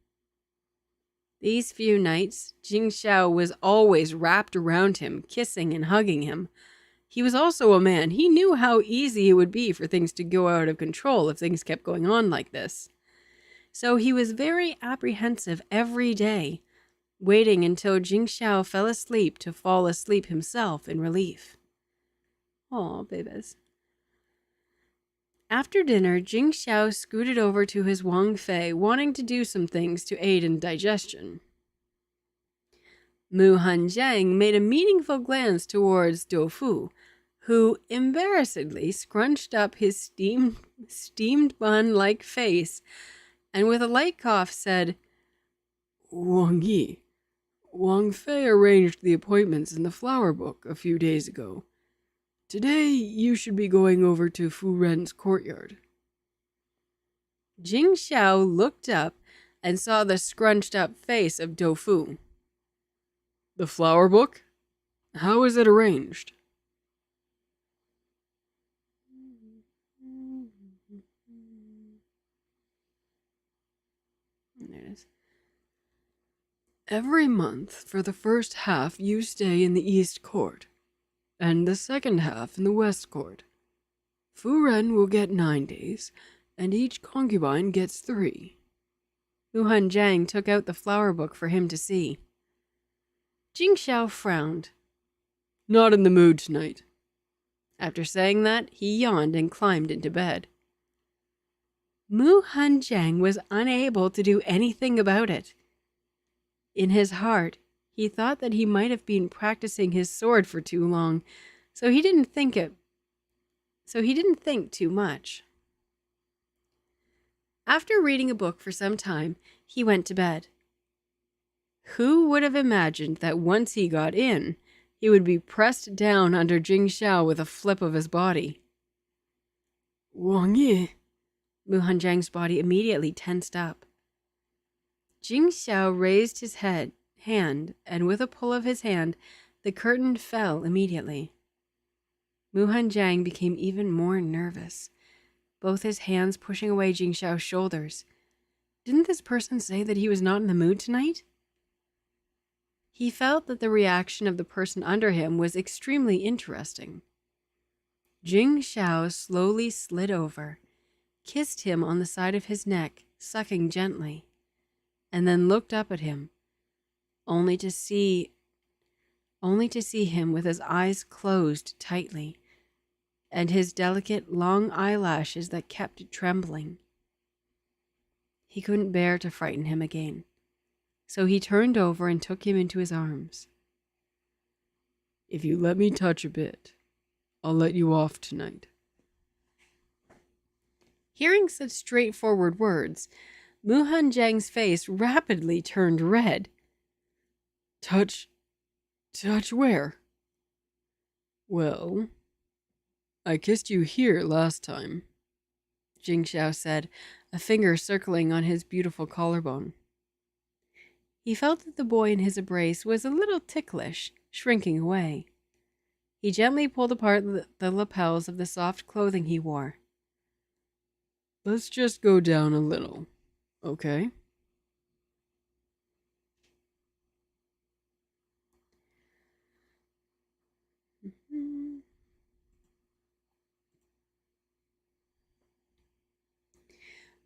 These few nights, Jing Xiao was always wrapped around him, kissing and hugging him. He was also a man. He knew how easy it would be for things to go out of control if things kept going on like this. So he was very apprehensive every day, waiting until Jing Xiao fell asleep to fall asleep himself in relief. Aw, babies. After dinner, Jing Xiao scooted over to his Wang Fei, wanting to do some things to aid in digestion. Mu Hanjiang made a meaningful glance towards Doufu, who embarrassedly scrunched up his steamed bun-like face, and with a light cough said, "Wang Yi, Wang Fei arranged the appointments in the flower book a few days ago. Today, you should be going over to Fu Ren's courtyard." Jing Xiao looked up and saw the scrunched-up face of Doufu. "The flower book? How is it arranged?" There it is. "Every month, for the first half, you stay in the East Court, and the second half in the West Court. Fu Ren will get 9 days, and each concubine gets 3. Mu Hanjiang took out the flower book for him to see. Jingxiao frowned. Not in the mood tonight. After saying that, he yawned and climbed into bed. Mu Hanjiang was unable to do anything about it. In his heart, he thought that he might have been practicing his sword for too long, so he didn't think too much. After reading a book for some time, he went to bed. Who would have imagined that once he got in, he would be pressed down under Jingxiao with a flip of his body? Wang Yi. Mu Hanjiang's body immediately tensed up. Jingxiao raised his hand, and with a pull of his hand, the curtain fell immediately. Mu Hanjiang became even more nervous, both his hands pushing away Jingxiao's shoulders. Didn't this person say that he was not in the mood tonight? He felt that the reaction of the person under him was extremely interesting. Jingxiao slowly slid over, kissed him on the side of his neck, sucking gently, and then looked up at him, only to see him with his eyes closed tightly, and his delicate long eyelashes that kept trembling. He couldn't bear to frighten him again, so he turned over and took him into his arms. If you let me touch a bit, I'll let you off tonight. Hearing such straightforward words, Mu Hanjiang's face rapidly turned red. Touch where? Well, I kissed you here last time, Jingxiao said, a finger circling on his beautiful collarbone. He felt that the boy in his embrace was a little ticklish, shrinking away. He gently pulled apart the lapels of the soft clothing he wore. Let's just go down a little, okay?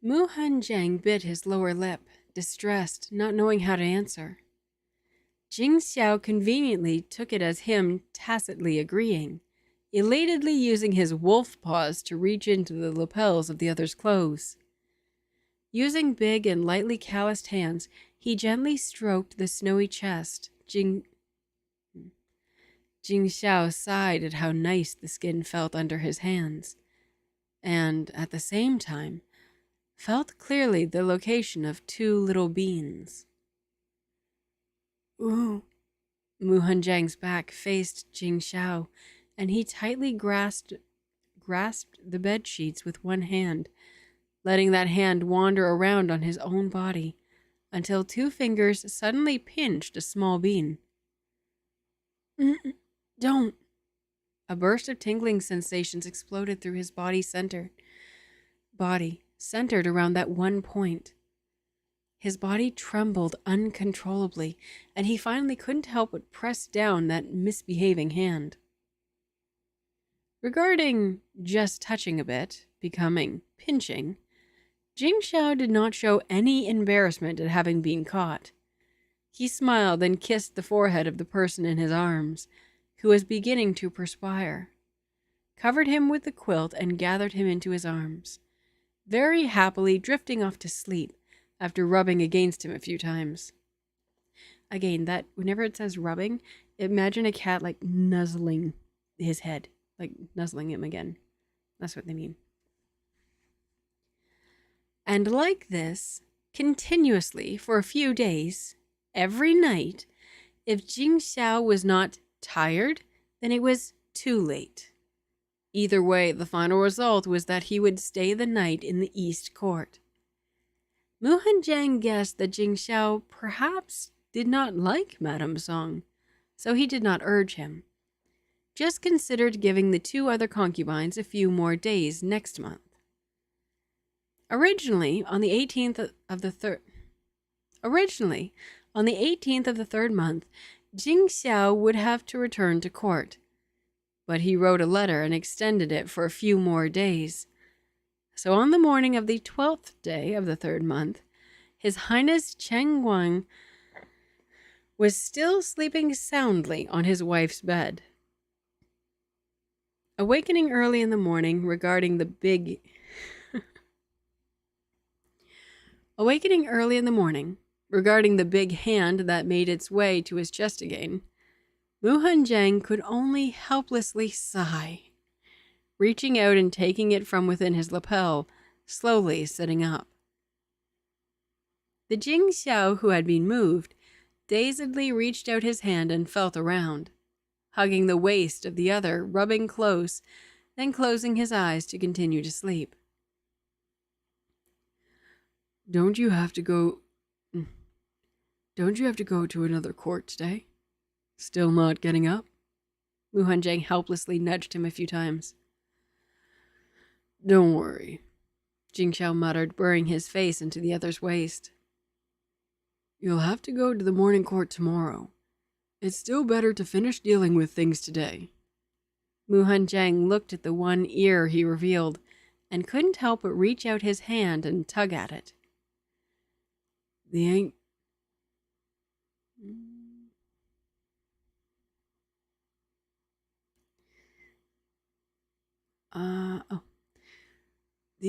Mu Hanjiang bit his lower lip, distressed, not knowing how to answer. Jingxiao conveniently took it as him tacitly agreeing, elatedly using his wolf paws to reach into the lapels of the other's clothes. Using big and lightly calloused hands, he gently stroked the snowy chest. Jingxiao sighed at how nice the skin felt under his hands, and, at the same time, felt clearly the location of two little beans. Ooh! Mu Hanjiang's back faced Jingxiao, and he tightly grasped the bed sheets with one hand, letting that hand wander around on his own body until two fingers suddenly pinched a small bean. Don't! A burst of tingling sensations exploded through his body centered around that one point. His body trembled uncontrollably, and he finally couldn't help but press down that misbehaving hand. Regarding just touching a bit, becoming pinching, Jingxiao did not show any embarrassment at having been caught. He smiled and kissed the forehead of the person in his arms, who was beginning to perspire, covered him with the quilt, and gathered him into his arms, very happily drifting off to sleep after rubbing against him a few times. Again, that whenever it says rubbing, imagine a cat like nuzzling his head, like nuzzling him again. That's what they mean. And like this, continuously for a few days, every night, if Jingxiao was not tired, then it was too late. Either way, the final result was that he would stay the night in the East Court. Mu Hanjiang guessed that Jingxiao perhaps did not like Madame Song, so he did not urge him. Just considered giving the two other concubines a few more days next month. Originally, on the 18th of the third month, Jingxiao would have to return to court, but he wrote a letter and extended it for a few more days. So on the morning of the 12th day of the third month, His Highness Cheng Guang was still sleeping soundly on his wife's bed. Awakening early in the morning regarding the big hand that made its way to his chest again, Mu Hanjiang could only helplessly sigh, reaching out and taking it from within his lapel, slowly sitting up. The Jing Xiao, who had been moved, dazedly reached out his hand and felt around, hugging the waist of the other, rubbing close, then closing his eyes to continue to sleep. Don't you have to go to another court today? Still not getting up? Mu Hanjiang helplessly nudged him a few times. Don't worry, Jing Xiao muttered, burying his face into the other's waist. You'll have to go to the morning court tomorrow. It's still better to finish dealing with things today. Mu Hanjiang looked at the one ear he revealed and couldn't help but reach out his hand and tug at it. The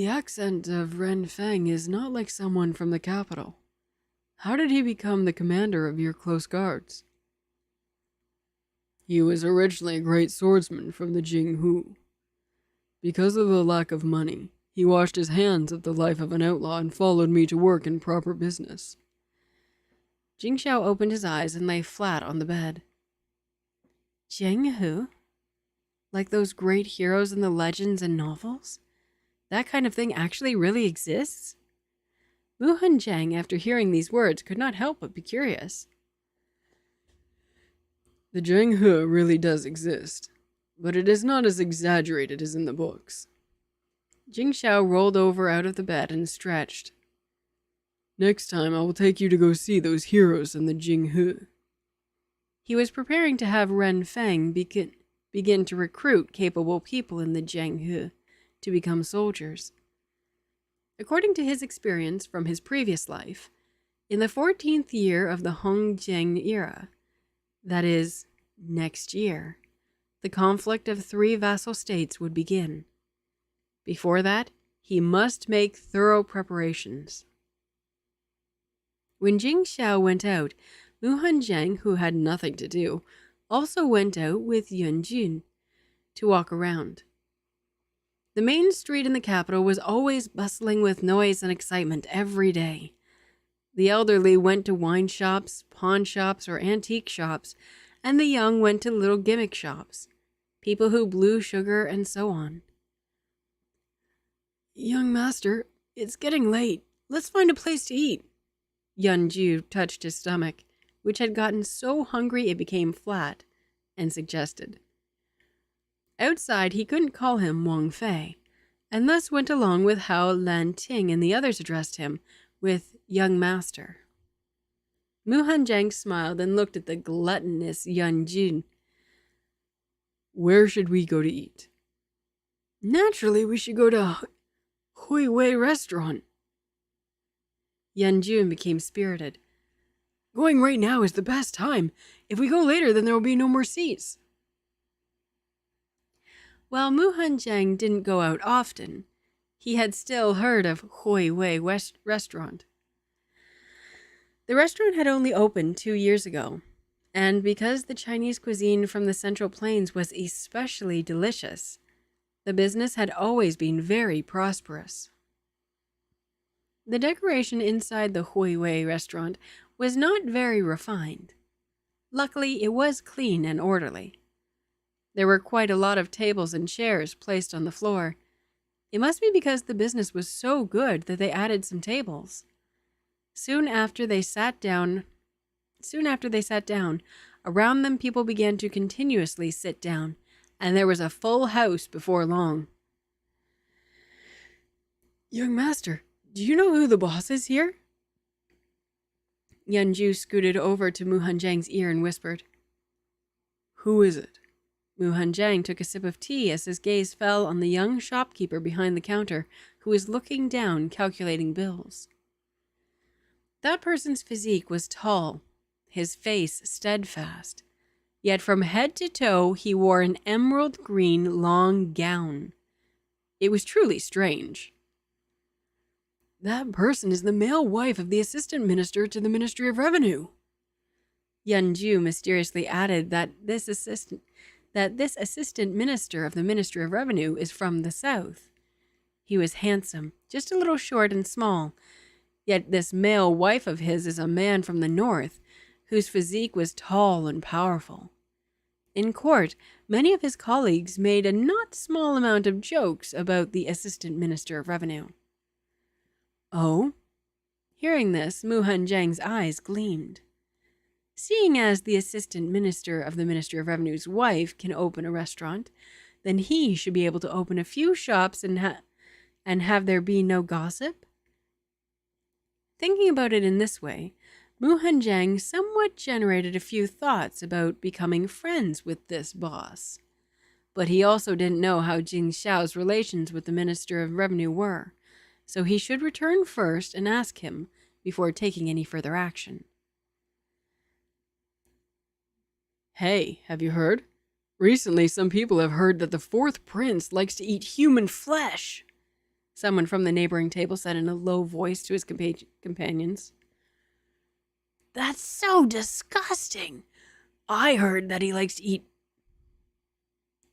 accent of Ren Feng is not like someone from the capital. How did he become the commander of your close guards? He was originally a great swordsman from the Jing He. Because of the lack of money, he washed his hands of the life of an outlaw and followed me to work in proper business. Jing Xiao opened his eyes and lay flat on the bed. Jing He? Like those great heroes in the legends and novels? That kind of thing actually really exists? Mu Hanjiang, after hearing these words, could not help but be curious. The Jing He really does exist, but it is not as exaggerated as in the books. Jing Xiao rolled over out of the bed and stretched. Next time I will take you to go see those heroes in the Jing He. He was preparing to have Ren Feng begin to recruit capable people in the Jing He to become soldiers. According to his experience from his previous life, in the 14th year of the Hong Jiang era, that is, next year, the conflict of 3 vassal states would begin. Before that, he must make thorough preparations. When Jing Xiao went out, Mu Hanjiang, who had nothing to do, also went out with Yun Jun to walk around. The main street in the capital was always bustling with noise and excitement every day. The elderly went to wine shops, pawn shops, or antique shops, and the young went to little gimmick shops, people who blew sugar, and so on. Young master, it's getting late. Let's find a place to eat. Yun Ju touched his stomach, which had gotten so hungry it became flat, and suggested. Outside, he couldn't call him Wang Fei, and thus went along with how Lan Ting and the others addressed him, with young master. Mu Hanjiang smiled and looked at the gluttonous Yun Jun. Where should we go to eat? Naturally, we should go to Hui Wei restaurant. Yun Jun became spirited. Going right now is the best time. If we go later, then there will be no more seats. While Mu Hanjiang didn't go out often, he had still heard of Hui Wei restaurant. The restaurant had only opened 2 years ago, and because the Chinese cuisine from the Central Plains was especially delicious, the business had always been very prosperous. The decoration inside the Hui Wei restaurant was not very refined. Luckily, it was clean and orderly. There were quite a lot of tables and chairs placed on the floor. It must be because the business was so good that they added some tables. Soon after they sat down, around them people began to continuously sit down, and there was a full house before long. Young master, do you know who the boss is here? Yun Ju scooted over to Mu Hanjiang's ear and whispered. Who is it? Mu Hanjiang took a sip of tea as his gaze fell on the young shopkeeper behind the counter, who was looking down, calculating bills. That person's physique was tall, his face steadfast. Yet from head to toe he wore an emerald green long gown. It was truly strange. That person is the male wife of the assistant minister to the Ministry of Revenue. Yunju mysteriously added that this assistant minister of the Ministry of Revenue is from the south. He was handsome, just a little short and small. Yet this male wife of his is a man from the north, whose physique was tall and powerful. In court, many of his colleagues made a not small amount of jokes about the Assistant Minister of Revenue. Oh? Hearing this, Mu Hanjiang's eyes gleamed. Seeing as the Assistant Minister of the Ministry of Revenue's wife can open a restaurant, then he should be able to open a few shops and have there be no gossip? Thinking about it in this way, Mu Hanjiang somewhat generated a few thoughts about becoming friends with this boss. But he also didn't know how Jing Xiao's relations with the Minister of Revenue were, so he should return first and ask him before taking any further action. Hey, have you heard? Recently, some people have heard that the fourth prince likes to eat human flesh. Someone from the neighboring table said in a low voice to his companions. That's so disgusting. I heard that he likes to eat...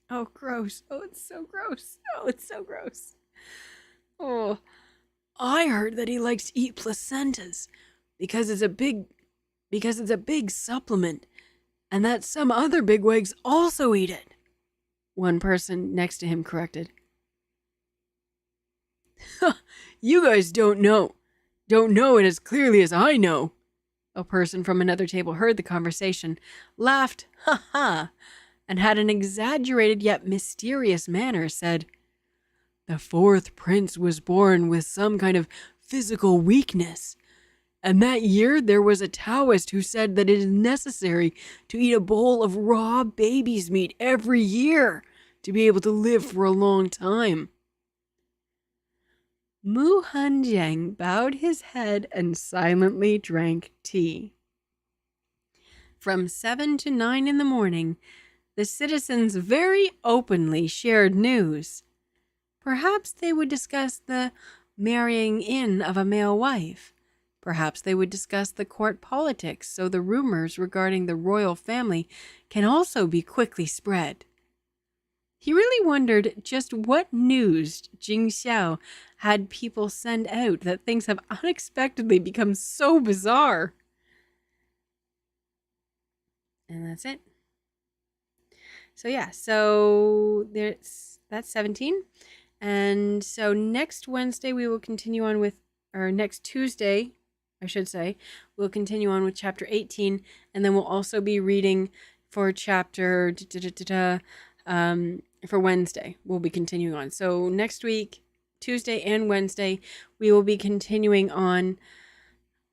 Oh, gross. Oh, it's so gross. Oh, it's so gross. Oh, I heard that he likes to eat placentas because it's a big supplement, and that some other bigwigs also eat it. One person next to him corrected. You guys don't know it as clearly as I know. A person from another table heard the conversation, laughed, ha ha, and had an exaggerated yet mysterious manner said, The fourth prince was born with some kind of physical weakness, and that year there was a Taoist who said that it is necessary to eat a bowl of raw baby's meat every year to be able to live for a long time. Mu Hanjiang bowed his head and silently drank tea. From 7 to 9 in the morning, the citizens very openly shared news. Perhaps they would discuss the marrying in of a male wife. Perhaps they would discuss the court politics so the rumors regarding the royal family can also be quickly spread. He really wondered just what news Jing Xiao had people send out that things have unexpectedly become so bizarre. And that's it. So yeah, so that's 17. And so next Wednesday we will continue on with, or next Tuesday, I should say, we'll continue on with chapter 18, and then we'll also be reading for chapter for Wednesday. We'll be continuing on. So next week, Tuesday and Wednesday, we will be continuing on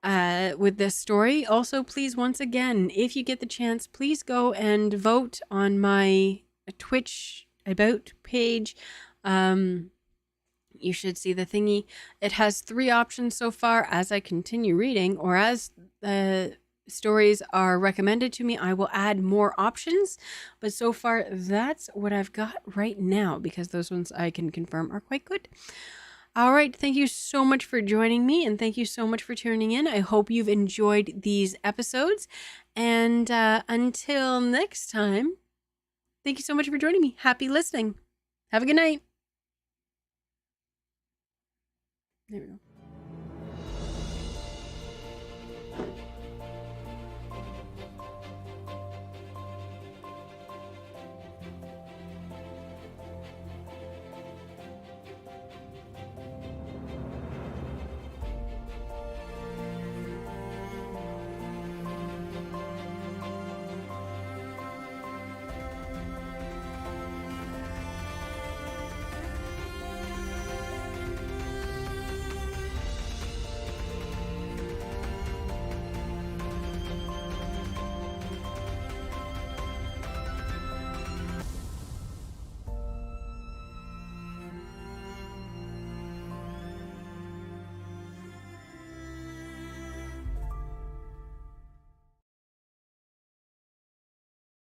with this story. Also, please, once again, if you get the chance, please go and vote on my Twitch About page. You should see the thingy. It has 3 options so far. As I continue reading, or as the stories are recommended to me, I will add more options. But so far, that's what I've got right now, because those ones I can confirm are quite good. All right, thank you so much for joining me, and thank you so much for tuning in. I hope you've enjoyed these episodes. And until next time, thank you so much for joining me. Happy listening. Have a good night. There we go.